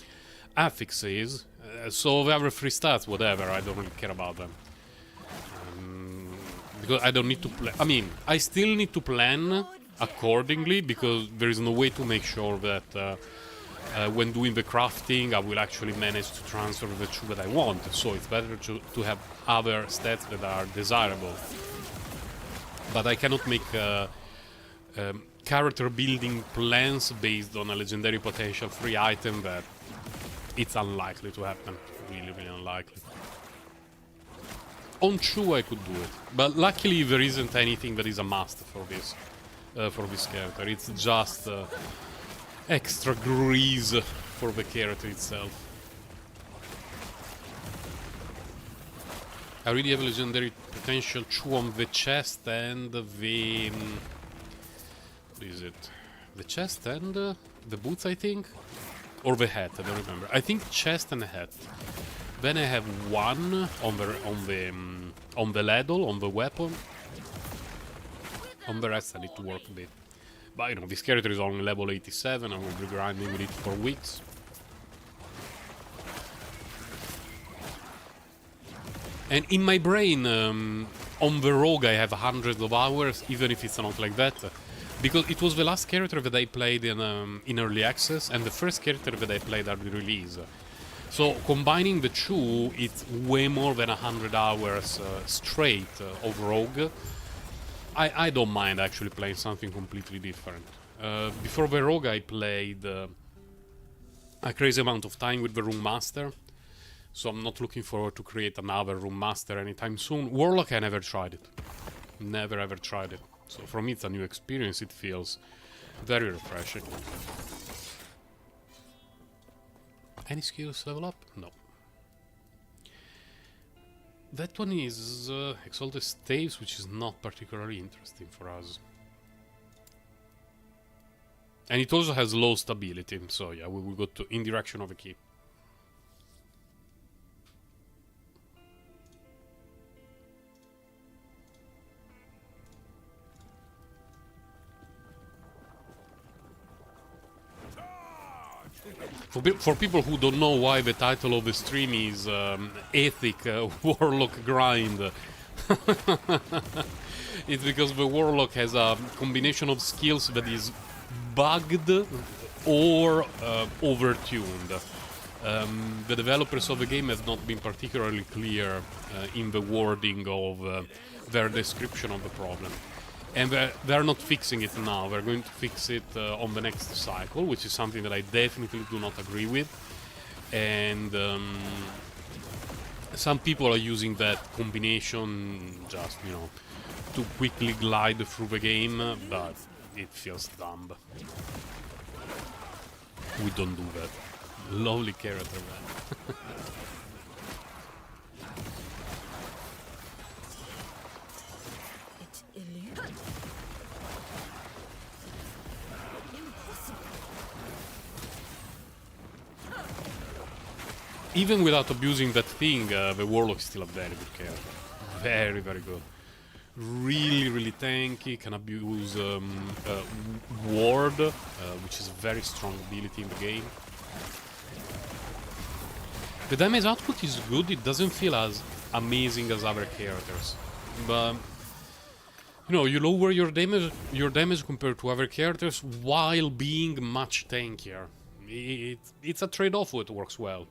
[SPEAKER 1] affixes. So they have free stats, whatever, I don't really care about them. Because I don't need to plan. I mean, I still need to plan accordingly because there is no way to make sure that when doing the crafting I will actually manage to transfer the 2 that I want. So it's better to have other stats that are desirable. But I cannot make character building plans based on a legendary potential free item that it's unlikely to happen. Really unlikely. On 2 I could do it, but luckily there isn't anything that is a must for this character. It's just extra grease for the character itself. I already have a legendary potential 2 on the chest and the... what is it? The chest and the boots, I think? Or the hat, I don't remember. I think chest and hat. Then I have 1 on the ladle, on the weapon. On the rest I need to work a bit. But you know, this character is only level 87, I will be grinding with it for weeks. And in my brain, on the rogue I have hundreds of hours, even if it's not like that. Because it was the last character that I played in early access, and the first character that I played at the release. So combining the 2, it's way more than 100 hours straight of rogue. I don't mind actually playing something completely different. Before the rogue I played a crazy amount of time with the Room Master. So I'm not looking forward to create another Room Master anytime soon. Warlock, I never tried it. Never ever tried it. So for me it's a new experience, it feels very refreshing. Any skills level up? No. That one is Exalted Staves, which is not particularly interesting for us. And it also has low stability, so yeah, we will go in direction of a key. For people who don't know why the title of the stream is Ethic Warlock Grind, it's because the Warlock has a combination of skills that is bugged or overtuned. The developers of the game have not been particularly clear in the wording of their description of the problem. And they're not fixing it now, they're going to fix it on the next cycle, which is something that I definitely do not agree with. And some people are using that combination just, you know, to quickly glide through the game, but it feels dumb. We don't do that. Lovely character, man. even without abusing that thing, the Warlock is still a very good character. Very, very good. Really, really tanky, can abuse Ward, which is a very strong ability in the game. The damage output is good, it doesn't feel as amazing as other characters. But, you know, you lower your damage compared to other characters while being much tankier. It's a trade-off that works well.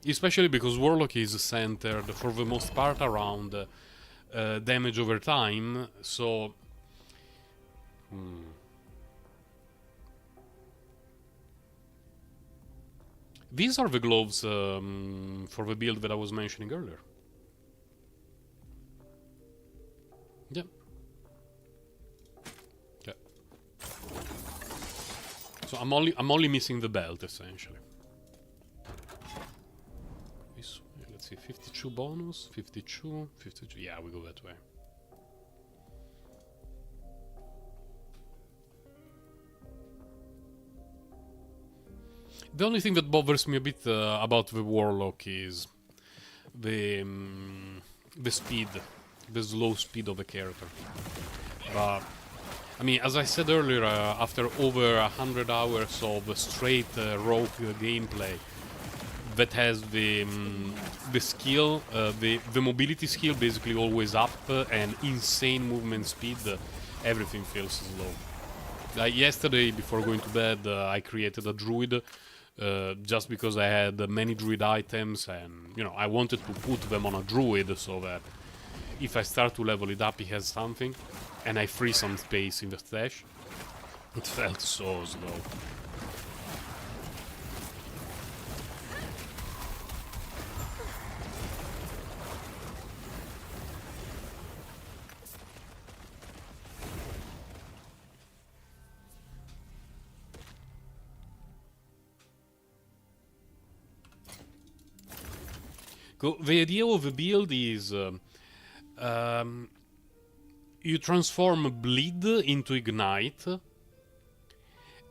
[SPEAKER 1] Especially because Warlock is centered, for the most part, around damage over time, so... These are the gloves for the build that I was mentioning earlier. Yeah. Yeah. So I'm only missing the belt, essentially. This way, let's see, 52 bonus, 52, 52. Yeah, we go that way. The only thing that bothers me a bit about the Warlock is the speed, the slow speed of the character. But I mean, as I said earlier, after over 100 hours of straight rogue gameplay, that has the skill, the mobility skill basically always up, and insane movement speed, everything feels slow. Like yesterday, before going to bed, I created a druid. Just because I had many druid items, and you know, I wanted to put them on a druid so that if I start to level it up, he has something, and I free some space in the stash. It felt so slow. The idea of the build is you transform Bleed into Ignite,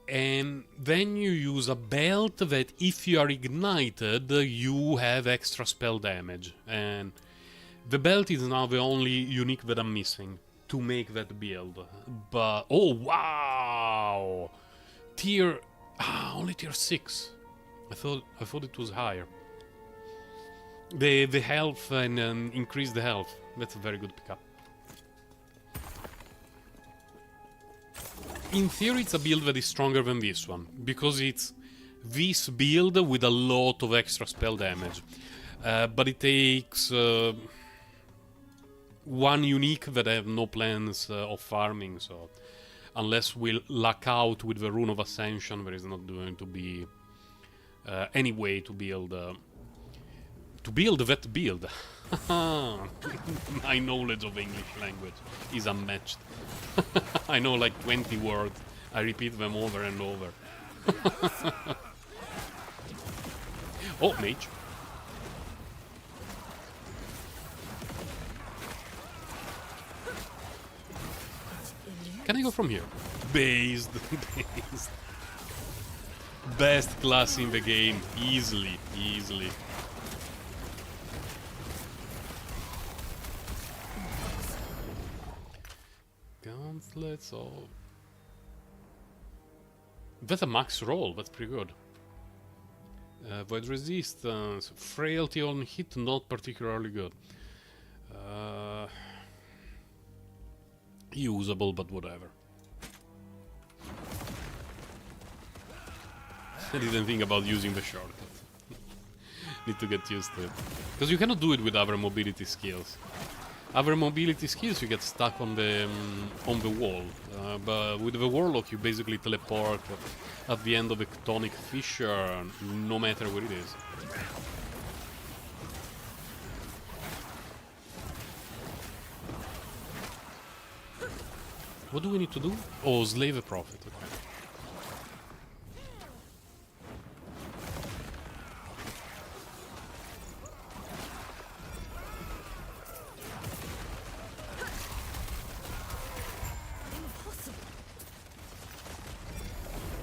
[SPEAKER 1] and then you use a belt that if you are ignited, you have extra spell damage. And the belt is now the only unique that I'm missing to make that build. But, oh wow! Tier... only tier 6. I thought it was higher. The health and increase the health. That's a very good pickup. In theory, it's a build that is stronger than this one, because it's this build with a lot of extra spell damage. But it takes one unique that I have no plans of farming, so unless we luck out with the Rune of Ascension, there is not going to be any way to build that build. My knowledge of English language is unmatched. I know like 20 words. I repeat them over and over. Oh, mage. Can I go from here? Based. Based. Best class in the game. Easily. Easily. Gauntlets, oh. That's a max roll, that's pretty good. Void resistance, frailty on hit, not particularly good. Usable, but whatever. I didn't think about using the shortcut. Need to get used to it. Because you cannot do it with other mobility skills. Other mobility skills you get stuck on the wall, but with the Warlock you basically teleport at the end of a tonic fissure, no matter where it is. What do we need to do? Oh, slay the prophet. Okay.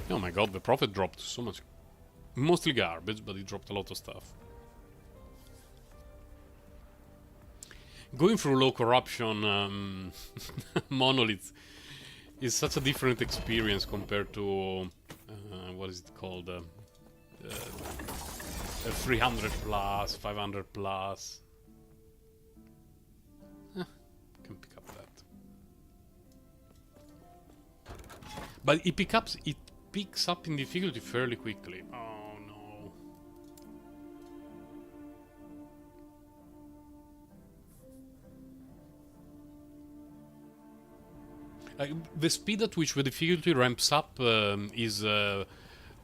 [SPEAKER 1] Oh my god, the Prophet dropped so much. Mostly garbage, but he dropped a lot of stuff. Going through low corruption monoliths is such a different experience compared to what is it called? 300 plus, 500 plus. Can pick up that. But it picks up in difficulty fairly quickly. Oh no. The speed at which the difficulty ramps up is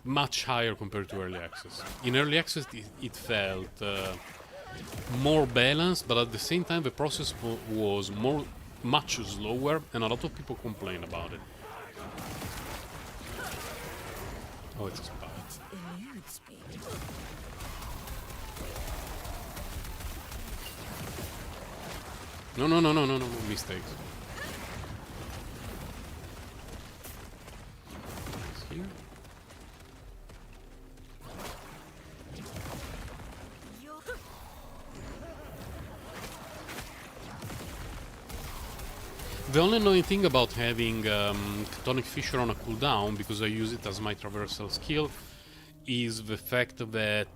[SPEAKER 1] much higher compared to early access. In early access it felt more balanced, but at the same time the process was much slower, and a lot of people complain about it. Oh, it's a spy.
[SPEAKER 4] Eludes me.
[SPEAKER 1] No, mistakes. Here. The only annoying thing about having Chthonic Fissure on a cooldown, because I use it as my traversal skill, is the fact that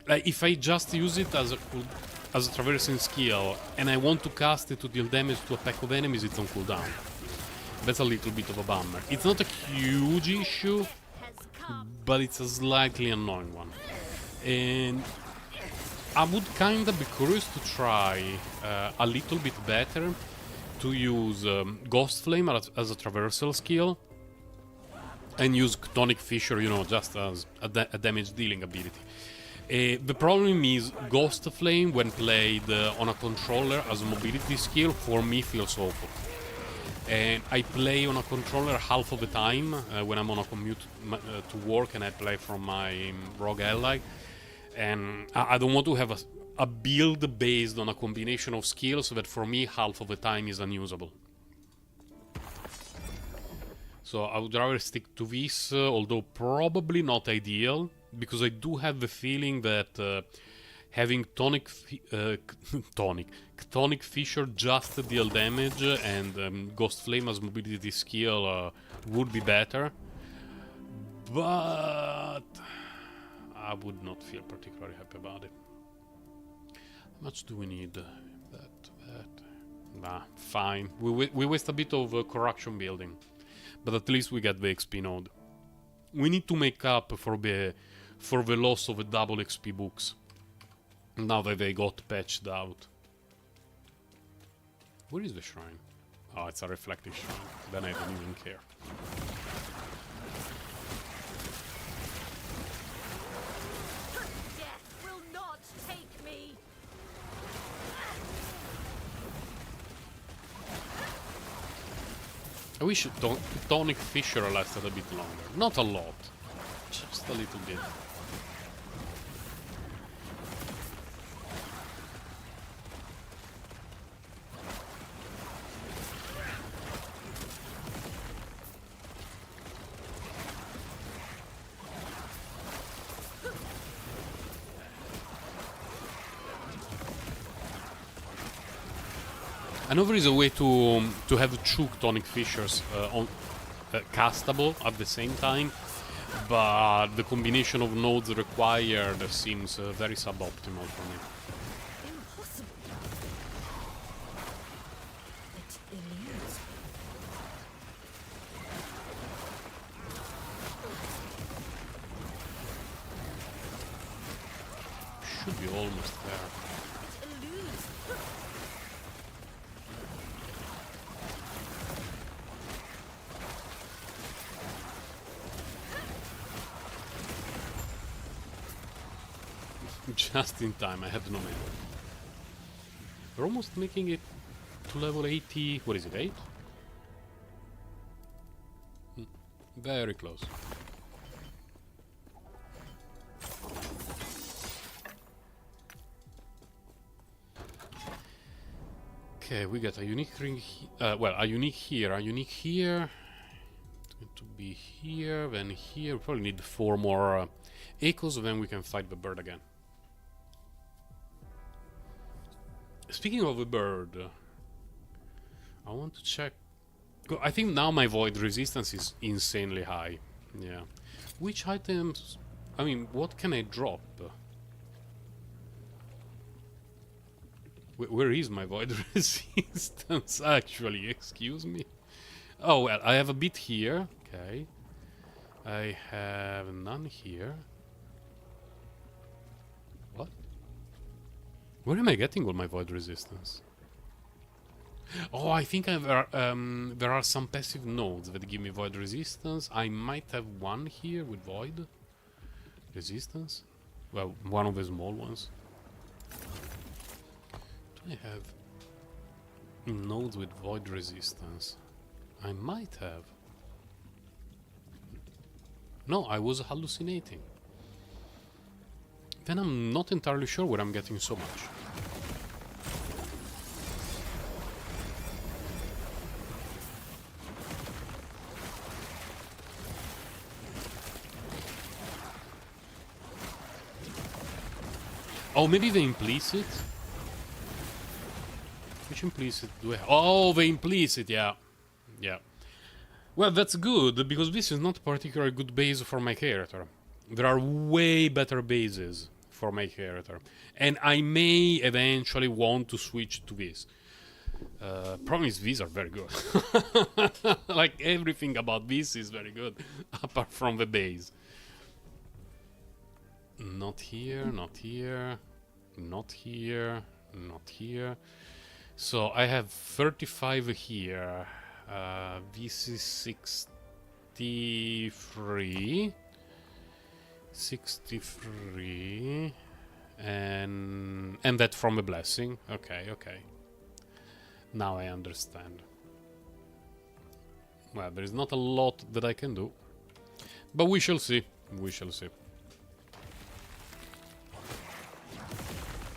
[SPEAKER 1] like if I just use it as a traversing skill and I want to cast it to deal damage to a pack of enemies, it's on cooldown. That's a little bit of a bummer. It's not a huge issue, but it's a slightly annoying one. And I would kinda be curious to try a little bit better to use Ghost Flame as a traversal skill and use Chthonic Fissure, you know, just as a damage dealing ability. The problem is Ghost Flame, when played on a controller as a mobility skill, for me feels awful. And I play on a controller half of the time when I'm on a commute to work, and I play from my rogue ally. And I don't want to have a build based on a combination of skills that for me half of the time is unusable. So I would rather stick to this, although probably not ideal, because I do have the feeling that having Chthonic Fissure just deal damage and Ghost Flame as mobility skill would be better. But I would not feel particularly happy about it. How much do we need? That. Nah, fine. We waste a bit of corruption building, but at least we get the XP node. We need to make up for the loss of the double XP books, now that they got patched out. Where is the shrine? Oh, it's a reflective shrine. Then I don't even care.
[SPEAKER 4] Death will not take me.
[SPEAKER 1] I wish Chthonic Fissure lasted a bit longer. Not a lot, just a little bit. I know there is a way to have two Chthonic Fissures castable at the same time, but the combination of nodes required seems very suboptimal for me.
[SPEAKER 4] Impossible. It eludes me.
[SPEAKER 1] Should be almost there.
[SPEAKER 4] It eludes me.
[SPEAKER 1] Just in time, I had no mana. We're almost making it to level 80. What is it, 8? Very close. Okay, we got a unique ring. Well, a unique here, a unique here. It's going to be here, then here. We probably need 4 more echoes, then we can fight the bird again. Speaking of a bird, I want to check. I think now my void resistance is insanely high. Yeah. Which items? I mean, what can I drop? Where is my void resistance actually? Excuse me. Oh well, I have a bit here. Okay. I have none here. What? Where am I getting all my void resistance? Oh, I think there are some passive nodes that give me void resistance. I might have one here with void resistance. Well, one of the small ones. Do I have nodes with void resistance? I might have. No, I was hallucinating. Then I'm not entirely sure where I'm getting so much. Oh, maybe the implicit? Which implicit do I have? Oh, the implicit, yeah. Yeah. Well, that's good, because this is not a particularly good base for my character. There are way better bases for my character. And I may eventually want to switch to this. Problem is, these are very good. Like, everything about this is very good, apart from the base. Not here, not here, not here, not here. So I have 35 here. This is 63. 63. And that from a blessing. Okay, okay. Now I understand. Well, there is not a lot that I can do. But we shall see. We shall see.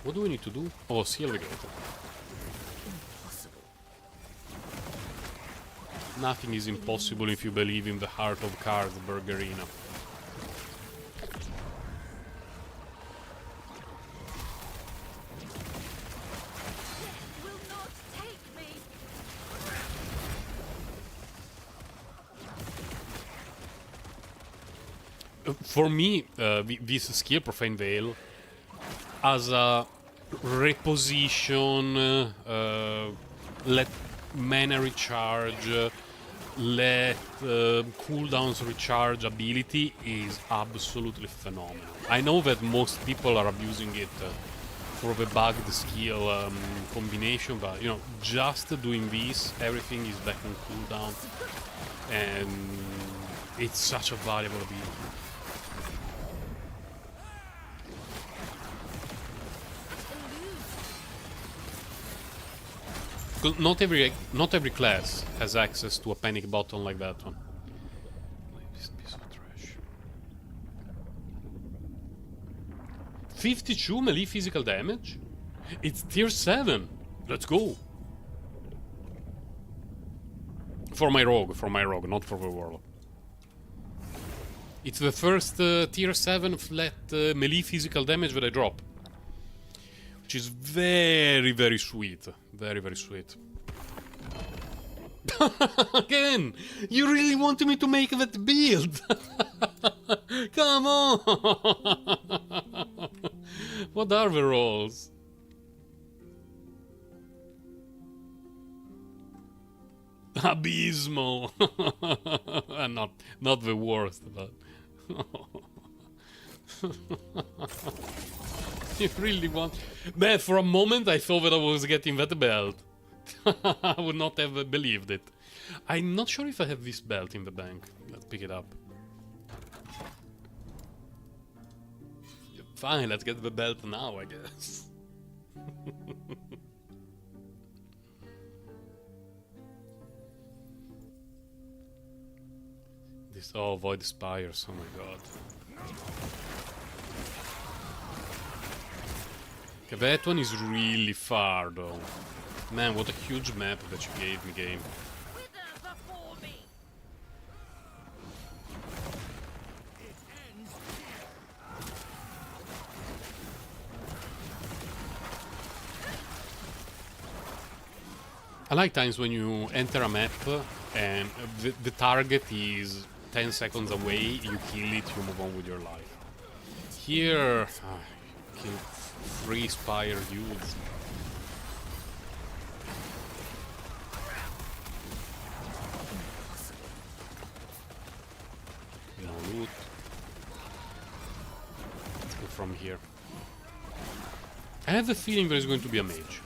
[SPEAKER 1] What do we need to do? Oh, seal the gate.
[SPEAKER 4] Impossible.
[SPEAKER 1] Nothing is impossible if you believe in the heart of cards, Bergerina.
[SPEAKER 4] Will not take me.
[SPEAKER 1] For me, this skill, Profane Veil, as a reposition, let mana recharge, let cooldowns recharge ability is absolutely phenomenal. I know that most people are abusing it for the bugged skill combination, but you know, just doing this, everything is back on cooldown, and it's such a valuable ability. Not every class has access to a panic button like that one. This piece of trash. 52 melee physical damage? It's tier 7. Let's go. For my rogue, not for the warlock. It's the first tier 7 flat melee physical damage that I drop. Which is very, very sweet. Very, very sweet. Again! You really wanted me to make that build! Come on! What are the rolls? Abysmal! not the worst, but... You really want... Man, for a moment I thought that I was getting that belt. I would not have believed it. I'm not sure if I have this belt in the bank. Let's pick it up. Fine, let's get the belt now, I guess. This... Oh, Void Spires, oh my god. Okay, that one is really far, though. Man, what a huge map that you gave me, game.
[SPEAKER 4] Wither before me.
[SPEAKER 1] I like times when you enter a map and the target is 10 seconds away, you kill it, you move on with your life. Here, kill 3 spire dudes. No loot. Let's go from here. I have the feeling there is going to be a mage.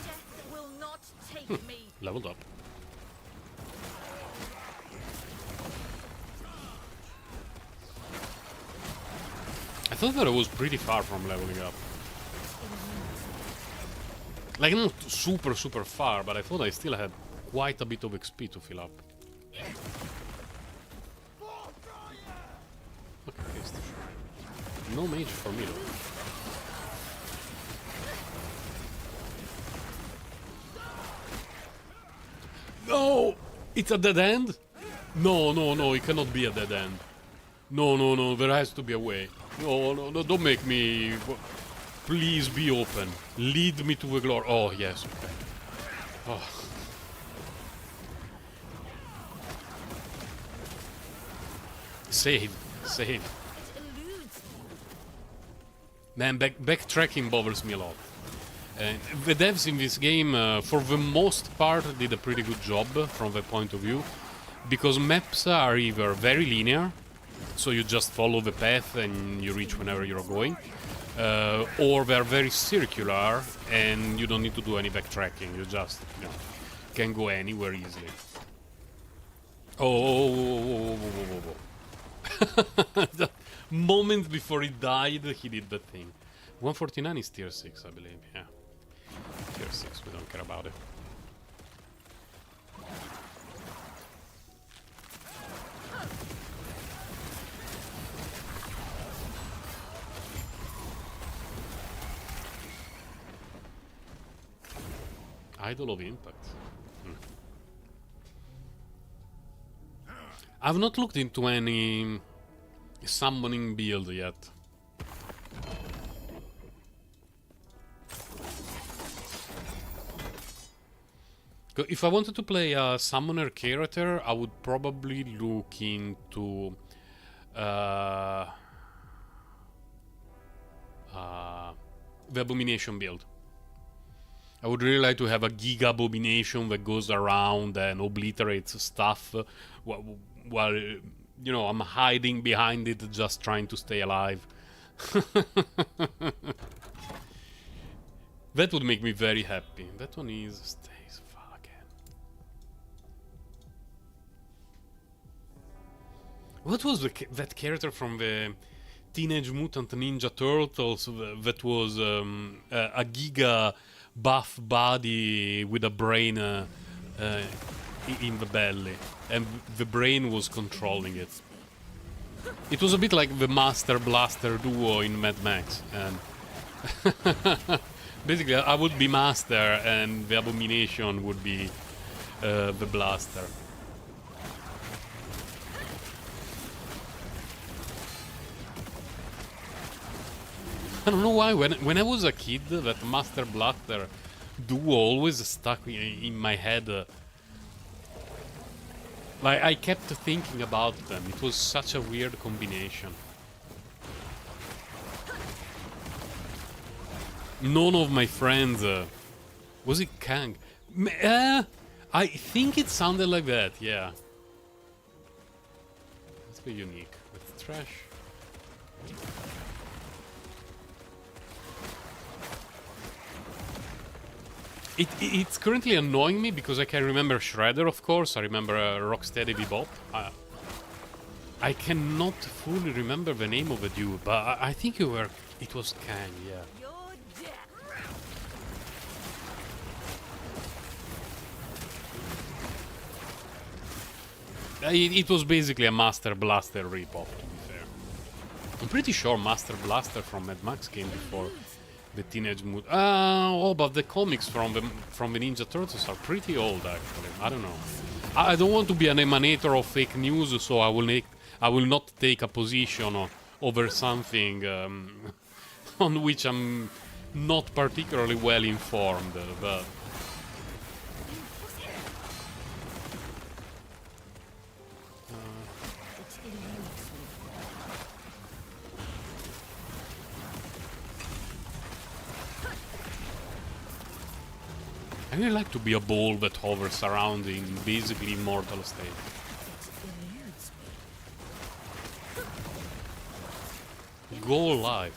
[SPEAKER 4] Death will not take me.
[SPEAKER 1] Leveled up. I thought that I was pretty far from leveling up. Like, not super far, but I thought I still had quite a bit of XP to fill up. Okay, no mage for me though. No! It's a dead end? No, it cannot be a dead end. No, there has to be a way. No, don't make me... Please be open. Lead me to the glory. Oh, yes, okay. Oh. Save. Man, backtracking bothers me a lot. The devs in this game, for the most part, did a pretty good job from that point of view, because maps are either very linear, so you just follow the path and you reach whenever you're going, or they're very circular and you don't need to do any backtracking. You just, can go anywhere easily. Oh. The moment before he died, he did the thing. 149 is tier 6, I believe. Yeah. Tier 6, we don't care about it. Idol of Impact. I've not looked into any summoning build yet. If I wanted to play a summoner character, I would probably look into the Abomination build. I would really like to have a Giga Abomination that goes around and obliterates stuff while I'm hiding behind it, just trying to stay alive. That would make me very happy. That one is stays fucking. What was that character from the Teenage Mutant Ninja Turtles that was a Giga buff body with a brain in the belly, and the brain was controlling it. It was a bit like the Master Blaster duo in Mad Max, and basically I would be Master and the Abomination would be the Blaster. I don't know why, when I was a kid, that Master Blaster duo always stuck in my head. Like, I kept thinking about them. It was such a weird combination. None of my friends... was it Kang? I think it sounded like that, yeah. Let's be unique. Let's trash. It's currently annoying me because I can remember Shredder, of course. I remember Rocksteady Bebop. I cannot fully remember the name of the dude, but I think it was Kang, yeah. It was basically a Master Blaster ripoff, to be fair. I'm pretty sure Master Blaster from Mad Max came before the Teenage Mutant. But the comics from the Ninja Turtles are pretty old, actually. I don't know. I don't want to be an emanator of fake news, so I will not take a position over something on which I'm not particularly well informed, but... I really like to be a ball that hovers around in basically immortal state. Go live.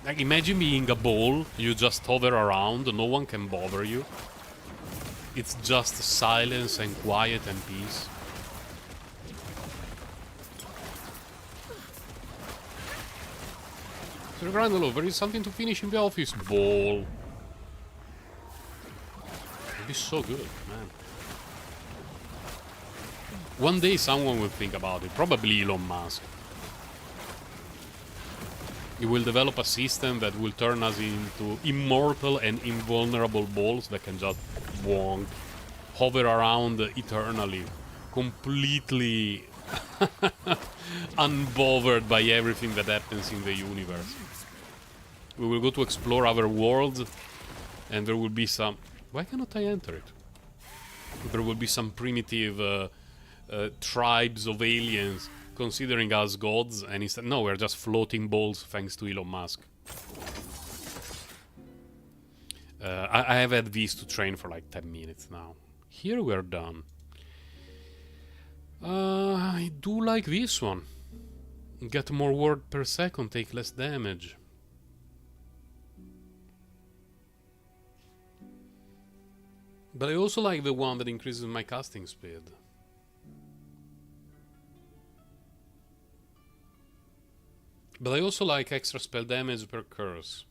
[SPEAKER 1] Like, imagine being a ball, you just hover around, no one can bother you. It's just silence and quiet and peace. Sir Grandalo, there is something to finish in the office, ball. It'd be so good, man. One day someone will think about it, probably Elon Musk. He will develop a system that will turn us into immortal and invulnerable balls that can just wonk, hover around eternally, completely unbothered by everything that happens in the universe. We will go to explore other worlds, and there will be some... Why cannot I enter it? There will be some primitive tribes of aliens considering us gods, and instead, no, we're just floating balls thanks to Elon Musk. I have had these to train for like 10 minutes now. Here we're done. I do like this one. Get more word per second, take less damage. But I also like the one that increases my casting speed. But I also like extra spell damage per curse.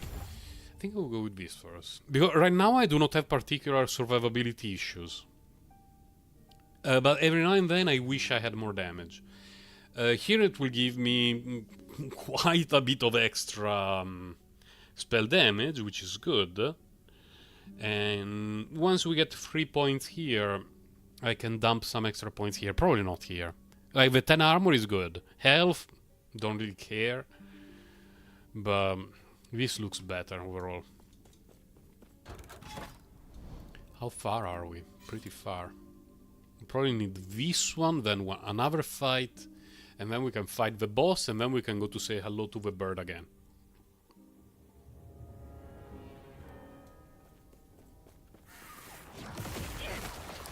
[SPEAKER 1] I think I'll go with this first. Because right now I do not have particular survivability issues. But every now and then I wish I had more damage. Here it will give me quite a bit of extra spell damage, which is good. And once we get 3 points here, I can dump some extra points here. Probably not here. Like, the 10 armor is good. Health, don't really care. But this looks better overall. How far are we? Pretty far. We probably need this one, then another fight. And then we can fight the boss, and then we can go to say hello to the bird again.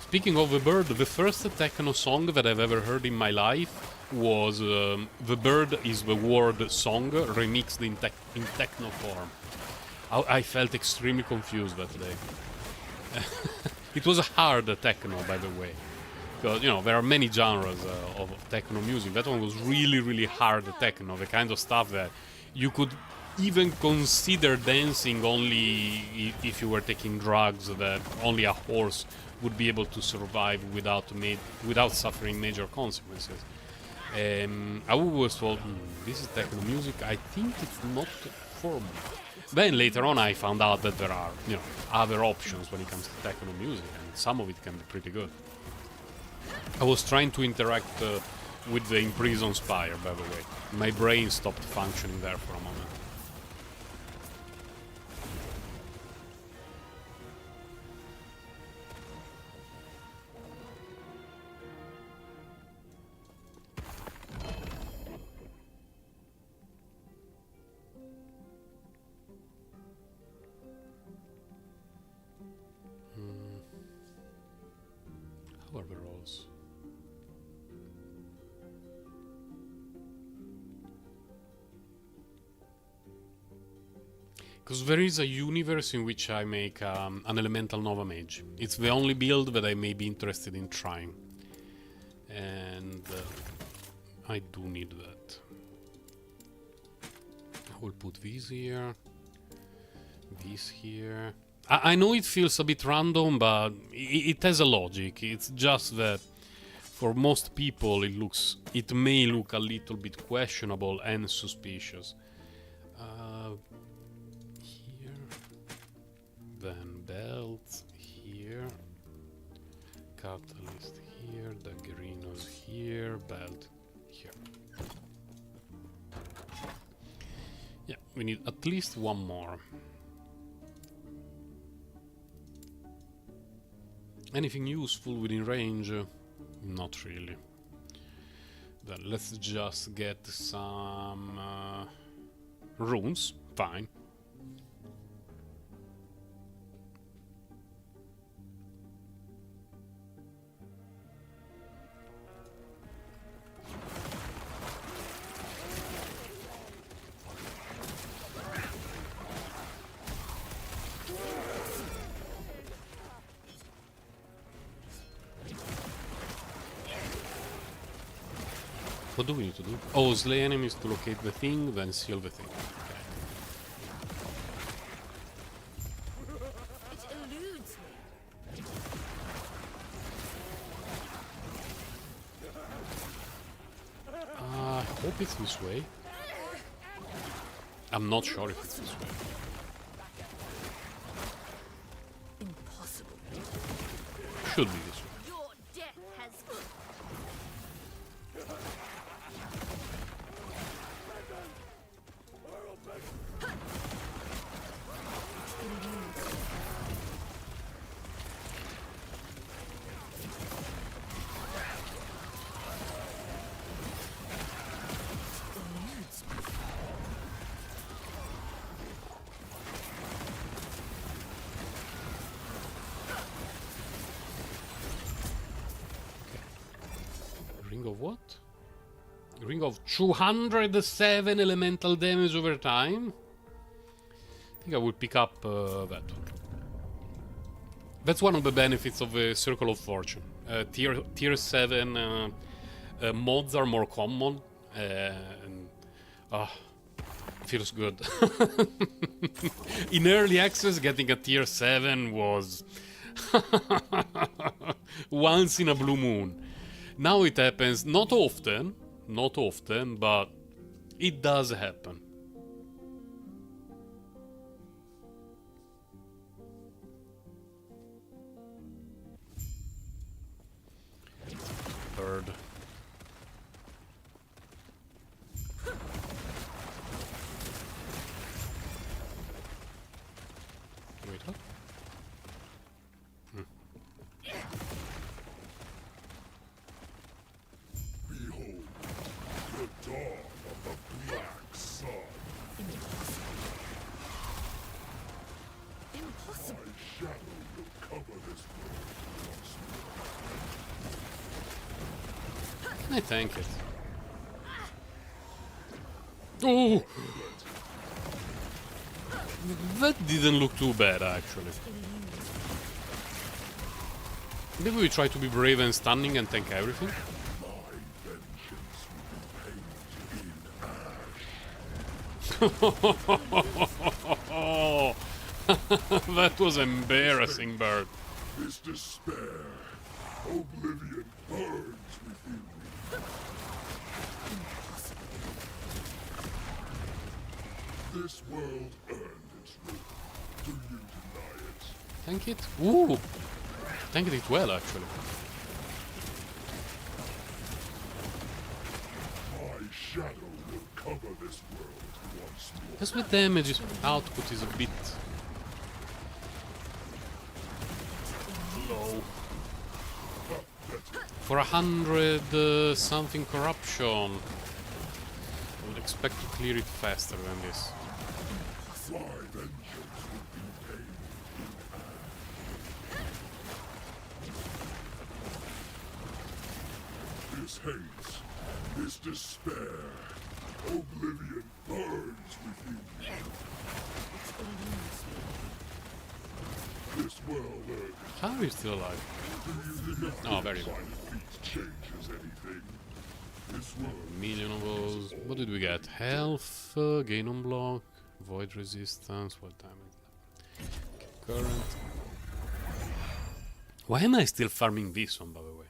[SPEAKER 1] Speaking of the bird, the first techno song that I've ever heard in my life was The Bird is the Word song, remixed in techno form. I felt extremely confused that day. It was a hard techno, by the way. Because, you know, there are many genres of techno music. That one was really, really hard techno, the kind of stuff that you could even consider dancing only if you were taking drugs, that only a horse would be able to survive without suffering major consequences. I always thought, this is techno music, I think it's not for me. Then later on I found out that there are, you know, other options when it comes to techno music, and some of it can be pretty good. I was trying to interact with the Imprisoned Spire, by the way. My brain stopped functioning there for a moment. How are the rolls? Because there is a universe in which I make an Elemental Nova Mage. It's the only build that I may be interested in trying. And I do need that. I will put these here. This here. I know it feels a bit random, but it has a logic. It's just that for most people it may look a little bit questionable and suspicious. Here, then belt here, catalyst here, Daggerinos here, belt here. We need at least one more. Anything useful within range? Not really. Then let's just get some runes. Fine. What do we need to do? Oh, slay enemies to locate the thing, then seal the thing. Okay.
[SPEAKER 4] It eludes me.
[SPEAKER 1] I hope it's this way. I'm not sure if it's this way.
[SPEAKER 4] Impossible.
[SPEAKER 1] Should be this way.
[SPEAKER 4] Your death has.
[SPEAKER 1] Ring of what? Ring of 207 elemental damage over time? I think I will pick up that one. That's one of the benefits of the Circle of Fortune. Tier 7 mods are more common. And, feels good. In early access, getting a tier 7 was once in a blue moon. Now it happens not often, but it does happen. Third. Wait, what?
[SPEAKER 5] Behold, the dawn of the black sun.
[SPEAKER 4] Impossible.
[SPEAKER 5] My shadow will cover this world once more.
[SPEAKER 1] Can I tank it? Oh! That didn't look too bad, actually. Maybe we try to be brave and stunning and tank everything?
[SPEAKER 5] My vengeance will be paid in ash.
[SPEAKER 1] That was embarrassing, Bird.
[SPEAKER 5] This despair, oblivion burns within me. This world earned its ruin. Do you deny it?
[SPEAKER 1] Tank it? Ooh! Tanked it well, actually.
[SPEAKER 5] My shadow will cover this world once more.
[SPEAKER 1] Just with damage output is a bit low. For 100 something corruption, I would expect to clear it faster than this.
[SPEAKER 5] My vengeance will be paid. This hate, this despair, oblivion burns within me. This world earned its.
[SPEAKER 1] How are you still alive? Oh, very good.
[SPEAKER 5] My feet changes anything. This world.
[SPEAKER 1] Million of those. What did we get? Health, gain on block, void resistance, what damage? Current. Why am I still farming this one, by the way?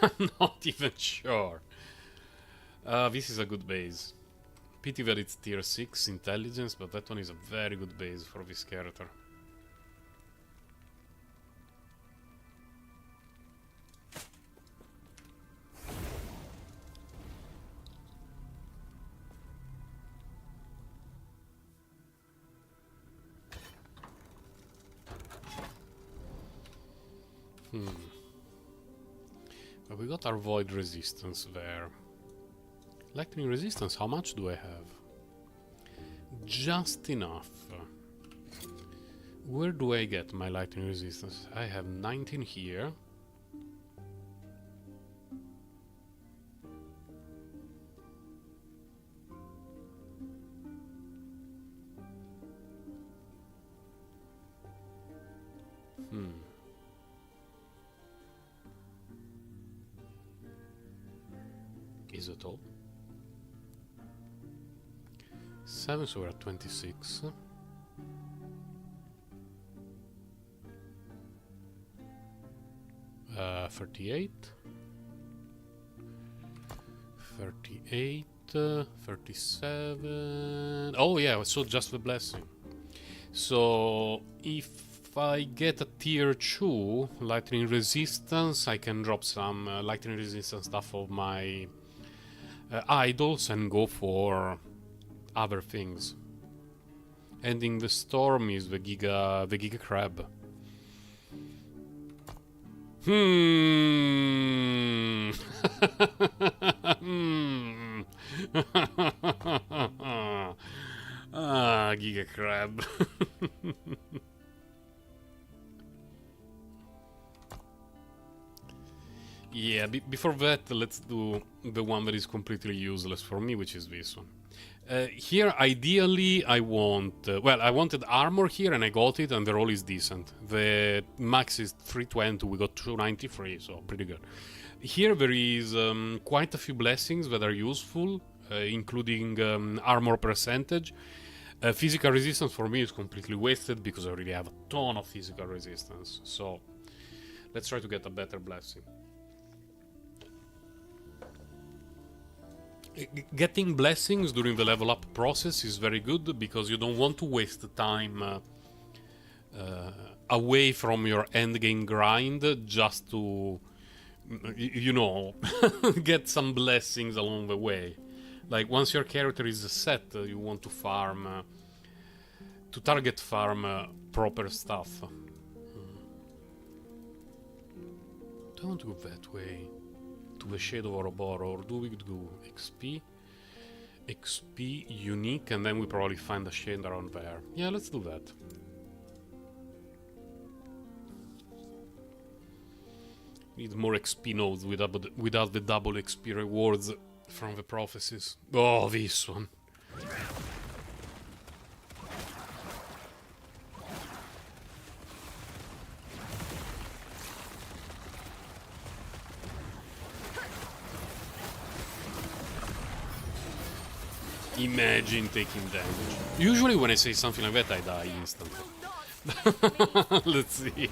[SPEAKER 1] I'm not even sure. This is a good base. Pity that it's tier 6 intelligence, but that one is a very good base for this character. But we got our void resistance there. Lightning resistance, how much do I have? Just enough. Where do I get my lightning resistance? I have 19 here. Is it all? 7, so we're at 26. 38. 38. 37. Oh yeah, so just the blessing. So if I get a tier 2 lightning resistance, I can drop some lightning resistance stuff of my idols and go for other things. Ending the storm is the Giga Crab. Giga Crab. Yeah, before that, let's do the one that is completely useless for me, which is this one. Here, ideally, I want... well, I wanted armor here, and I got it, and the roll is decent. The max is 320, we got 293, so pretty good. Here, there is quite a few blessings that are useful, including armor percentage. Physical resistance for me is completely wasted, because I already have a ton of physical resistance. So, let's try to get a better blessing. Getting blessings during the level up process is very good because you don't want to waste the time away from your endgame grind just to, you know, get some blessings along the way. Like once your character is set, you want to farm, to target farm proper stuff. Do I want to go that way? To the Shade of Ouroboros, or do we do XP? XP unique, and then we probably find a shade around there. Yeah, let's do that. Need more XP nodes without the double XP rewards from the prophecies. Oh, this one. Imagine taking damage. Usually when I say something like that, I die instantly. Let's see.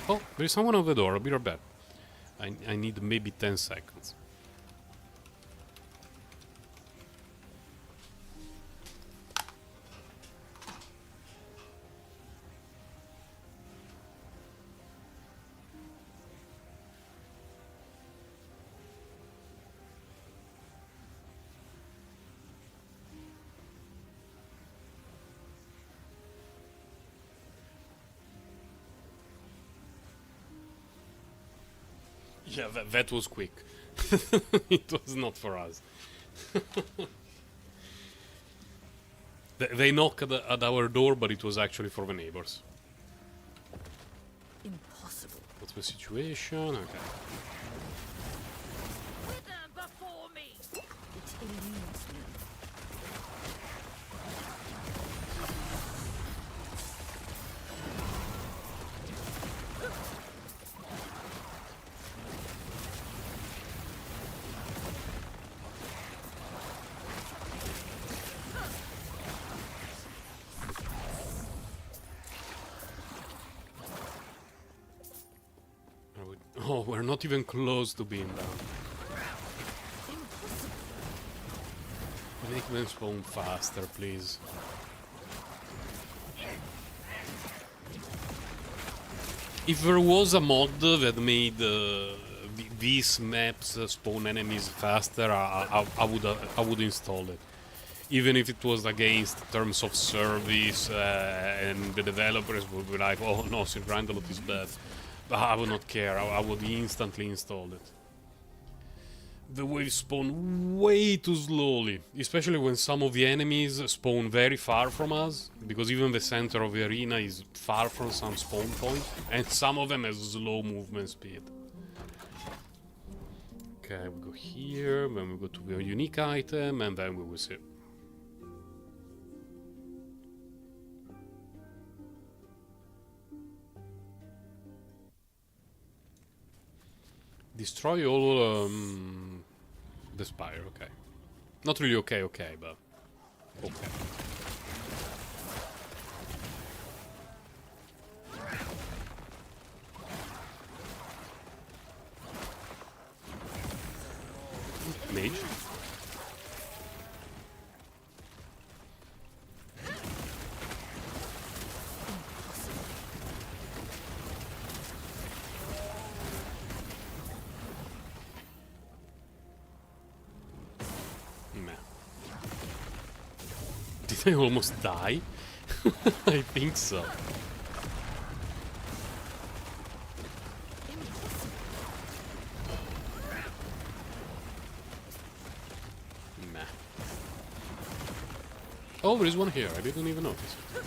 [SPEAKER 1] Oh, there is someone over the door. I'll be right back. I need maybe 10 seconds. Yeah, that was quick. It was not for us. They knocked at our door, but it was actually for the neighbors.
[SPEAKER 4] Impossible.
[SPEAKER 1] What's the situation? Okay.
[SPEAKER 4] Wither before me.
[SPEAKER 2] It eludes me.
[SPEAKER 1] Oh, we're not even close to being down. Make them spawn faster, please. If there was a mod that made these maps spawn enemies faster, I would install it. Even if it was against terms of service and the developers would be like, oh no, Sir Grindalot is bad. I would not care, I would instantly install it. The waves spawn way too slowly, especially when some of the enemies spawn very far from us, because even the center of the arena is far from some spawn point, and some of them have slow movement speed. Okay, we go here, then we go to the unique item, and then we will see. Destroy all the spire, okay. Not really okay, but okay. Mage. Did I almost die? I think so. Nah. Oh, there is one here. I didn't even notice it.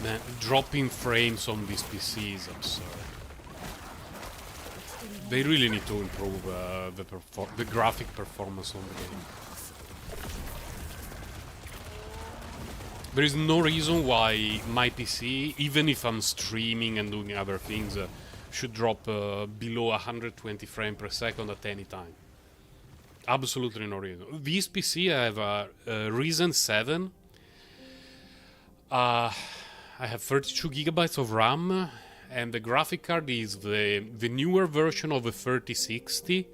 [SPEAKER 1] Man, dropping frames on these PCs is absurd. They really need to improve the graphic performance on the game. There is no reason why my PC, even if I'm streaming and doing other things, should drop below 120 frames per second at any time. Absolutely no reason. This PC I have a Ryzen 7. I have 32 gigabytes of RAM, and the graphic card is the newer version of a 3060,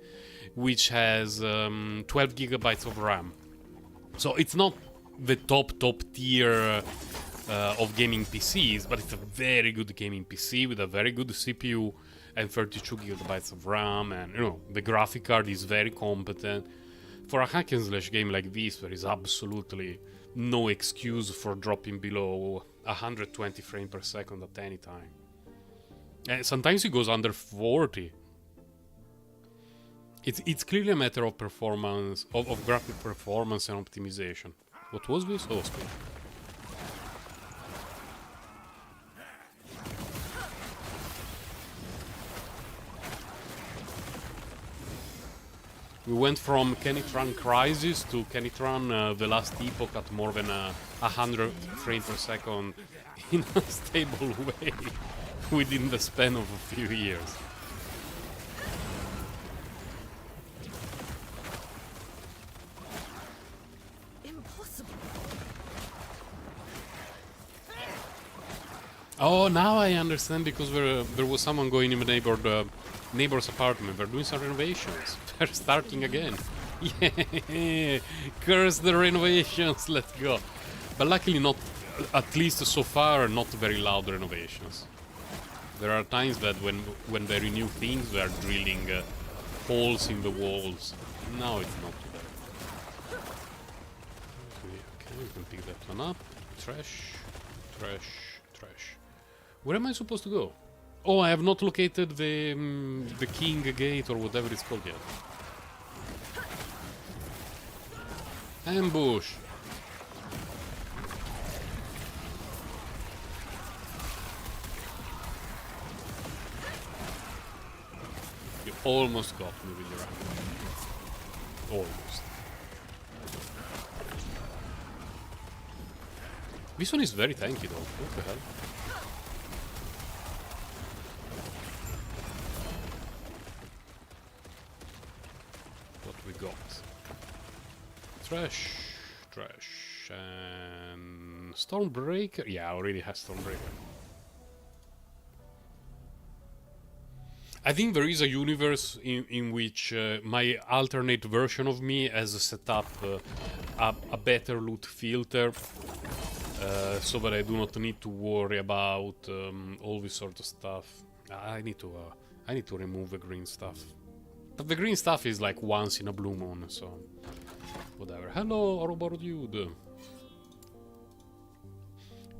[SPEAKER 1] which has 12 gigabytes of RAM. So it's not the top tier of gaming PCs, but it's a very good gaming PC with a very good CPU and 32 gigabytes of RAM, and you know, the graphic card is very competent. For a hack and slash game like this, there is absolutely no excuse for dropping below 120 frames per second at any time. And sometimes it goes under 40. It's clearly a matter of performance, of graphic performance and optimization. What was this? Oh, speed. We went from Kenitran Crisis to Kenitran The Last Epoch at more than 100 frames per second in a stable way within the span of a few years.
[SPEAKER 4] Impossible.
[SPEAKER 1] Oh, now I understand, because there was someone going in the neighbor's apartment. They're doing some renovations. They're starting again. Yeah, curse the renovations. Let's go. But luckily, not, at least so far, not very loud renovations. There are times that when they renew things, they are drilling holes in the walls. Now it's not too bad. Okay, we can pick that one up. Trash, trash, trash. Where am I supposed to go? Oh, I have not located the King Gate or whatever it's called yet. Ambush! You almost got me with your ambush. Almost. This one is very tanky though. What the hell? What we got? Trash, trash. Stormbreaker? Yeah, already has Stormbreaker. I think there is a universe in which my alternate version of me has set up a better loot filter, so that I do not need to worry about all this sort of stuff. I need to remove the green stuff. But the green stuff is like once in a blue moon, so whatever. Hello, Ouroboros dude.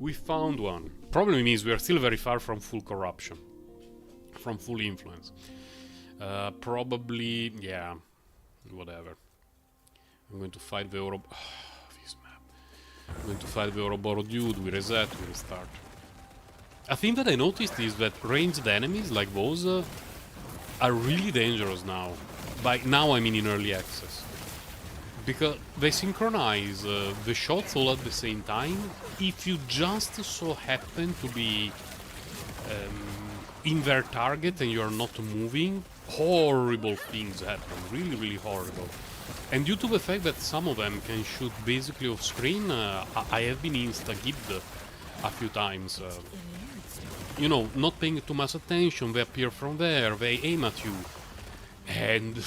[SPEAKER 1] We found one. Problem is we are still very far from full corruption. From full influence. Probably, yeah, whatever. I'm going to fight the this map. I'm going to fight the Ouroboros dude, we reset, we restart. A thing that I noticed is that ranged enemies like those are really dangerous now. By now I mean in early access. Because they synchronize the shots all at the same time. If you just so happen to be in their target and you're not moving, horrible things happen. Really, really horrible. And due to the fact that some of them can shoot basically off screen, I have been insta-gibbed a few times. You know, not paying too much attention, they appear from there, they aim at you. And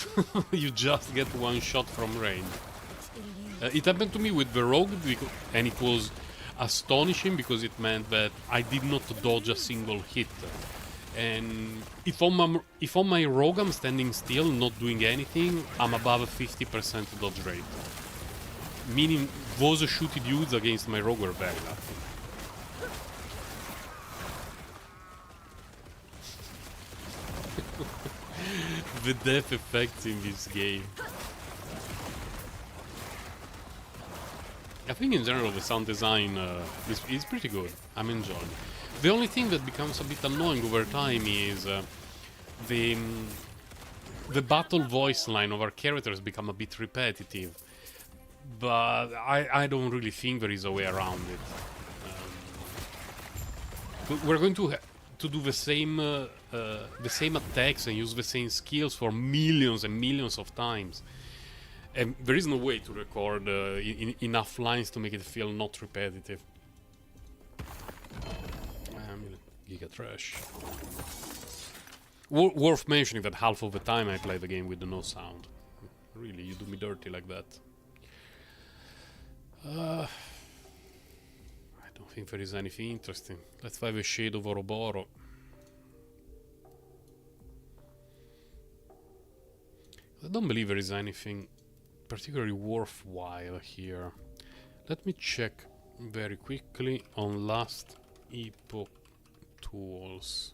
[SPEAKER 1] you just get one shot from range. It happened to me with the rogue, and it was astonishing because it meant that I did not dodge a single hit. And if on my rogue I'm standing still, not doing anything, I'm above a 50% dodge rate. Meaning those shooty dudes against my rogue were very lucky. The death effects in this game. I think in general the sound design is pretty good. I'm enjoying it. The only thing that becomes a bit annoying over time is the battle voice line of our characters become a bit repetitive. But I don't really think there is a way around it. We're going to do the same attacks and use the same skills for millions and millions of times. And there is no way to record enough lines to make it feel not repetitive. Giga trash. Worth mentioning that half of the time I play the game with no sound. Really, you do me dirty like that. I don't think there is anything interesting. Let's find a shade of Ouroboros. I don't believe there is anything particularly worthwhile here. Let me check very quickly on Last Epoch tools.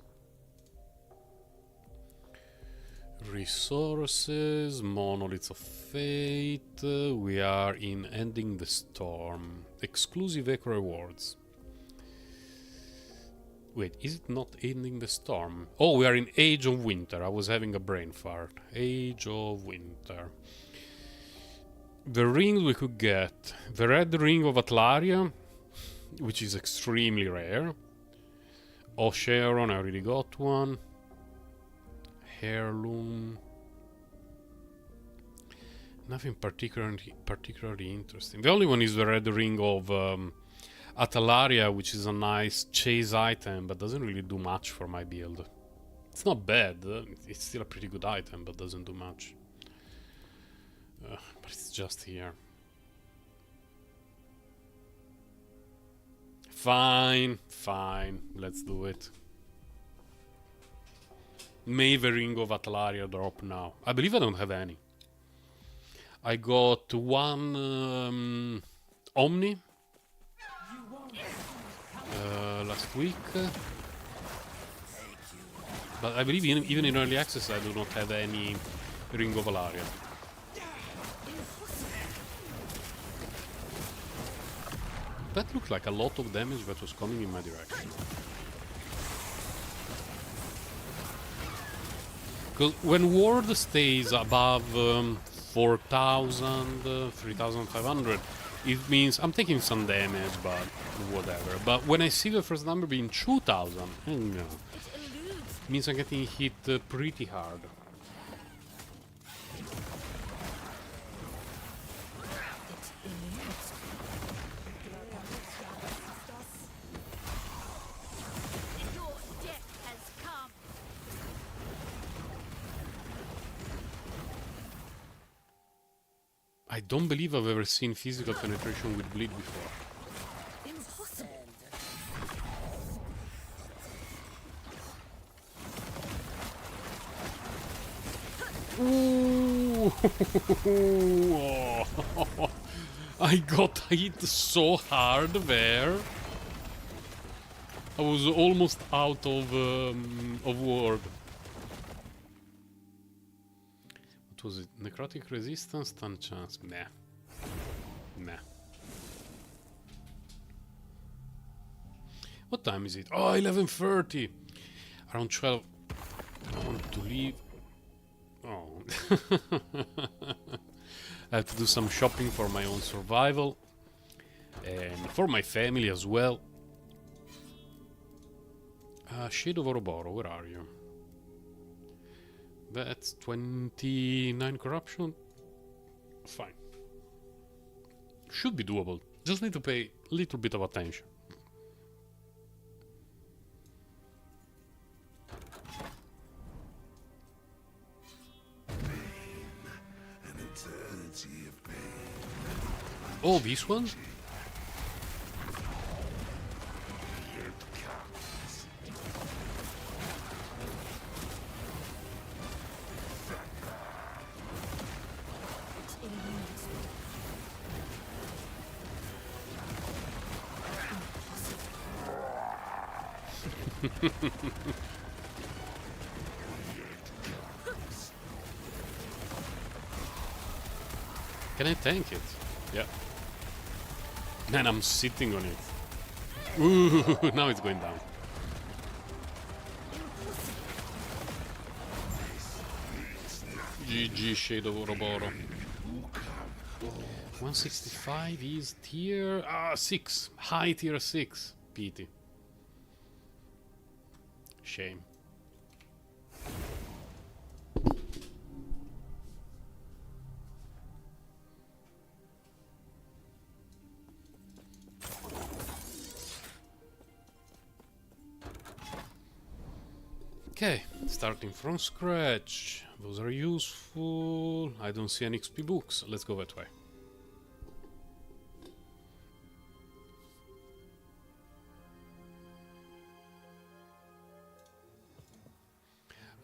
[SPEAKER 1] Resources, Monoliths of Fate. We are in Ending the Storm. Exclusive Echo rewards. Wait, is it not Ending the Storm? Oh, we are in Age of Winter. I was having a brain fart. Age of Winter. The rings we could get. The Red Ring of Atlaria, which is extremely rare. Ocheron, I already got one. Heirloom. Nothing particularly interesting. The only one is the Red Ring of Atalaria, which is a nice chase item, but doesn't really do much for my build. It's not bad. It's still a pretty good item, but doesn't do much. But it's just here. Fine, fine. Let's do it. May the Ring of Atalaria drop now. I believe I don't have any. I got one Omni last week. But I believe even in early access I do not have any Ring of Atalaria. That looked like a lot of damage that was coming in my direction. Because when ward stays above 4,000, 3,500, it means I'm taking some damage, but whatever. But when I see the first number being 2,000, it means I'm getting hit pretty hard. I don't believe I've ever seen physical penetration with bleed before.
[SPEAKER 4] Impossible.
[SPEAKER 1] Ooh. I got hit so hard there. I was almost out of ward. What was it? Necrotic resistance, stun chance. Nah. Nah. What time is it? Oh, 11:30. Around 12. I want to leave. Oh. I have to do some shopping for my own survival. And for my family as well. Shade of Ouroboros, where are you? That's 29 corruption. Fine. Should be doable. Just need to pay a little bit of attention.
[SPEAKER 5] An eternity of pain.
[SPEAKER 1] Oh, this one? Can I tank it? Yeah. Man, I'm sitting on it. Ooh, now it's going down. GG, Shade of Ouroboros. 165 is tier 6. High tier 6. Pity. Shame. Okay, starting from scratch. Those are useful. I don't see any XP books. Let's go that way.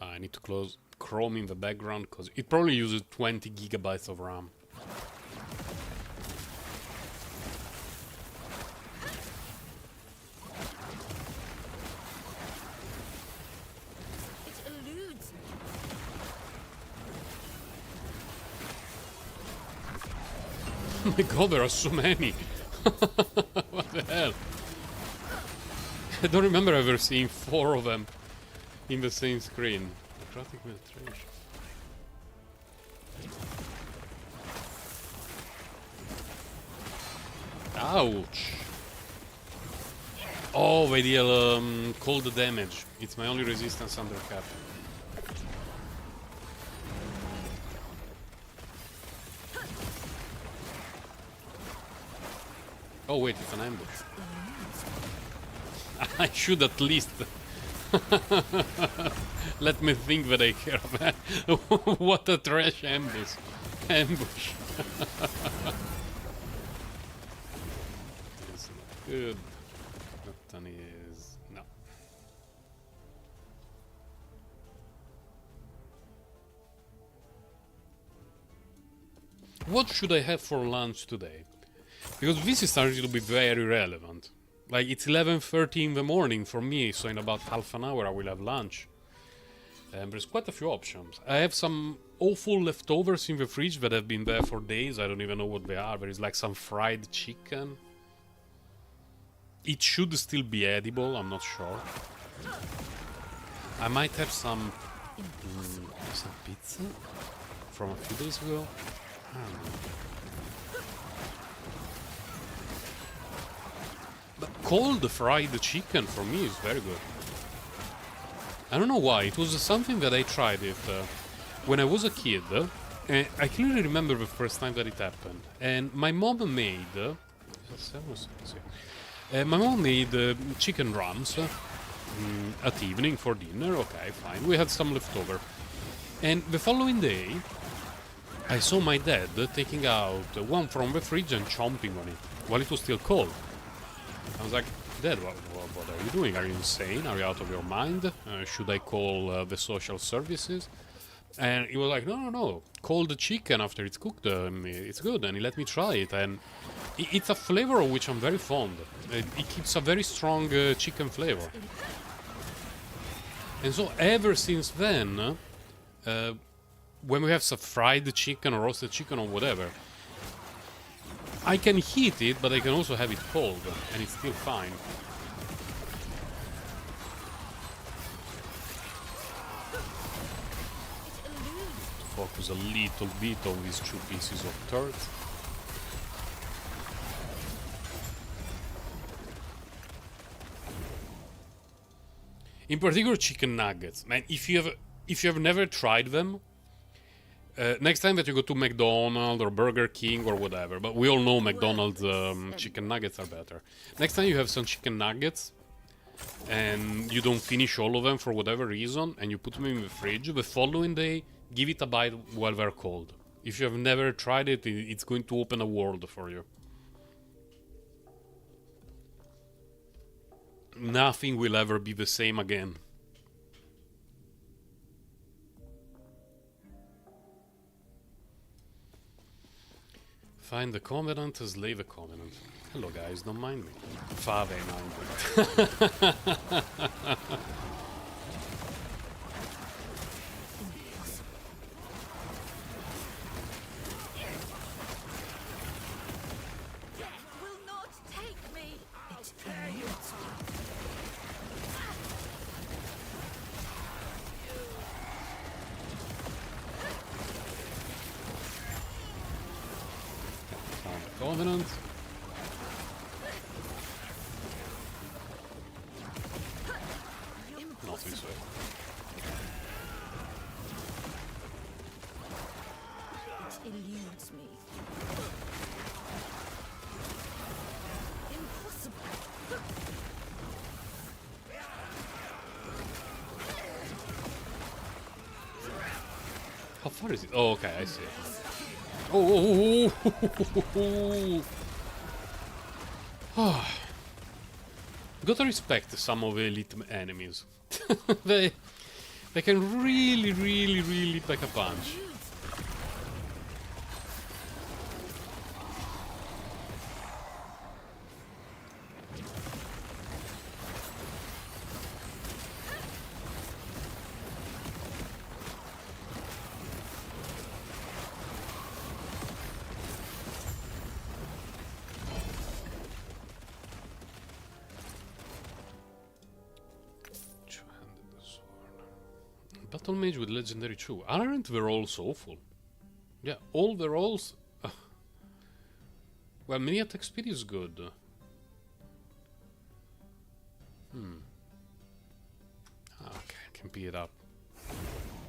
[SPEAKER 1] I need to close Chrome in the background because it probably uses 20 gigabytes of RAM.
[SPEAKER 4] It eludes me.
[SPEAKER 1] Oh my god, there are so many! What the hell? I don't remember ever seeing 4 of them in the same screen. Necrotic penetration. Ouch! Oh, they deal cold damage. It's my only resistance under cap. Oh wait, it's an ambush. I should at least let me think that I care about. What a trash ambush. Ambush. It's not good. That one is... no. What should I have for lunch today? Because this is starting to be very relevant. Like, it's 11:30 in the morning for me, so in about half an hour I will have lunch. There's quite a few options. I have some awful leftovers in the fridge that have been there for days. I don't even know what they are. There is like some fried chicken. It should still be edible, I'm not sure. I might have some pizza from a few days ago. I don't know. But cold fried chicken for me is very good. I don't know why. It was something that I tried it when I was a kid. I clearly remember the first time that it happened. And my mom made... my mom made chicken drums at evening for dinner. Okay, fine. We had some leftover. And the following day, I saw my dad taking out one from the fridge and chomping on it while it was still cold. I was like, Dad, what are you doing? Are you insane? Are you out of your mind? Should I call the social services? And he was like, no. Call the chicken after it's cooked. It's good. And he let me try it. And it's a flavor of which I'm very fond. It keeps a very strong chicken flavor. And so ever since then, when we have some fried chicken or roasted chicken or whatever, I can heat it, but I can also have it cold, and it's still fine. Focus a little bit on these two pieces of turd. In particular, chicken nuggets. Man, if you have never tried them, next time that you go to McDonald's or Burger King or whatever, but we all know McDonald's chicken nuggets are better. Next time you have some chicken nuggets and you don't finish all of them for whatever reason and you put them in the fridge, the following day, give it a bite while they're cold. If you have never tried it, it's going to open a world for you. Nothing will ever be the same again. Find the Covenant, slay the Covenant. Hello guys, don't mind me. Fave mind.
[SPEAKER 4] Will not take me. It
[SPEAKER 1] Covenant. Not this way.
[SPEAKER 4] It eludes me. Impossible.
[SPEAKER 1] How far is it? Oh, okay, I see it. Oh. Gotta respect some of the elite enemies. they can really pack a punch. Battle Mage with Legendary 2. Aren't the rolls awful? Yeah, all the rolls... Well, mini attack speed is good. Okay, I can pick it up.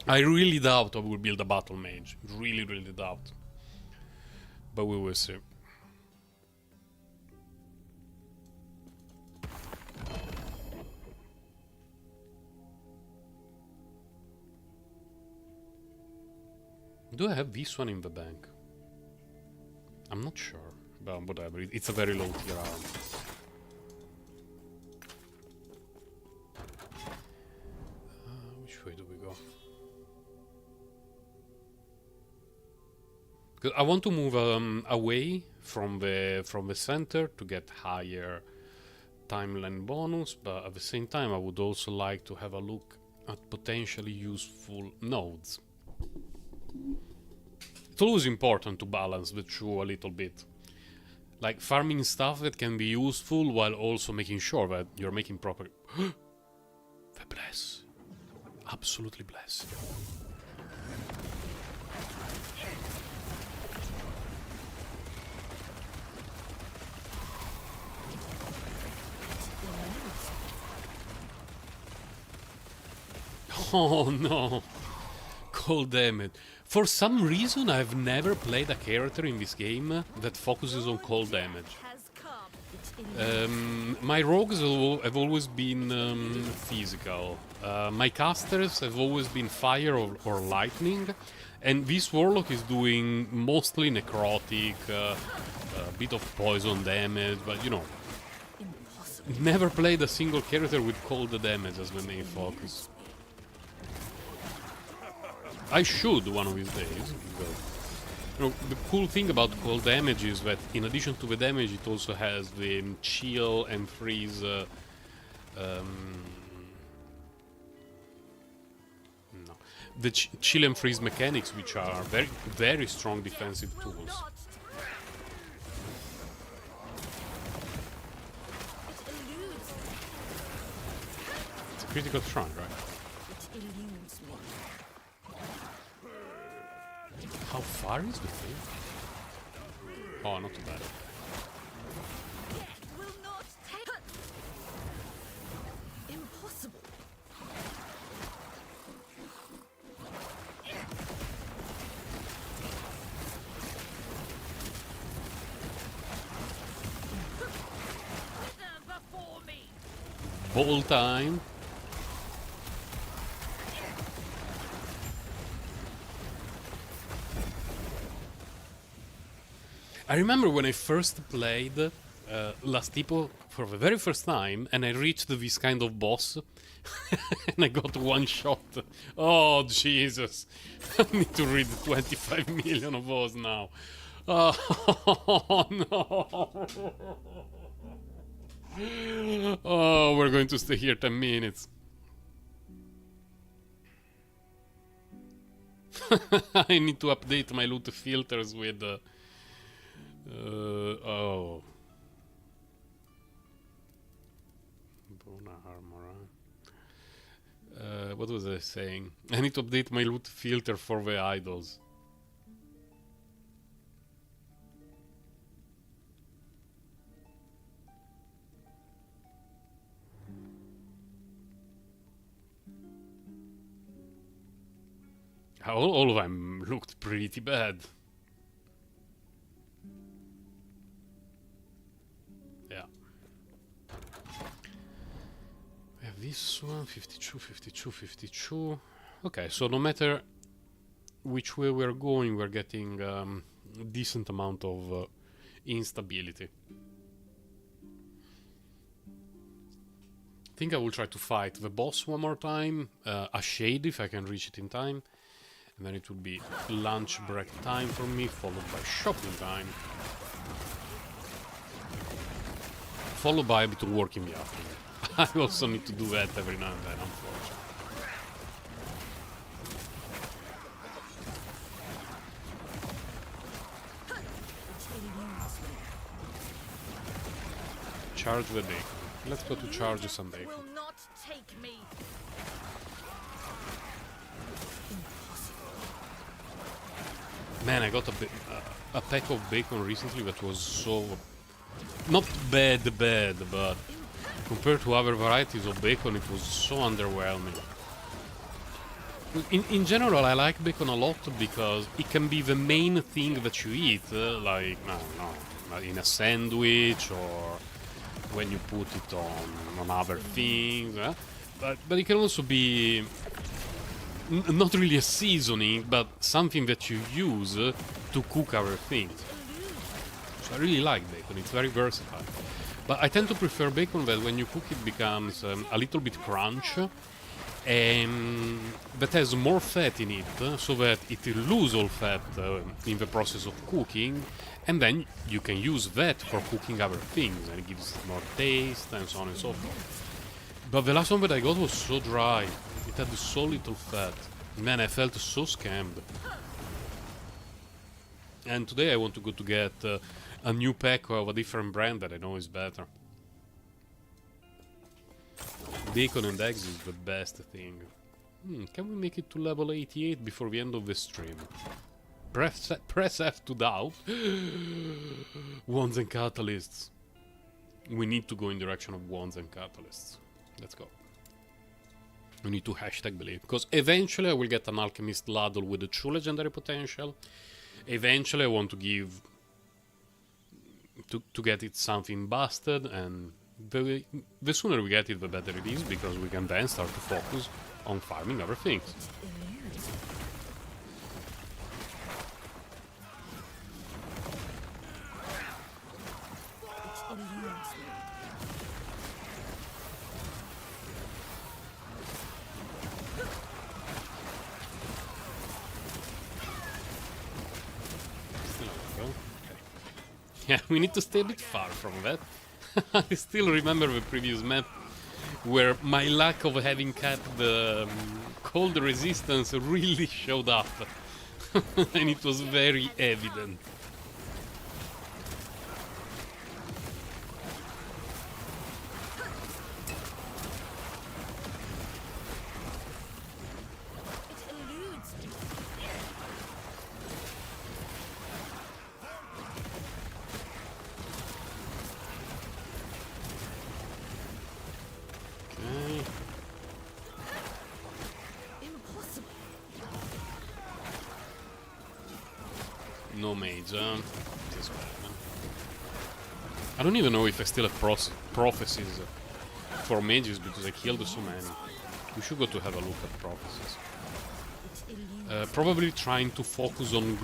[SPEAKER 1] I really doubt I will build a Battle Mage. Really doubt. But we will see. Do I have this one in the bank? I'm not sure, but whatever. It's a very low tier arm. Which way do we go? Because I want to move away from the center to get higher timeline bonus, but at the same time I would also like to have a look at potentially useful nodes. It's always important to balance the two a little bit. Like farming stuff that can be useful while also making sure that you're making proper... The bless. Absolutely bless. Oh no. Cold damage. For some reason, I've never played a character in this game that focuses on cold damage.
[SPEAKER 4] has come.
[SPEAKER 1] My rogues have always been physical. My casters have always been fire or lightning. And this Warlock is doing mostly necrotic, a bit of poison damage, but you know,
[SPEAKER 4] Impossible.
[SPEAKER 1] never played a single character with cold damage as the main focus. I should one of these days, because you know, the cool thing about cold damage is that in addition to the damage, it also has the chill and freeze. No, the chill and freeze mechanics, which are very, very strong defensive
[SPEAKER 4] Will
[SPEAKER 1] tools.
[SPEAKER 4] not. It eludes.
[SPEAKER 1] It's a critical shrine, right?
[SPEAKER 4] It eludes me.
[SPEAKER 1] How far is the thing? Oh, not too bad.
[SPEAKER 4] Will not take. Impossible. Wither before me.
[SPEAKER 1] Ball time. I remember when I first played Last Epoch for the very first time, and I reached this kind of boss, and I got one shot. Oh Jesus! I need to read 25 million of those now. Oh no! Oh, we're going to stay here 10 minutes. I need to update my loot filters with. Oh. Bone armor. What was I saying? I need to update my loot filter for the idols. All of them looked pretty bad. Yeah. We have this one, 52, 52, 52. Okay, so no matter which way we're going, we're getting a decent amount of instability. I think I will try to fight the boss one more time, a shade if I can reach it in time. And then it will be lunch break time for me, followed by shopping time. Followed by a bit of work in the afternoon. I also need to do that every now and then, unfortunately. Charge the bacon. Let's go to charge some bacon.
[SPEAKER 4] Will not take me.
[SPEAKER 1] Man, I got a pack of bacon recently that was so... not bad, but compared to other varieties of bacon, it was so underwhelming. In general, I like bacon a lot because it can be the main thing that you eat, like, in a sandwich or when you put it on other things. But it can also be not really a seasoning, but something that you use to cook other things. So I really like bacon, it's very versatile. But I tend to prefer bacon that when you cook it becomes a little bit crunch, and that has more fat in it, so that it will lose all fat in the process of cooking, and then you can use that for cooking other things, and it gives more taste, and so on and so forth. But the last one that I got was so dry. It had so little fat. Man, I felt so scammed. And today I want to go to get a new pack of a different brand that I know is better. Bacon and eggs is the best thing. Can we make it to level 88 before the end of the stream? Press F to doubt. Wands and catalysts. We need to go in direction of wands and catalysts. Let's go. We need to hashtag believe, because eventually I will get an alchemist ladle with the true legendary potential. Eventually I want to give to get it something busted, and the sooner we get it, the better it is, because we can then start to focus on farming other things. Yeah, we need to stay a bit far from that. I still remember the previous map where my lack of having kept the cold resistance really showed up. And it was very evident.
[SPEAKER 4] It eludes me.
[SPEAKER 1] Okay.
[SPEAKER 4] Impossible.
[SPEAKER 1] No mage, this bad, man. I don't even know if I still have prophecies for mages because I killed so many. We should go to have a look at prophecies.
[SPEAKER 4] It eludes.
[SPEAKER 1] Probably trying to focus on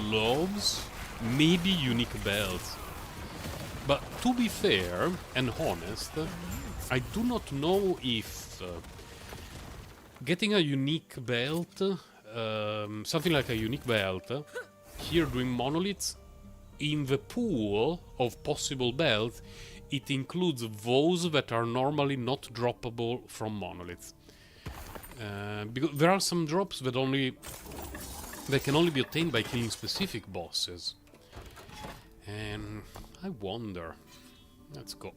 [SPEAKER 1] gloves, maybe unique belts. But to be fair and honest, I do not know if getting a unique belt, something like a unique belt, here doing monoliths, in the pool of possible belts, it includes those that are normally not droppable from monoliths. Because there are some drops that can only be obtained by killing specific bosses. And I wonder. Let's go.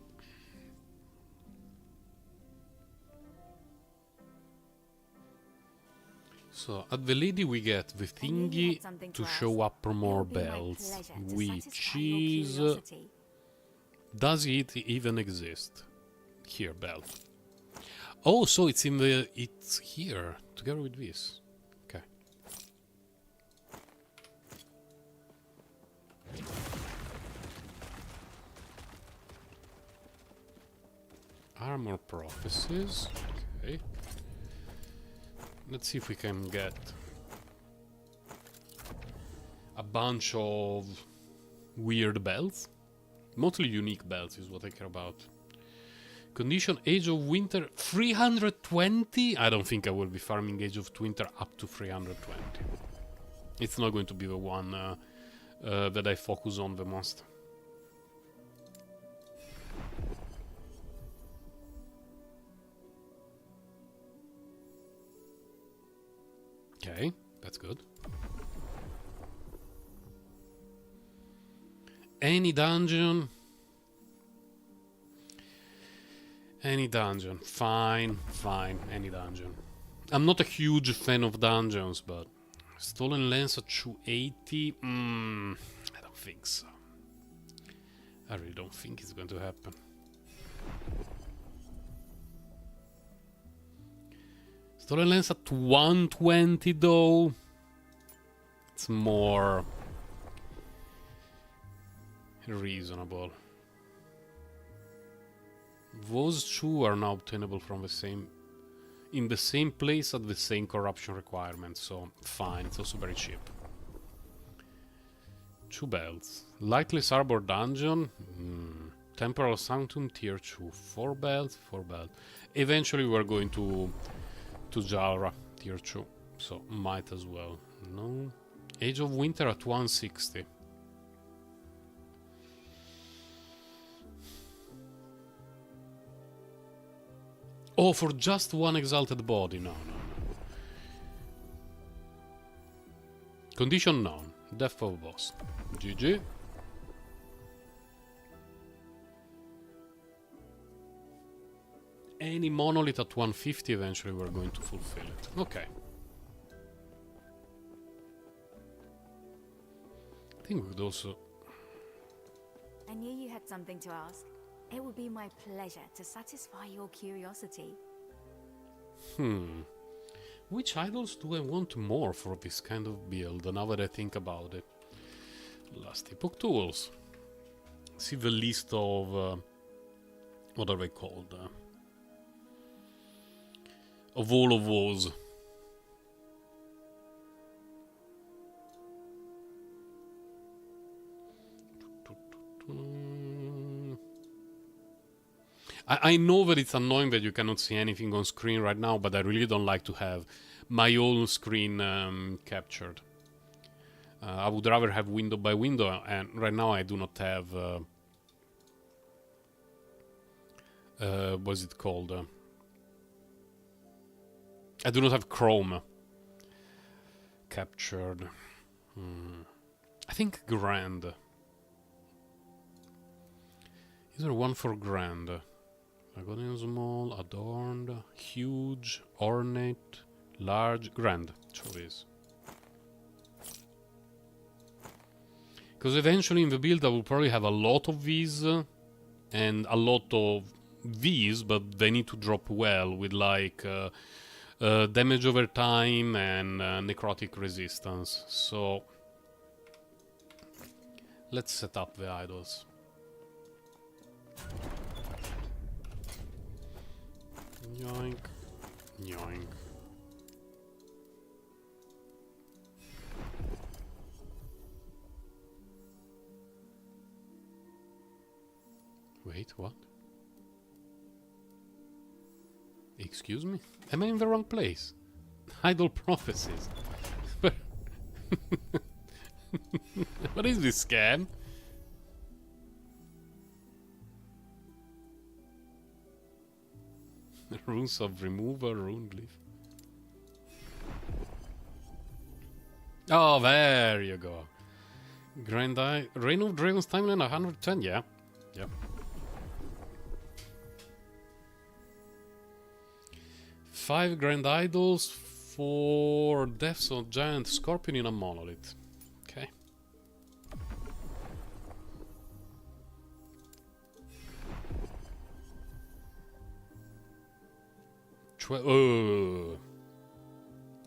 [SPEAKER 1] So at the lady we get the thingy to show up more bells, which is... does it even exist? Here, belt. Oh, so it's in the... it's here, together with this. Okay. Armor prophecies. Okay. Let's see if we can get a bunch of weird belts. Mostly unique belts is what I care about. Condition Age of Winter 320? I don't think I will be farming Age of Winter up to 320. It's not going to be the one that I focus on the most. Okay, that's good. Any dungeon? Any dungeon. Fine, fine, any dungeon. I'm not a huge fan of dungeons, but... Stolen Lens at 280? I don't think so. I really don't think it's going to happen. Stolen Lens at 120 though. It's more reasonable. Those two are now obtainable from the same in the same place at the same corruption requirement, so fine, it's also very cheap. 2 belts. Lightless Arbor Dungeon. Temporal Sanctum Tier 2. 4 belts, 4 belts. Eventually we're going to Jalra Tier 2, so might as well. No. Age of Winter at 160. Oh, for just one exalted body. No, no, no. Condition known. Death of boss. GG. Any monolith at 150, eventually we're going to fulfill it. Okay. I think we could also...
[SPEAKER 2] I knew you had something to ask. It would be my pleasure to satisfy your curiosity.
[SPEAKER 1] Which idols do I want more for this kind of build, now that I think about it? Last Epoch tools. See the list of... what are they called? Of all of those. I know that it's annoying that you cannot see anything on screen right now, but I really don't like to have my own screen captured. I would rather have window by window, and right now I do not have... what's it called? I do not have Chrome captured. I think Grand. Is there one for Grand? I got in small, adorned, huge, ornate, large, Grand choice. Because eventually in the build I will probably have a lot of these and a lot of these, but they need to drop well with like damage over time and necrotic resistance. So let's set up the idols. Yoink, yoink. Wait, what? Excuse me? Am I in the wrong place? Idle prophecies. What is this scam? Runes of removal, rune glyph. Oh, there you go. Grand Eye, Reign of Dragons timeline 110, yeah. Yep. 5 Grand Idols for Deaths of Giant Scorpion in a Monolith. Okay.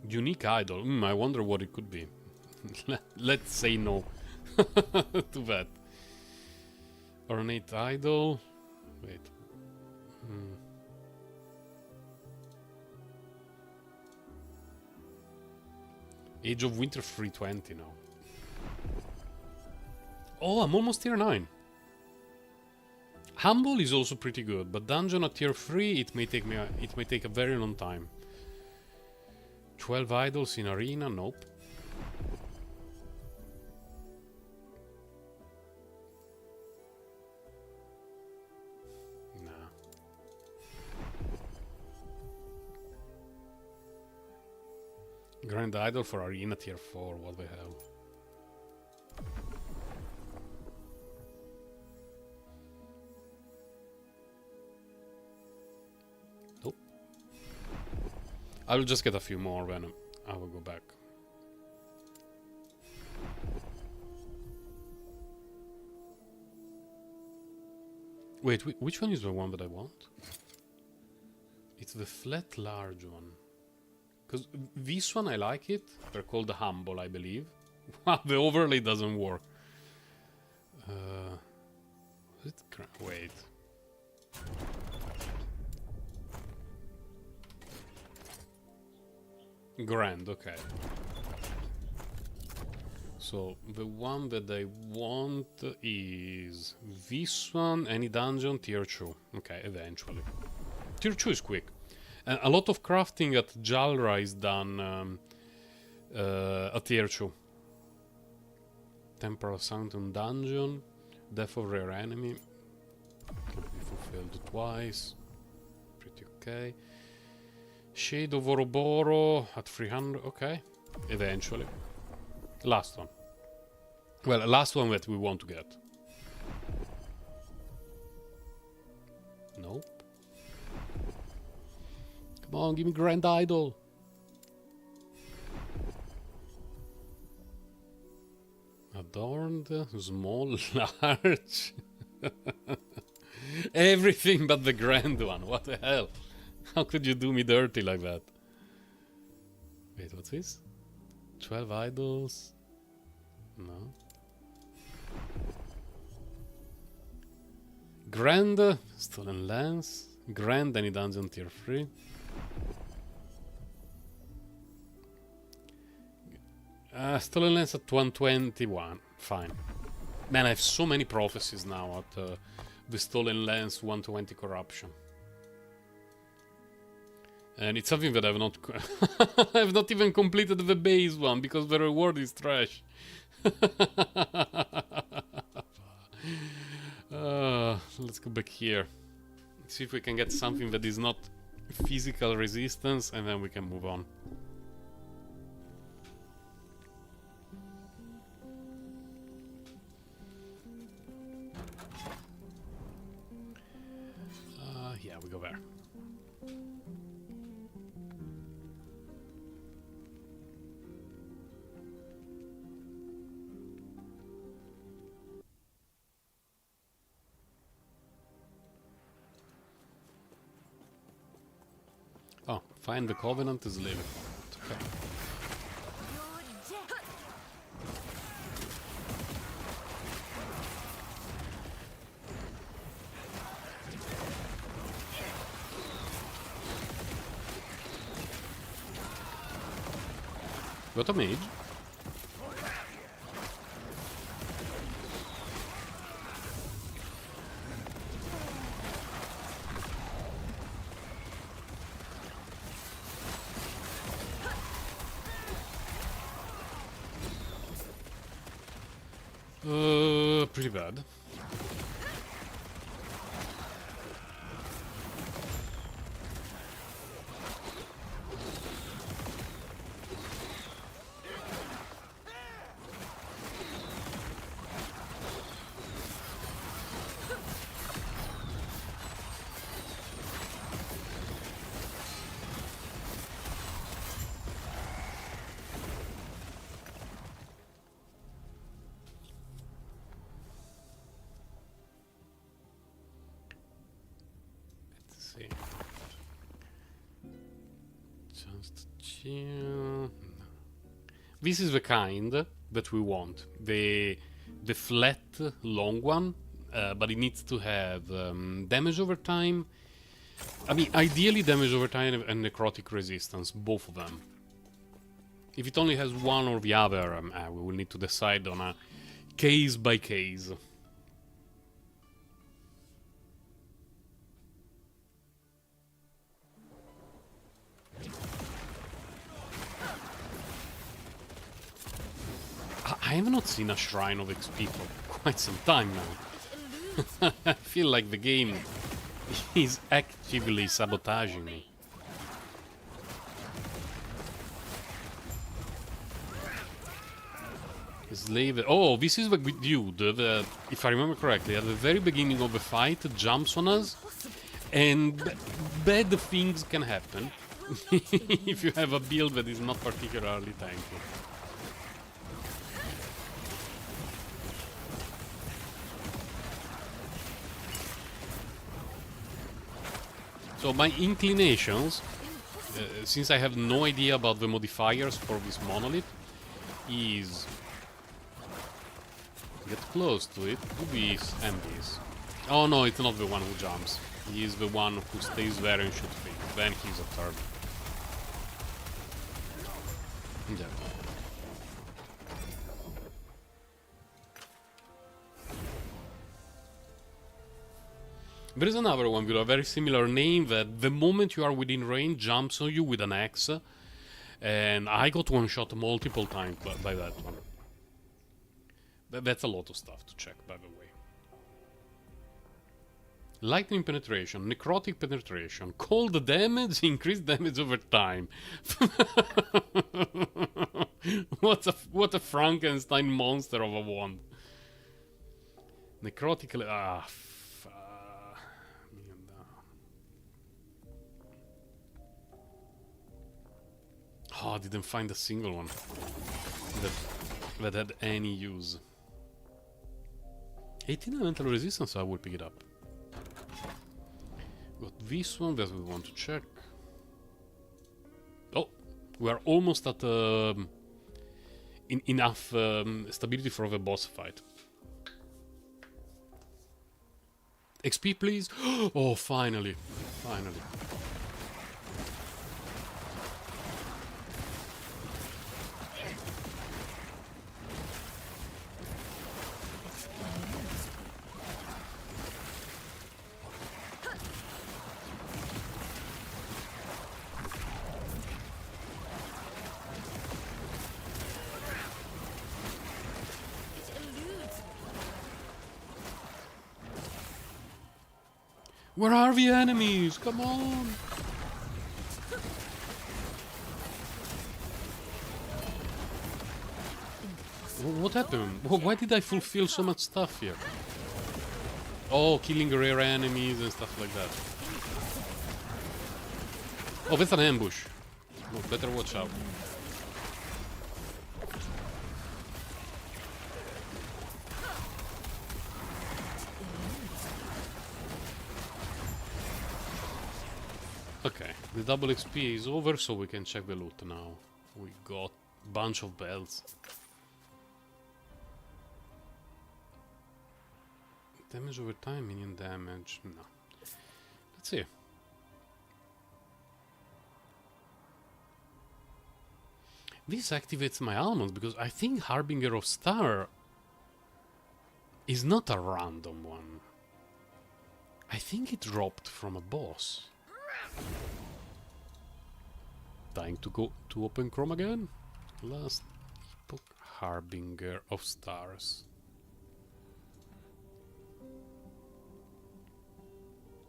[SPEAKER 1] Unique idol. I wonder what it could be. Let's say no to that. Ornate idol. Wait. Age of Winter 320 now. Oh, I'm almost tier 9. Humble is also pretty good, but dungeon at tier 3 it may take a very long time. 12 idols in arena, nope. Nah. Grand idol for arena tier 4, what the hell. Nope. I will just get a few more when I will go back. Wait, which one is the one that I want? It's the flat large one. Because this one I like it. They're called the Humble, I believe. The overlay doesn't work. Wait. Grand, okay. So the one that I want is this one, any dungeon, tier 2. Okay, eventually. Tier 2 is quick. And a lot of crafting at Jalra is done at tier 2. Temporal Sanctum Dungeon, Death of Rare Enemy. Can be fulfilled twice. Pretty okay. Shade of Oroboro at 300, okay. Eventually. Last one. Well, last one that we want to get. Nope. Come on, give me Grand Idol. Adorned, small, large. Everything but the grand one. What the hell? How could you do me dirty like that? Wait, what's this? 12 idols? No. Grand, Stolen Lance. Grand, any dungeon tier 3. Stolen Lance at 121. Fine. Man, I have so many prophecies now at the Stolen Lance 120 corruption. And it's something that I've not... I've not even completed the base one, because the reward is trash. Let's go back here. See if we can get something that is not physical resistance, and then we can move on. Yeah, we go there. Oh, find the Covenant is living. Okay. Got a mage. Pretty bad. Just chill. This is the kind that we want. The flat long one, but it needs to have damage over time. I mean, ideally damage over time and necrotic resistance, both of them. If it only has one or the other, we will need to decide on a case by case. I have not seen a Shrine of XP for quite some time now. I feel like the game is actively sabotaging me. Slave. Oh, this is the dude that, if I remember correctly, at the very beginning of the fight, jumps on us, and bad things can happen if you have a build that is not particularly tanky. So my inclinations, since I have no idea about the modifiers for this monolith, is get close to it, do this and this. Oh no, it's not the one who jumps. He is the one who stays there and shoots things. Then he's a third. Yeah. There is another one with a very similar name that the moment you are within range jumps on you with an axe, and I got one shot multiple times by that one. That's a lot of stuff to check, by the way. Lightning penetration, necrotic penetration, cold damage, increased damage over time. What a Frankenstein monster of a wand. Necrotic. Oh, I didn't find a single one that had any use. 18 elemental resistance, I will pick it up. Got this one that we want to check. Oh, we are almost at enough stability for the boss fight. XP, please. Oh, finally, finally. Where are the enemies? Come on! What happened? Why did I fulfill so much stuff here? Oh, killing rare enemies and stuff like that. Oh, that's an ambush. Oh, better watch out. Okay, the double XP is over, so we can check the loot now. We got a bunch of belts. Damage over time, minion damage. No. Let's see. This activates my almonds because I think Harbinger of Star is not a random one. I think it dropped from a boss. Dying to go to open Chrome again. Last Epoch, Harbinger of Stars.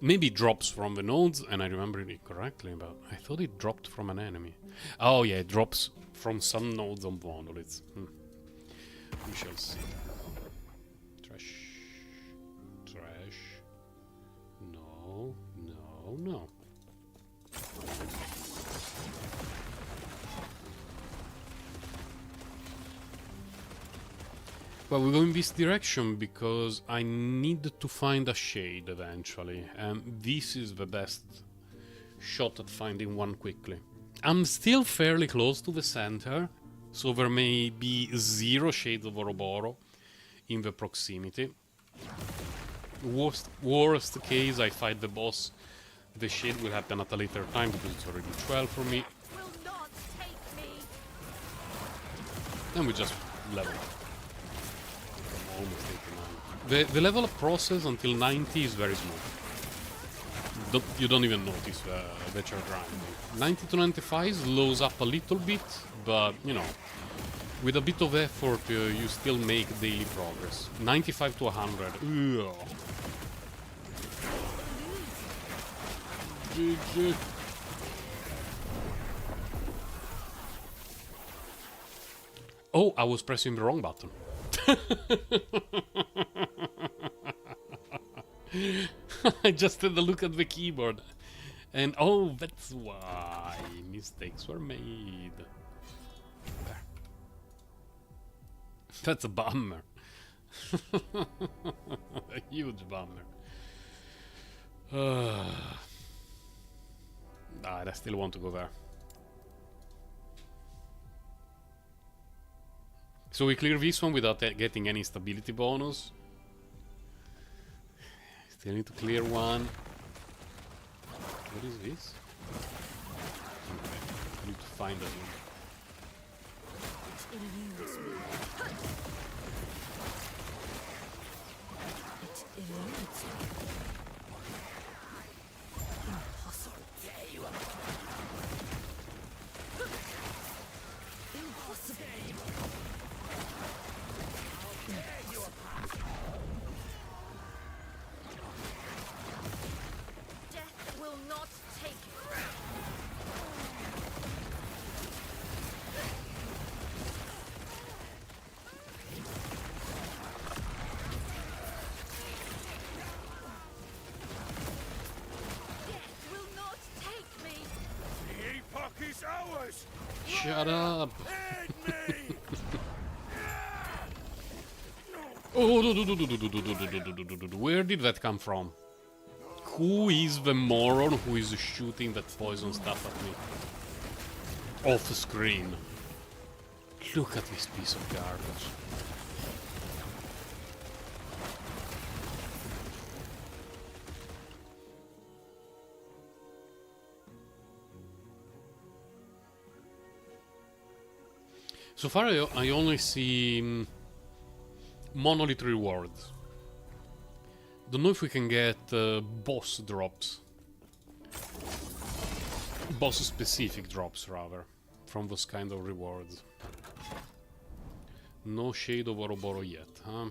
[SPEAKER 1] Maybe it drops from the nodes, and I remember it correctly, but I thought it dropped from an enemy. Oh yeah, it drops from some nodes on monoliths. We shall see. Trash. Trash. No, no, no. Well, we go in this direction because I need to find a shade eventually, and this is the best shot at finding one quickly. I'm still fairly close to the center, so there may be 0 shades of Ouroboros in the proximity. Worst case, I fight the boss. The shade will happen at a later time because it's already 12 for me.
[SPEAKER 4] Will not take me.
[SPEAKER 1] And we just level up. Almost 89. The level up process until 90 is very smooth. You don't even notice that you're grinding. 90 to 95 slows up a little bit, but you know, with a bit of effort, you still make daily progress. 95 to 100. Ugh. GG. Oh, I was pressing the wrong button. I just had a look at the keyboard. And oh, that's why mistakes were made. There. That's a bummer. A huge bummer. I still want to go there. So we clear this one without getting any stability bonus. Still need to clear one. What is this? Okay, I need to find that one.
[SPEAKER 4] It eludes me. It eludes me. Impossible. Impossible. Death will not take you. Death will not take me.
[SPEAKER 5] The epoch is ours!
[SPEAKER 1] Shut up!
[SPEAKER 5] Aid me!
[SPEAKER 1] Oh, where did that come from? Who is the moron who is shooting that poison stuff at me? Off screen. Look at this piece of garbage. So far I only see monolith rewards. Don't know if we can get boss drops. Boss specific drops rather. From those kind of rewards. No shade of Ouroboros yet, huh?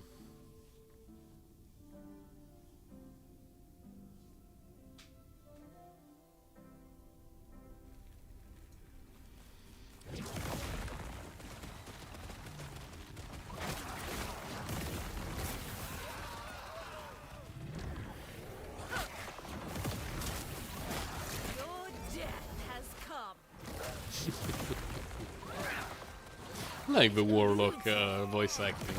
[SPEAKER 1] I like the Warlock voice acting.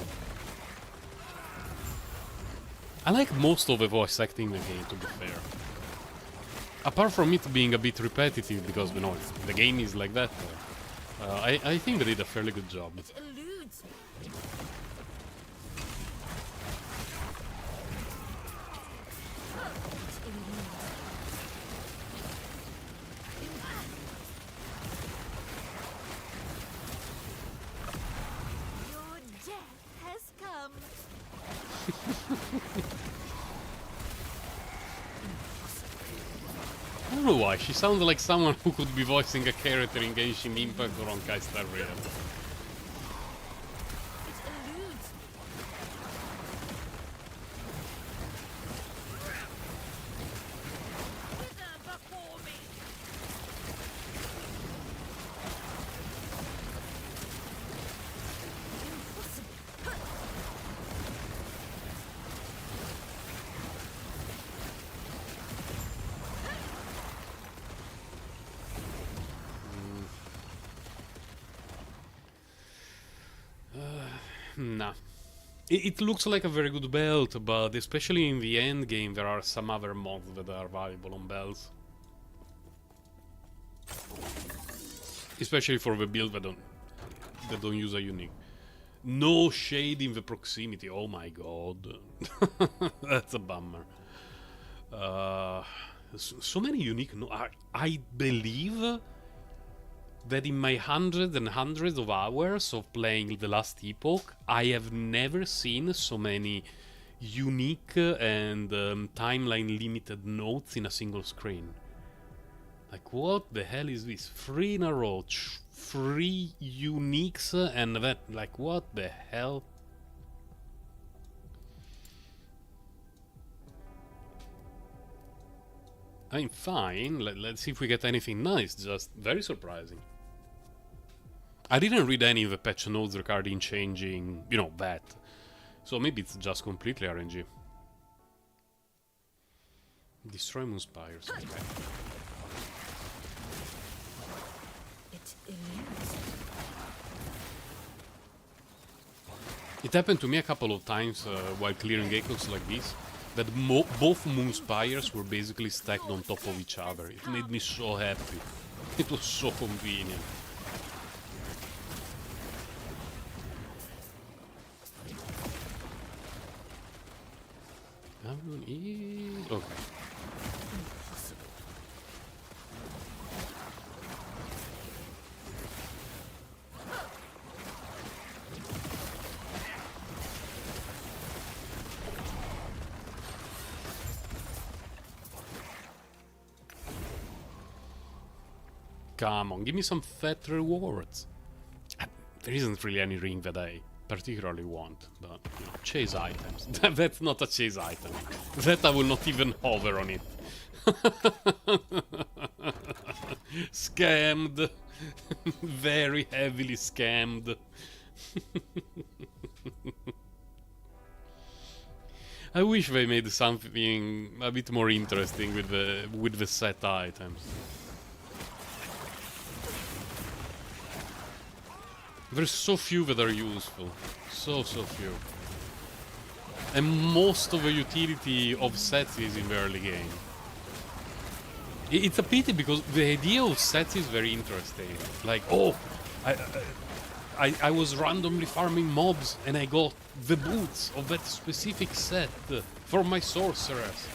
[SPEAKER 1] I like most of the voice acting in the game, to be fair. Apart from it being a bit repetitive, because, you know, the game is like that, I think they did a fairly good job.
[SPEAKER 4] It eludes me. Your death has come.
[SPEAKER 1] I don't know why, she sounds like someone who could be voicing a character in Genshin Impact or on Star Rail.
[SPEAKER 4] It eludes me. Wither before me. Impossible.
[SPEAKER 1] Nah. It looks like a very good belt, but especially in the end game there are some other mods that are valuable on belts. Especially for the build that don't use a unique. No shade in the proximity, oh my god. That's a bummer. So many unique I believe that in my hundreds and hundreds of hours of playing the Last Epoch, I have never seen so many unique and timeline limited notes in a single screen. Like, what the hell is this? 3 in a row, 3 uniques, and that, like, what the hell? I'm fine. Let's see if we get anything nice. Just very surprising. I didn't read any of the patch notes regarding changing, you know, that. So maybe it's just completely RNG. Destroy moon spires. Okay.
[SPEAKER 4] It eludes me.
[SPEAKER 1] It happened to me a couple of times while clearing echoes like this, that both moon spires were basically stacked on top of each other. It made me so happy. It was so convenient. Okay. Come on, give me some fat rewards. There isn't really any ring that I particularly want, but, you know, chase items. That's not a chase item. That I will not even hover on it. Scammed. Very heavily scammed. I wish they made something a bit more interesting with the set items. There's so few that are useful. So few. And most of the utility of sets is in the early game. It's a pity because the idea of sets is very interesting. Like, oh, I was randomly farming mobs and I got the boots of that specific set for my sorceress.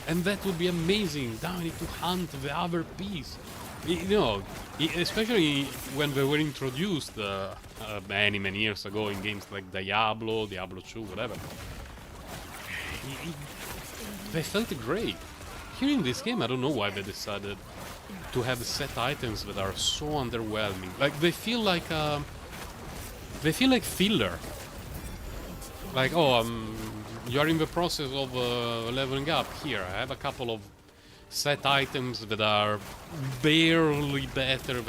[SPEAKER 1] And that would be amazing. Now I need to hunt the other piece. You know, especially when they were introduced many years ago in games like Diablo 2, whatever. They felt great. Here in this game, I don't know why they decided to have set items that are so underwhelming. Like, they feel like filler. Like, oh, you're in the process of leveling up. Here, I have a couple of set items that are barely better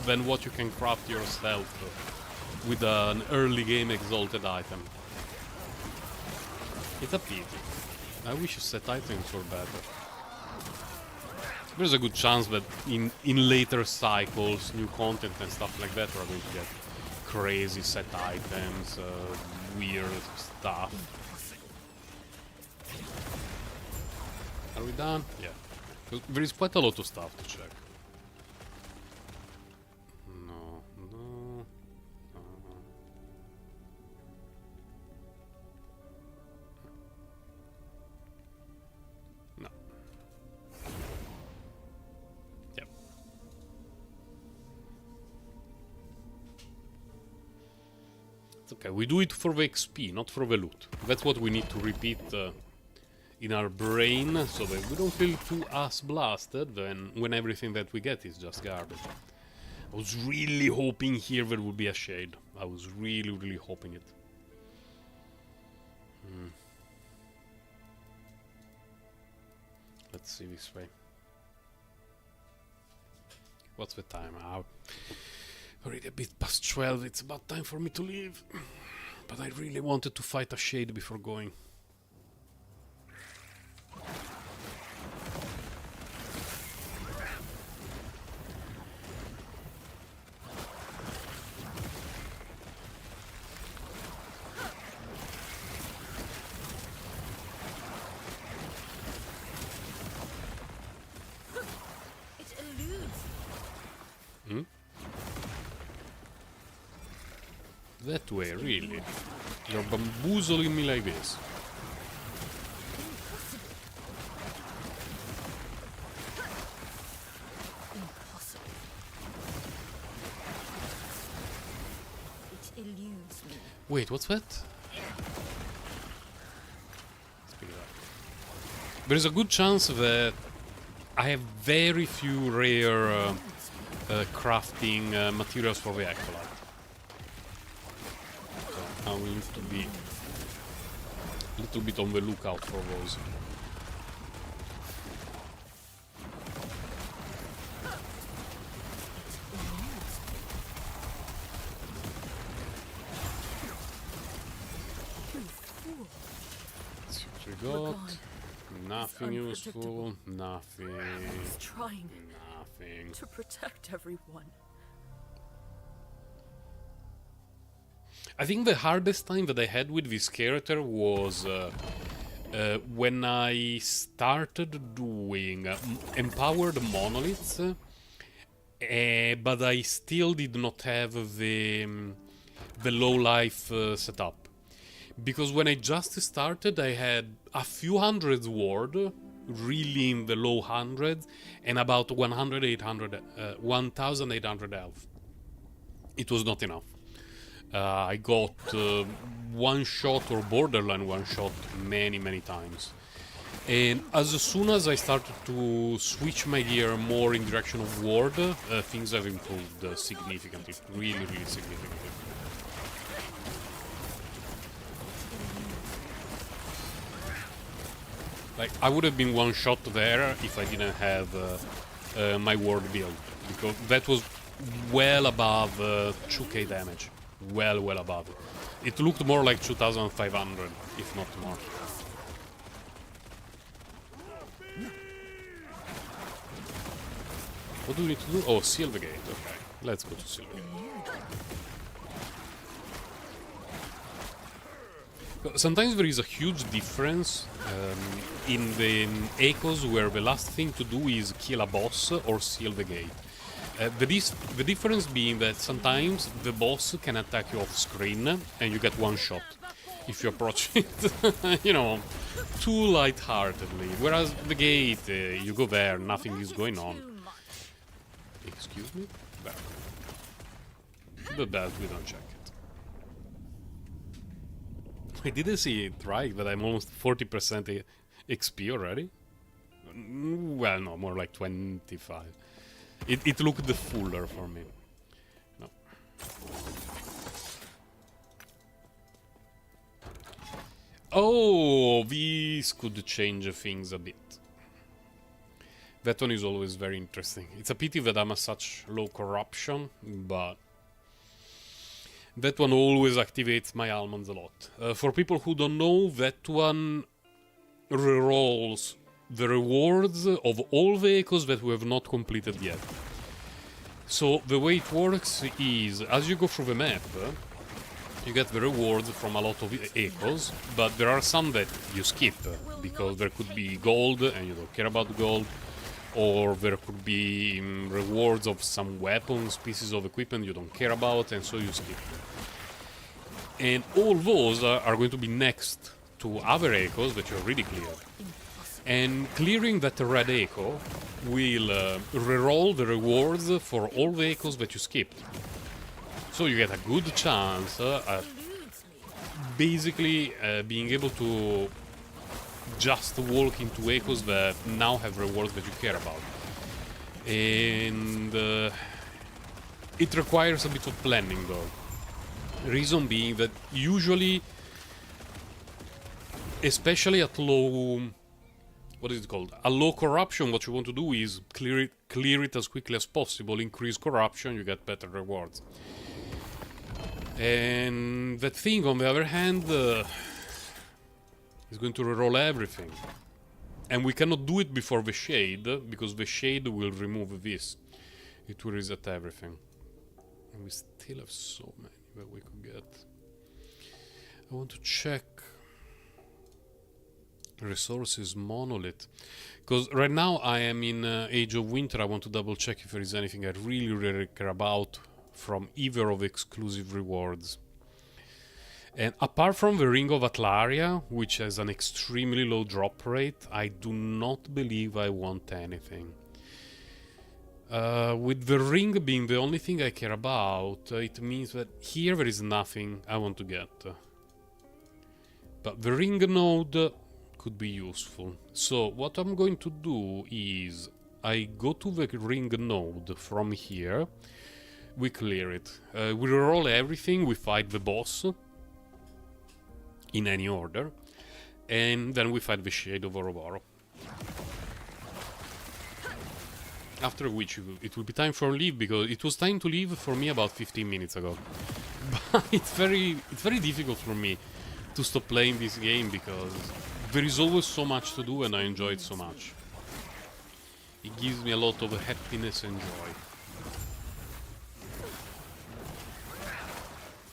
[SPEAKER 1] than what you can craft yourself with an early game exalted item. It's a pity. I wish set items were better. There's a good chance that in later cycles, new content and stuff like that are going to get crazy set items, weird stuff. Are we done? Yeah. 'Cause there is quite a lot of stuff to check. No, no. No. Yep. It's okay, we do it for the XP, not for the loot. That's what we need to repeat in our brain, so that we don't feel too ass blasted when everything that we get is just garbage. I was really hoping here there would be a shade. I was really, really hoping it. Let's see this way. What's the time? Already a bit past 12. It's about time for me to leave. But I really wanted to fight a shade before going. That way, really? You're bamboozling me like this.
[SPEAKER 4] Impossible. It eludes me.
[SPEAKER 1] Wait, what's that? There is a good chance that I have very few rare crafting materials for the Acolyte. I will need to be a little bit on the lookout for those. Let's see what we got. Nothing useful. Nothing.
[SPEAKER 4] He's trying
[SPEAKER 1] Nothing.
[SPEAKER 4] to protect everyone.
[SPEAKER 1] I think the hardest time that I had with this character was when I started doing empowered monoliths, but I still did not have the low life setup. Because when I just started, I had a few hundreds ward, really in the low hundreds, and about 1,800 health. It was not enough. I got one shot or borderline one shot many times. And as soon as I started to switch my gear more in direction of ward, things have improved significantly. Really significantly. Like, I would have been one shot there if I didn't have my ward build. Because that was well above 2k damage. Well above it. It looked more like 2,500, if not more. What do we need to do? Oh, seal the gate. Okay, let's go to seal the gate. Sometimes there is a huge difference in the echoes where the last thing to do is kill a boss or seal the gate. The difference being that sometimes the boss can attack you off screen and you get one shot if you approach it, you know, too lightheartedly. Whereas the gate, you go there, nothing is going on. Excuse me? Bad. The belt, we don't check it. I didn't see it right, but I'm almost 40% XP already. Well, no, more like 25. It looked fuller for me. No. Oh, this could change things a bit. That one is always very interesting. It's a pity that I'm at such low corruption, but that one always activates my almonds a lot. For people who don't know, that one rerolls the rewards of all vehicles that we have not completed yet. So the way it works is, as you go through the map, you get the rewards from a lot of echoes, but there are some that you skip, because there could be gold and you don't care about gold, or there could be rewards of some weapons, pieces of equipment you don't care about, and so you skip. And all those are going to be next to other echoes that you already cleared. And clearing that red echo will reroll the rewards for all the echoes that you skipped. So you get a good chance at basically being able to just walk into echoes that now have rewards that you care about. And it requires a bit of planning though. Reason being that usually, especially at low, what is it called? A low corruption, what you want to do is clear it as quickly as possible, increase corruption, you get better rewards. And that thing, on the other hand, is going to reroll everything. And we cannot do it before the shade, because the shade will remove this. It will reset everything. And we still have so many that we could get. I want to check resources monolith, because right now I am in Age of Winter. I want to double check if there is anything I really care about from either of the exclusive rewards. And apart from the Ring of Atlaria, which has an extremely low drop rate, I do not believe I want anything. With the ring being the only thing I care about, it means that here there is nothing I want to get. But the ring node could be useful. So what I'm going to do is I go to the ring node from here. We clear it. We roll everything, we fight the boss in any order, and then we fight the Shade of Ouroboros. After which it will be time for leave, because it was time to leave for me about 15 minutes ago. But it's very difficult for me to stop playing this game, because there is always so much to do and I enjoy it so much. It gives me a lot of happiness and joy.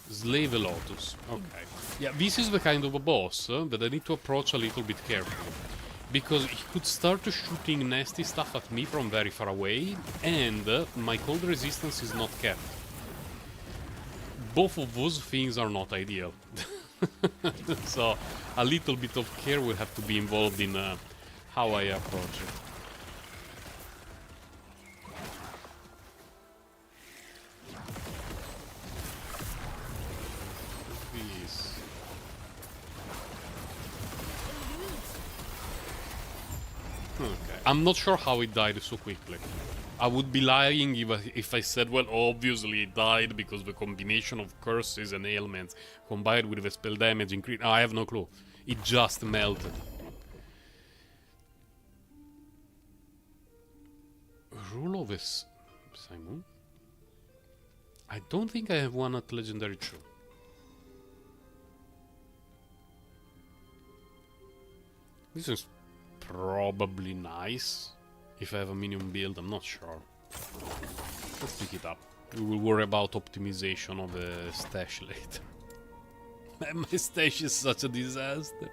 [SPEAKER 1] Slay the Lotus. Okay. Yeah, this is the kind of a boss that I need to approach a little bit carefully. Because he could start shooting nasty stuff at me from very far away, and my cold resistance is not kept. Both of those things are not ideal. So a little bit of care will have to be involved in how I approach it. Okay. I'm not sure how it died so quickly. I would be lying if I said, well, obviously it died because the combination of curses and ailments combined with the spell damage increased. I have no clue. It just melted. Rule of this, Simon? I don't think I have one at Legendary 2. This is probably nice. If I have a minion build, I'm not sure. Let's pick it up. We will worry about optimization of the stash later. My stash is such a disaster.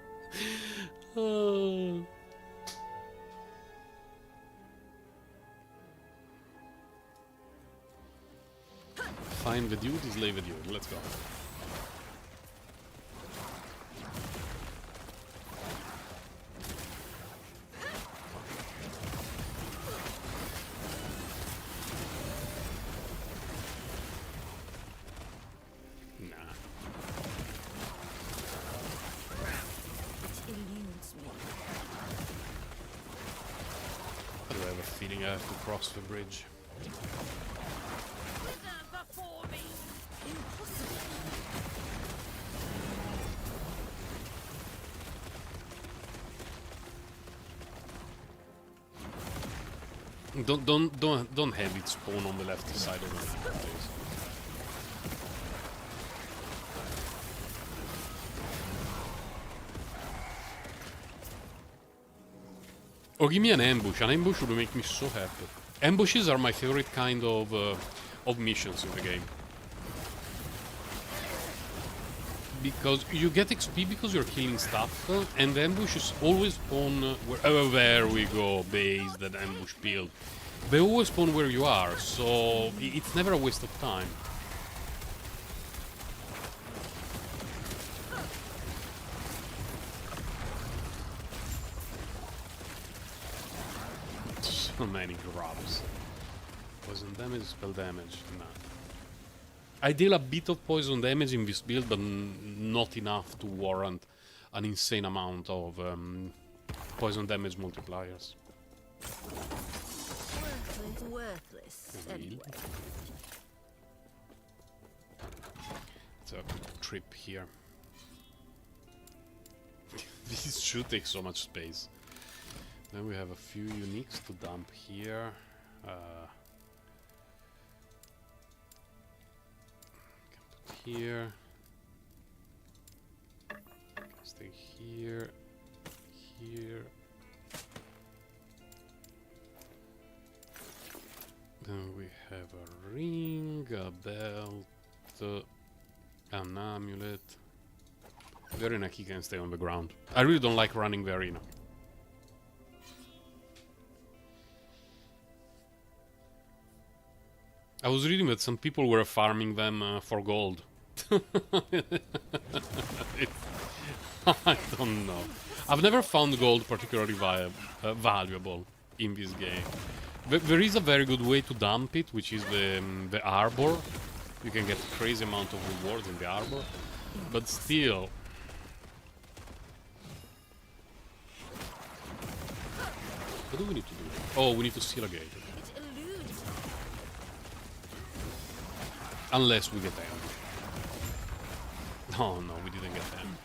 [SPEAKER 1] Oh. Find the dude, slay the dude. Let's go. I have to cross the bridge. Don't have it spawn on the left side of the map, please. Or give me an ambush. An ambush would make me so happy. Ambushes are my favorite kind of missions in the game. Because you get XP because you're killing stuff, and the ambushes always spawn there we go, base, that ambush build. They always spawn where you are, so it's never a waste of time. So many grubs. Poison damage, spell damage, nah. I deal a bit of poison damage in this build, but not enough to warrant an insane amount of poison damage multipliers.
[SPEAKER 4] Worthless. Anyway.
[SPEAKER 1] It's a trip here. This should take so much space. Then we have a few uniques to dump here. Here, stay here, here. Then we have a ring, a belt, an amulet. The arena key can stay on the ground. I really don't like running the arena. I was reading that some people were farming them for gold. I don't know. I've never found gold particularly valuable in this game. There is a very good way to dump it, which is the arbor. You can get a crazy amount of rewards in the arbor, but still. What do we need to do? Oh, we need to seal a gate. Unless we get damaged. Oh no, we didn't get damaged.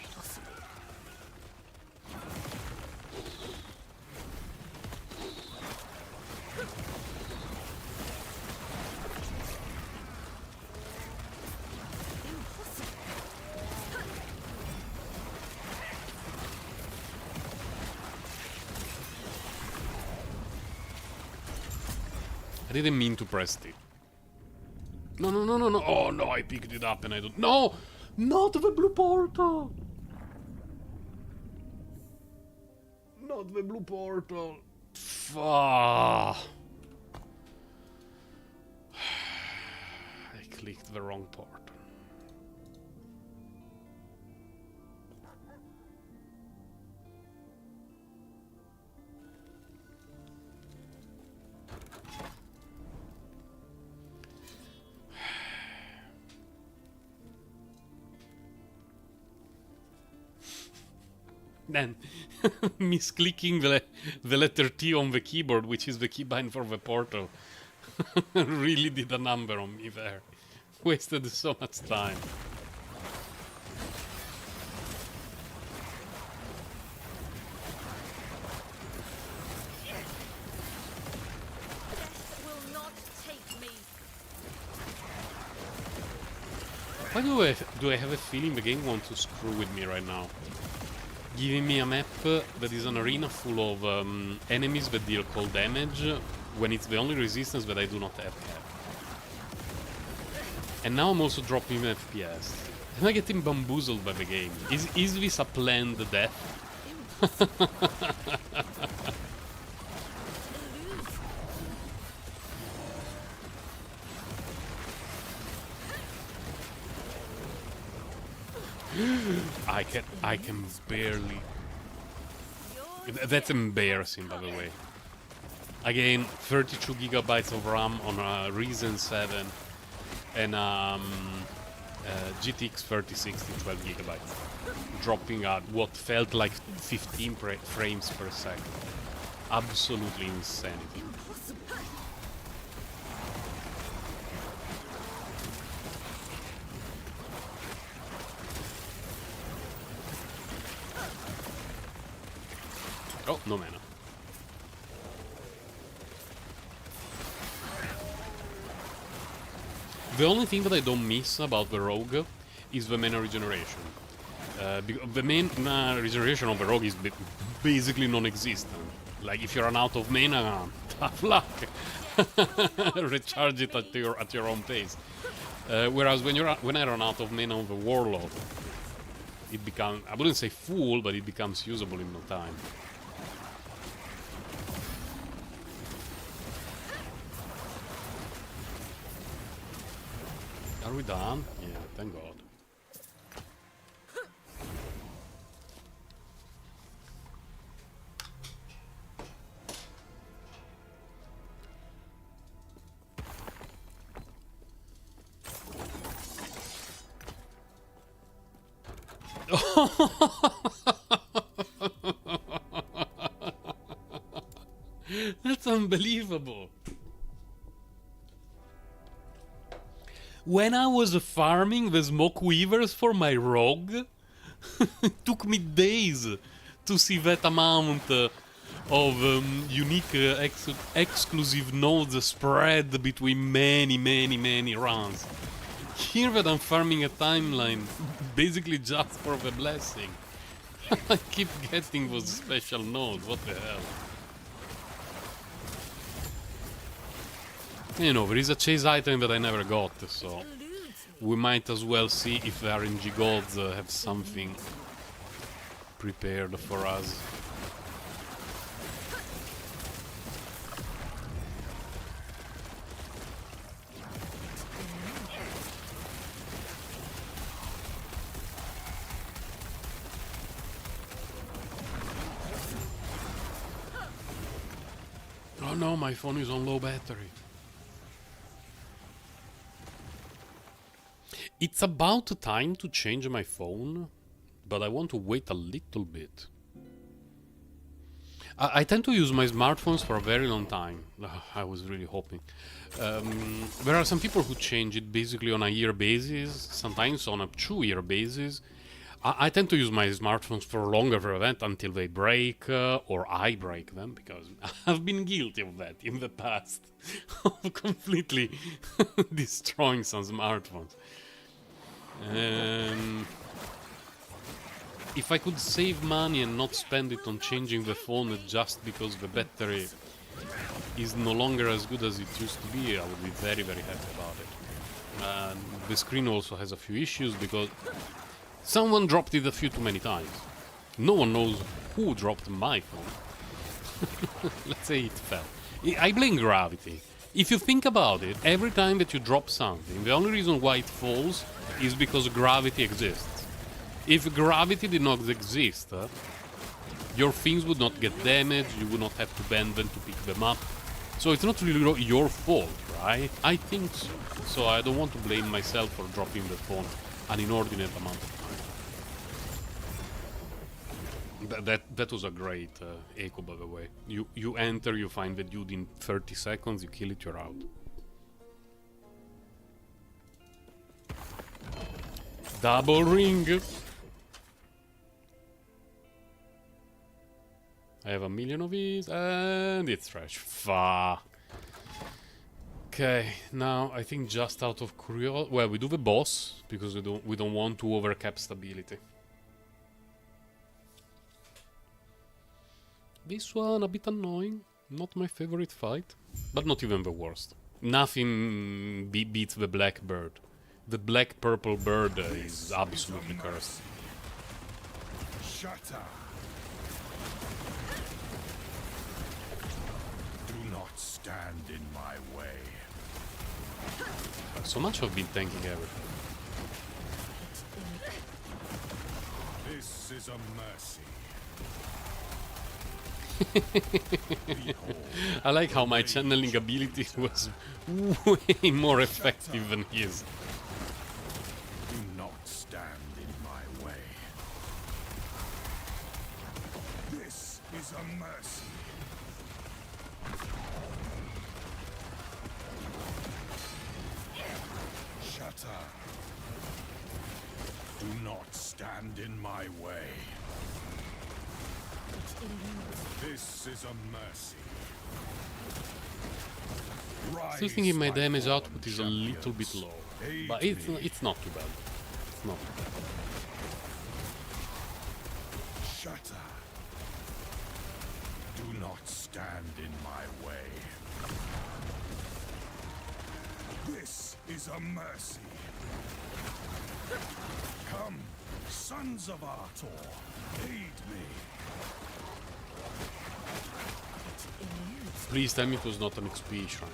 [SPEAKER 1] I didn't mean to press T. No, no, no, no, no. Oh, no, I picked it up and I don't... No! Not the blue portal! Not the blue portal. Fuck. I clicked the wrong portal. Then misclicking the letter T on the keyboard, which is the keybind for the portal, really did a number on me there. Wasted so much time. Why do I have a feeling the game wants to screw with me right now? Giving me a map that is an arena full of enemies that deal cold damage, when it's the only resistance that I do not have. And now I'm also dropping FPS. Am I getting bamboozled by the game? Is this a planned death? I can barely. That's embarrassing, by the way. Again, 32 gigabytes of RAM on a Ryzen 7 and GTX 3060 12 gigabytes, dropping at what felt like 15 frames per second. Absolutely insanity. Oh, no mana. The only thing that I don't miss about the rogue is the mana regeneration. The mana regeneration of the rogue is basically non-existent. Like, if you run out of mana, tough luck. recharge it at your own pace. Whereas when I run out of mana on the Warlock, it becomes, I wouldn't say full, but it becomes usable in no time. Are we done? Yeah, thank God. That's unbelievable. When I was farming the smoke weavers for my rogue, it took me days to see that amount of unique exclusive nodes spread between many runs. Here that I'm farming a timeline basically just for the blessing. I keep getting those special nodes, what the hell. You know, there is a chase item that I never got, so we might as well see if the RNG gods have something prepared for us. Oh no, my phone is on low battery. It's about time to change my phone, but I want to wait a little bit. I tend to use my smartphones for a very long time. I was really hoping. There are some people who change it basically on a year basis, sometimes on a 2-year basis. I tend to use my smartphones for a longer event until they break, or I break them, because I've been guilty of that in the past, of completely destroying some smartphones. If I could save money and not spend it on changing the phone just because the battery is no longer as good as it used to be, I would be very happy about it. The screen also has a few issues because someone dropped it a few too many times. No one knows who dropped my phone. Let's say it fell. I blame gravity. If you think about it, every time that you drop something, the only reason why it falls is because gravity exists. If gravity did not exist, your things would not get damaged, you would not have to bend them to pick them up. So it's not really your fault, right? I think so. So I don't want to blame myself for dropping the phone an inordinate amount of time. That was a great echo, by the way. You enter, you find the dude in 30 seconds, you kill it, you're out. Double ring! I have a million of these, and it's trash. Fuck. Okay, now I think just out of curiosity, well, we do the boss because we don't want to overcap stability. This one a bit annoying, not my favorite fight, but not even the worst. Nothing beats the black bird. The black-purple bird is absolutely cursed.
[SPEAKER 5] Shut up. Do not stand in my way.
[SPEAKER 1] So much I've been tanking everything.
[SPEAKER 5] This is a mercy.
[SPEAKER 1] I like how my channeling ability was way more effective than his.
[SPEAKER 5] Do not stand in my way. This is a mercy. Shut up. Do not stand in my way. This is a mercy.
[SPEAKER 1] Still thinking my damage output is a little bit low, but it's not too bad. It's not too bad.
[SPEAKER 5] Shut up. Do not stand in my way.
[SPEAKER 3] This is a mercy. Come, sons of Artor, aid me.
[SPEAKER 1] Please tell me it was not an XP shrine.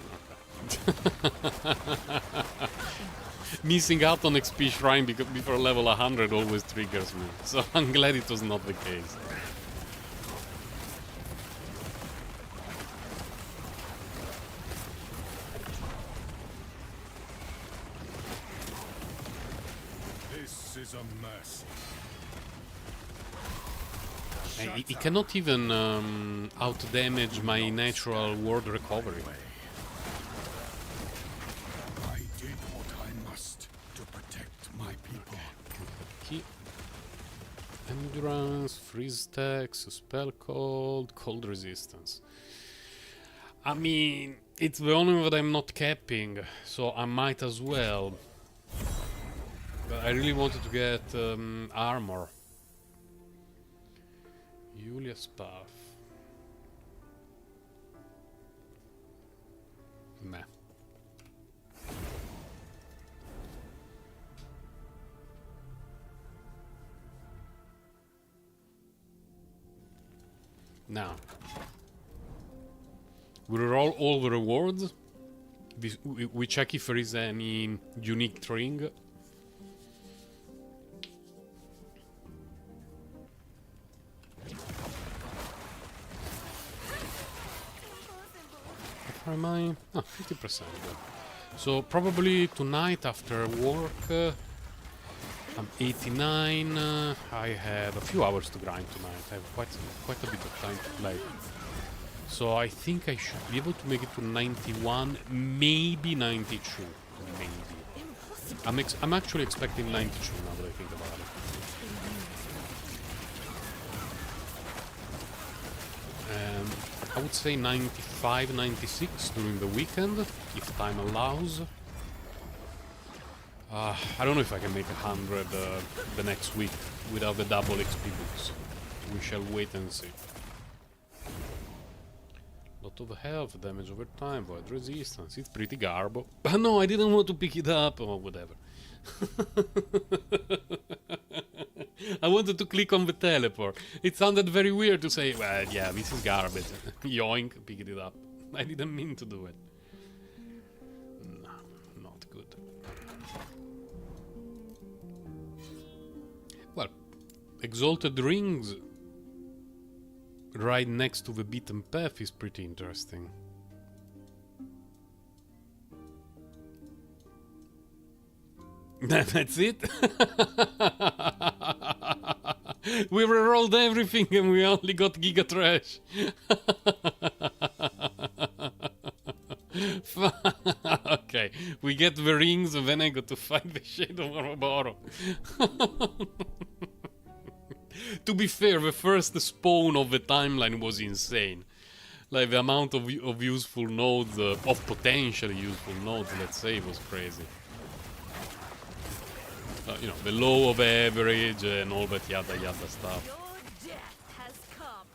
[SPEAKER 1] Okay. Missing out on XP shrine because before level 100 always triggers me. So I'm glad it was not the case.
[SPEAKER 3] This is a mercy.
[SPEAKER 1] He cannot even out-damage my natural ward recovery.
[SPEAKER 3] I did what I must to protect my people.
[SPEAKER 1] Key. Endurance, freeze stacks, spell cold resistance. I mean, it's the only one that I'm not capping, so I might as well. But I really wanted to get armor. Julia's Path. Meh. Now, we roll all the rewards. We check if there is any unique string. How am I? Oh, 50%. So probably tonight after work, I'm 89. I have a few hours to grind tonight. I have quite a bit of time to play. So I think I should be able to make it to 91, maybe 92, maybe. I'm actually expecting 92 now that I think about it. I would say 95, 96 during the weekend, if time allows. I don't know if I can make 100 the next week without the double XP books. We shall wait and see. Lot of health, damage over time, void resistance. It's pretty garbo. But no, I didn't want to pick it up or whatever. I wanted to click on the teleport. It sounded very weird to say, well, yeah, this is garbage. Yoink, picked it up. I didn't mean to do it. No, not good. Well, Exalted Rings right next to the beaten path is pretty interesting. That's it? We rerolled everything and we only got Giga Trash. Okay, we get the rings and then I got to fight the Shadow of Ouroboros. To be fair, the first spawn of the timeline was insane. Like the amount of useful nodes, of potentially useful nodes, let's say, was crazy. You know, the low of average and all that yada yada stuff.
[SPEAKER 4] Your death has come.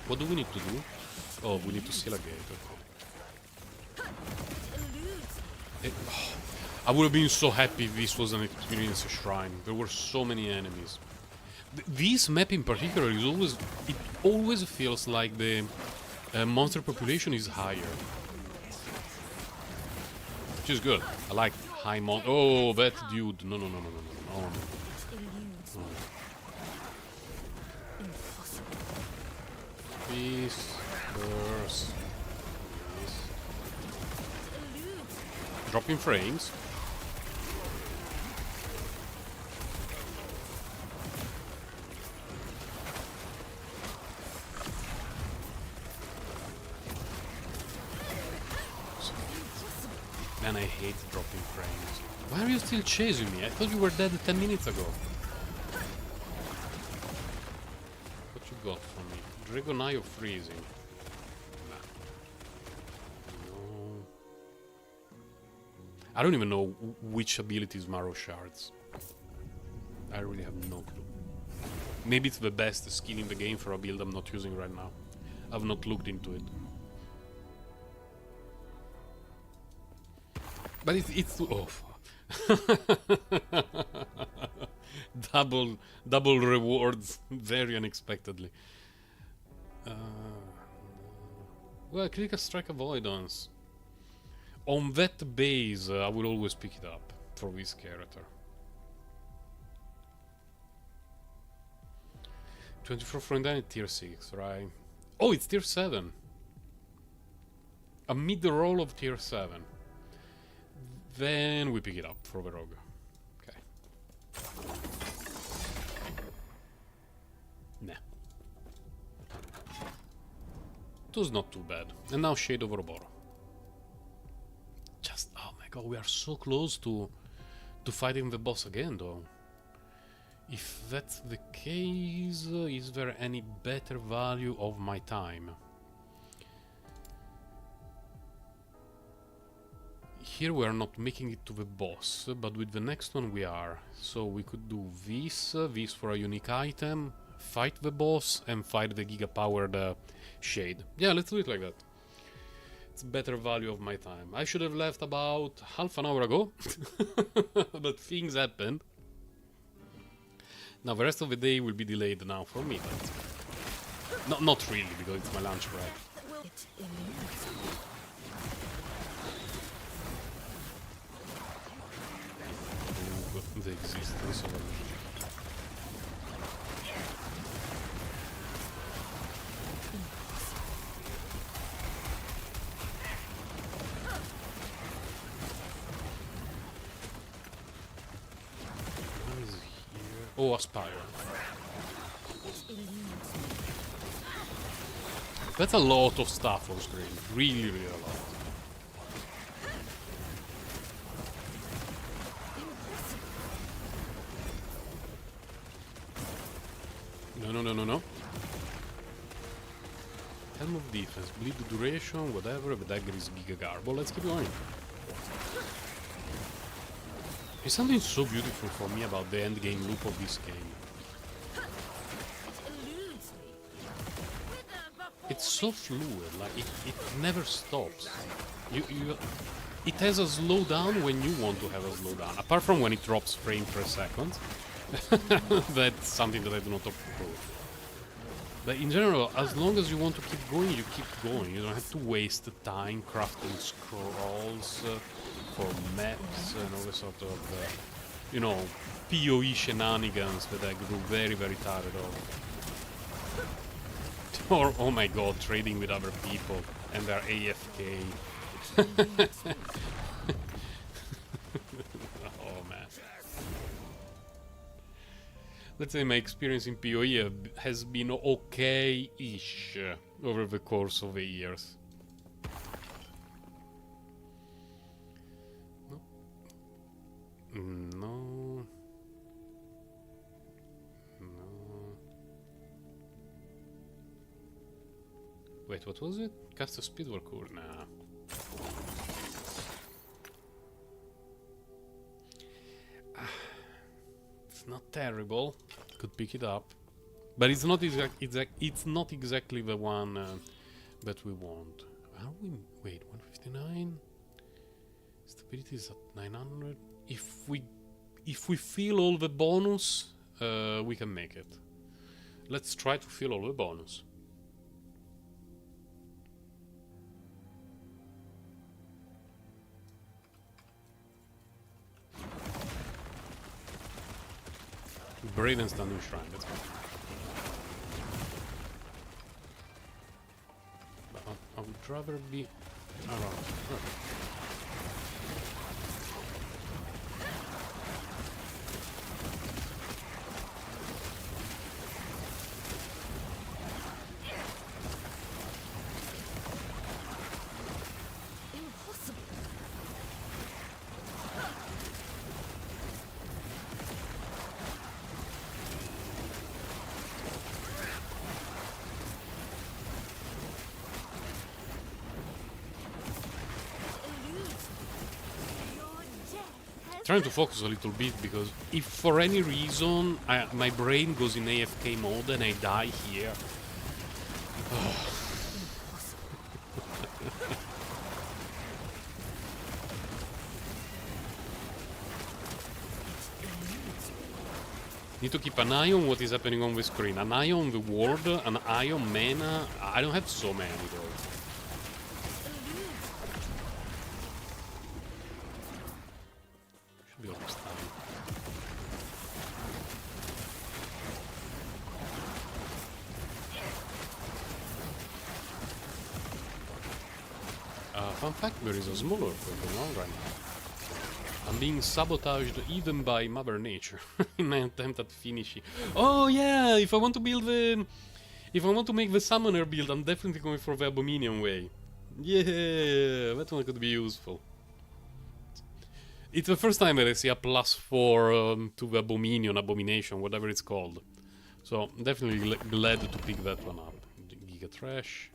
[SPEAKER 1] What do we need to do? Oh, we need to seal a gate. Okay. I would have been so happy if this was an experience shrine. There were so many enemies. This map in particular is always... It always feels like the monster population is higher. Which is good. I like high mon... Oh, that dude. No. Peace. Curse. Dropping frames. Man, I hate dropping frames. Why are you still chasing me? I thought you were dead 10 minutes ago. What you got for me? Dragon Eye of Freezing. No. I don't even know which abilities Marrow Shards. I really have no clue. Maybe it's the best skill in the game for a build I'm not using right now. I've not looked into it. But it's too... Oh, double rewards, very unexpectedly. Well, critical strike avoidance. On that base, I will always pick it up for this character. 24 from then tier 6, right? Oh, it's tier 7. A mid-roll of tier 7. Then we pick it up for the rogue. Okay. Nah. It was not too bad. And now Shade of Ouroboros. Just, oh my god, we are so close to fighting the boss again, though. If that's the case, is there any better value of my time? Here we are not making it to the boss, but with the next one we are. So we could do this for a unique item, fight the boss, and fight the giga-powered Shade. Yeah, let's do it like that. It's better value of my time. I should have left about half an hour ago, but things happened. Now the rest of the day will be delayed now for me, but not really, because it's my lunch break.
[SPEAKER 4] It illuminates me.
[SPEAKER 1] Prove the existence of a Oh, Aspire. That's a lot of stuff on screen. Really, really a lot. No. Helm of defense, bleed the duration, whatever, the dagger is Giga Garbo. Let's keep going. There's something so beautiful for me about the endgame loop of this game. It's so fluid, like it never stops. It has a slowdown when you want to have a slowdown, apart from when it drops frame per second. That's something that I do not approve. But in general, as long as you want to keep going, you keep going. You don't have to waste the time crafting scrolls for maps and all the sort of, you know, PoE shenanigans that I grew very, very tired of. Or, oh my god, trading with other people and their AFK. Oh man. Let's say my experience in PoE has been okay-ish over the course of the years. No. Wait, what was it? Cast a speed were cool. Nah. It's not terrible. Could pick it up, but it's not it's not exactly the one that we want. Are we? Wait, 159. Stability is at 900. If we fill all the bonus, we can make it. Let's try to fill all the bonus. Braden's Standing Shrine, that's fine. But I would rather be around. Okay. Trying to focus a little bit, because if for any reason my brain goes in AFK mode and I die here, Need to keep an eye on what is happening on the screen. An eye on the ward, an eye on mana. I don't have so many though. Should be almost time. Fun fact, there is a smaller problem on right now. I'm being sabotaged even by Mother Nature in my attempt at finishing. Oh yeah, if I want to build the... If I want to make the summoner build, I'm definitely going for the Abominion way. Yeah, that one could be useful. It's the first time that I see a +4 to the Abomination, whatever it's called. So, definitely glad to pick that one up. Giga Trash.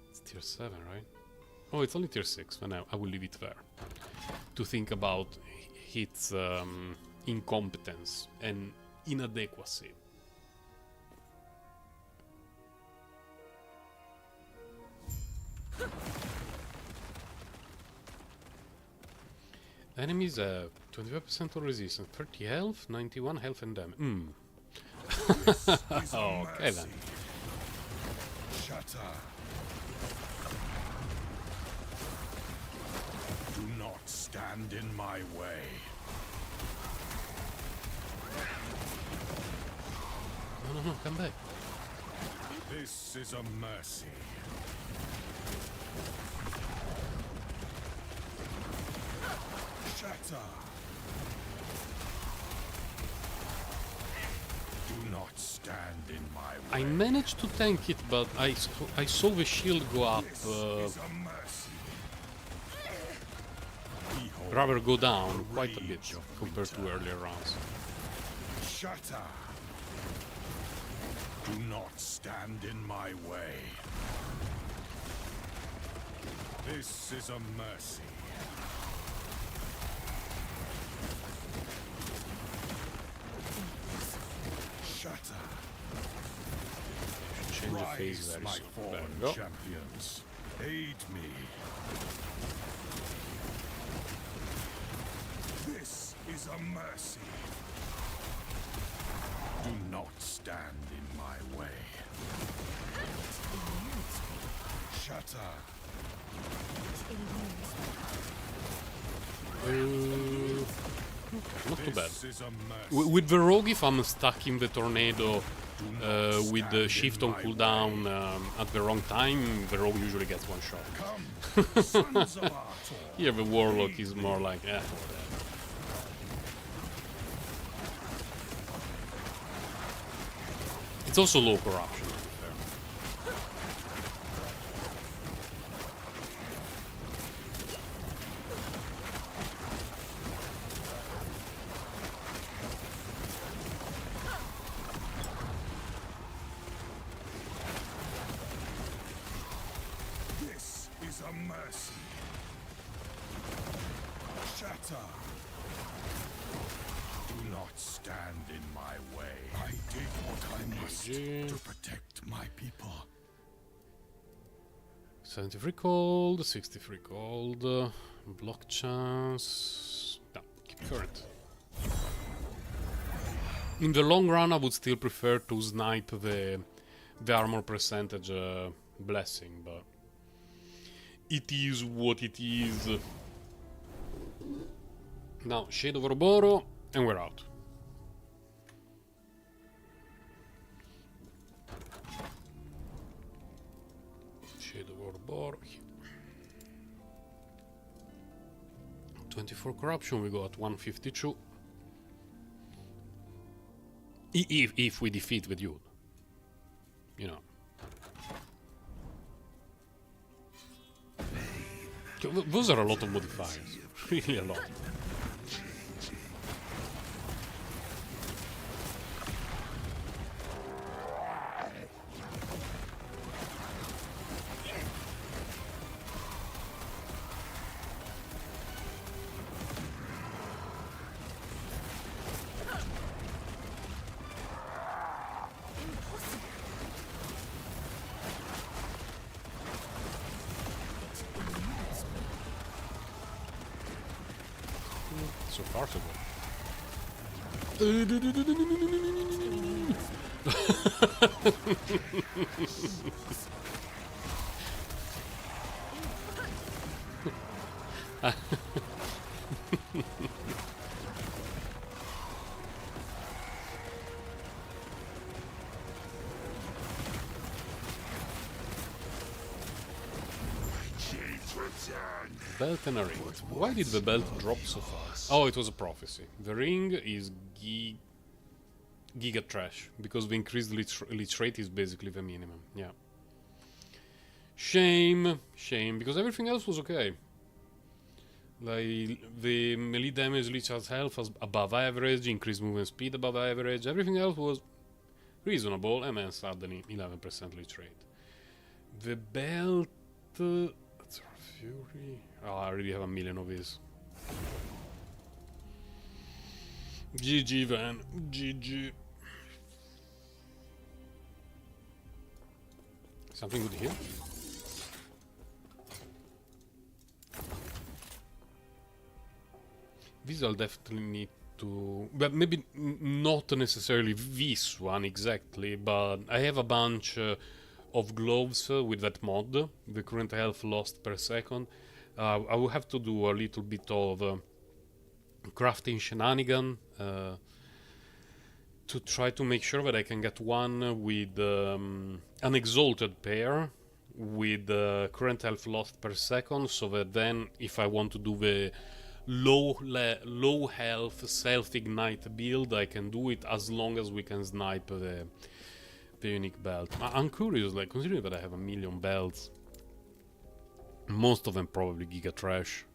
[SPEAKER 1] It's tier 7, right? Oh, it's only tier 6, and I will leave it there. To think about its incompetence and inadequacy. Enemies have 25% of resistance, 30 health, 91 health and damage. Okay then.
[SPEAKER 5] Shatter. Do not stand in my way.
[SPEAKER 1] No, come back.
[SPEAKER 5] This is a mercy. Shatter. Do not stand in my way.
[SPEAKER 1] I managed to tank it, but I saw the shield go up,
[SPEAKER 5] This is a mercy. Behold,
[SPEAKER 1] rather go down quite a bit
[SPEAKER 5] rage of
[SPEAKER 1] compared to earlier rounds.
[SPEAKER 5] Shatter. Do not stand in my way. This is a mercy. Shatter.
[SPEAKER 1] Change the phase
[SPEAKER 5] Rise,
[SPEAKER 1] very
[SPEAKER 5] my
[SPEAKER 1] soon. There
[SPEAKER 5] fallen
[SPEAKER 1] we go.
[SPEAKER 5] champions. Aid me. This is a mercy. Do not stand in my way. Shatter.
[SPEAKER 1] Not too bad.
[SPEAKER 5] This is a mercy.
[SPEAKER 1] With the rogue, if I'm stuck in the tornado with the shift on cooldown at the wrong time, the rogue usually gets one shot.
[SPEAKER 5] Come, sons of Arthur.
[SPEAKER 1] Here the warlock is more like, It's also low corruption, to be fair.
[SPEAKER 5] This is a mercy. Shatter. Do not stand in my way. I did what I must to protect my people.
[SPEAKER 1] 73 cold, 63 cold, block chance. No, keep current. In the long run, I would still prefer to snipe the armor percentage blessing, but it is what it is. Now, Shade of Ouroboros, and we're out. Shade of Ouroboros. 24 corruption, we go at 152. If we defeat the dude. You know. Those are a lot of modifiers. Really a lot. so far so good. Belt and a ring. Why did the belt drop so fast? Oh, it was a prophecy. The ring is Giga Trash, because the increased leech rate is basically the minimum. Yeah. Shame, because everything else was okay. Like, the melee damage, leech has health was above average, increased movement speed above average, everything else was reasonable, and then suddenly 11% leech rate. The belt... that's Fury... Oh, I already have a million of these. GG, Van. GG. Something good here? These I'll definitely need to... But maybe not necessarily this one exactly, but I have a bunch of gloves with that mod, the current health lost per second. I will have to do a little bit of crafting shenanigan to try to make sure that I can get one with an exalted pair with current health lost per second, so that then if I want to do the low health self-ignite build, I can do it as long as we can snipe the unique belt. I'm curious, like, considering that I have a million belts, most of them probably Giga Trash.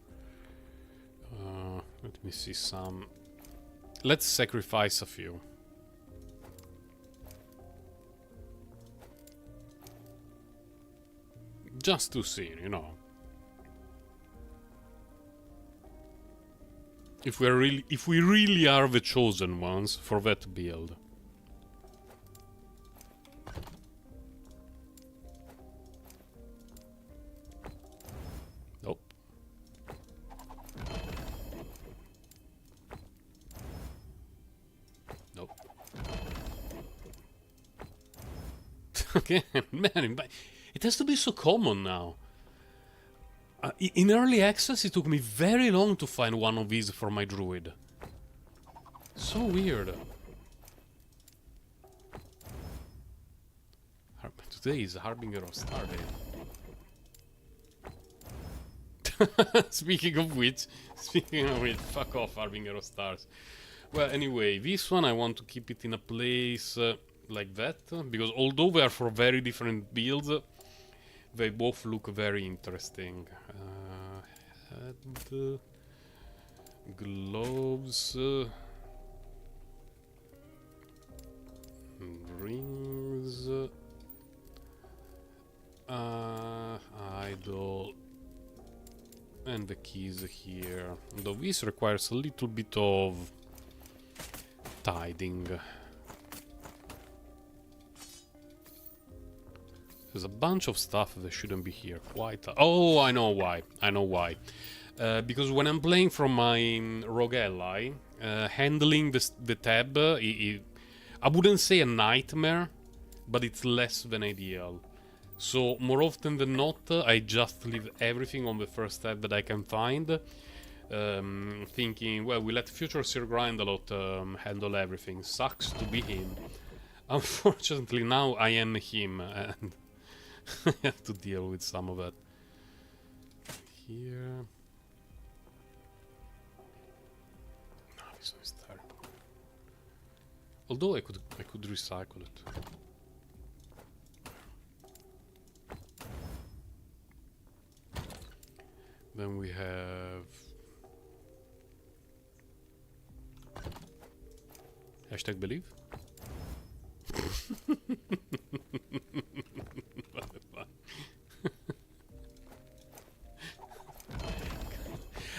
[SPEAKER 1] Let me see some. Let's sacrifice a few. Just to see, you know. If we really are the chosen ones for that build. Nope. Nope. Okay, man, it has to be so common now. In early access, it took me very long to find one of these for my druid. So weird. Today is Harbinger of Star Day. Speaking of which, fuck off, Harbinger of Stars. Well, anyway, this one I want to keep it in a place like that, because although they are for very different builds, they both look very interesting. Head, gloves, rings, idol, and the keys here. Though this requires a little bit of tidying. There's a bunch of stuff that shouldn't be here. Quite. Oh, I know why. I know why. Because when I'm playing from my rogue ally, handling the tab, I wouldn't say a nightmare, but it's less than ideal. So more often than not, I just leave everything on the first tab that I can find, thinking, well, we let future Sir Grindelot handle everything. Sucks to be him. Unfortunately, now I am him, and I have to deal with some of that. Here. No, this one is terrible. Although I could recycle it. Then we have hashtag believe.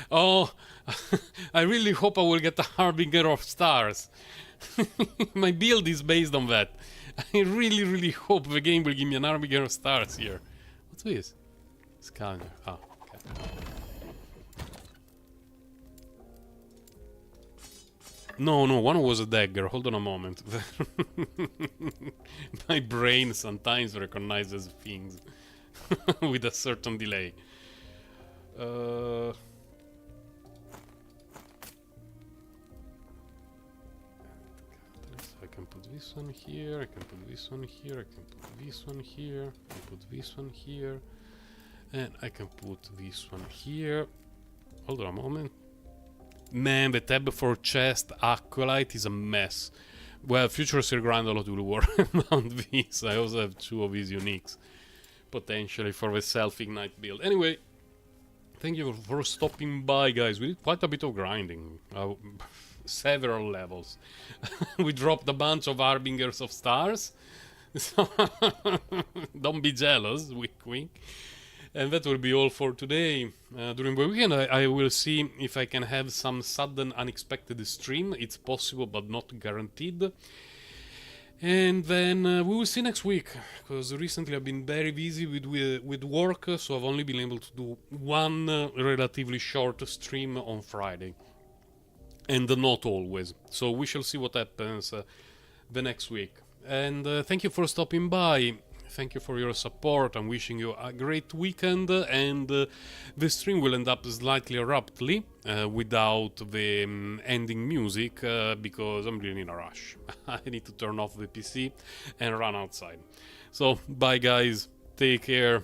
[SPEAKER 1] Oh, I really hope I will get a Harbinger of Stars. My build is based on that. I really, really hope the game will give me an Harbinger of Stars here. What's this? Scanner. Ah, okay. No, one was a dagger. Hold on a moment. My brain sometimes recognizes things with a certain delay. I can put this one here, I can put this one here, I can put this one here, I can put this one here, and I can put this one here. Hold on a moment. Man, the tab for chest Acolyte is a mess. Well, Future Sir Grandalot will work around this. I also have 2 of these uniques, potentially, for the self-ignite build. Anyway, thank you for stopping by, guys. We did quite a bit of grinding. Several levels. We dropped a bunch of Harbingers of Stars. So don't be jealous, wink wink. And that will be all for today. During the weekend I will see if I can have some sudden unexpected stream. It's possible but not guaranteed. And then we will see next week, because recently I've been very busy with work, so I've only been able to do one relatively short stream on Friday. And not always. So we shall see what happens the next week. And thank you for stopping by. Thank you for your support. I'm wishing you a great weekend. And the stream will end up slightly abruptly without the ending music because I'm really in a rush. I need to turn off the PC and run outside. So bye guys. Take care.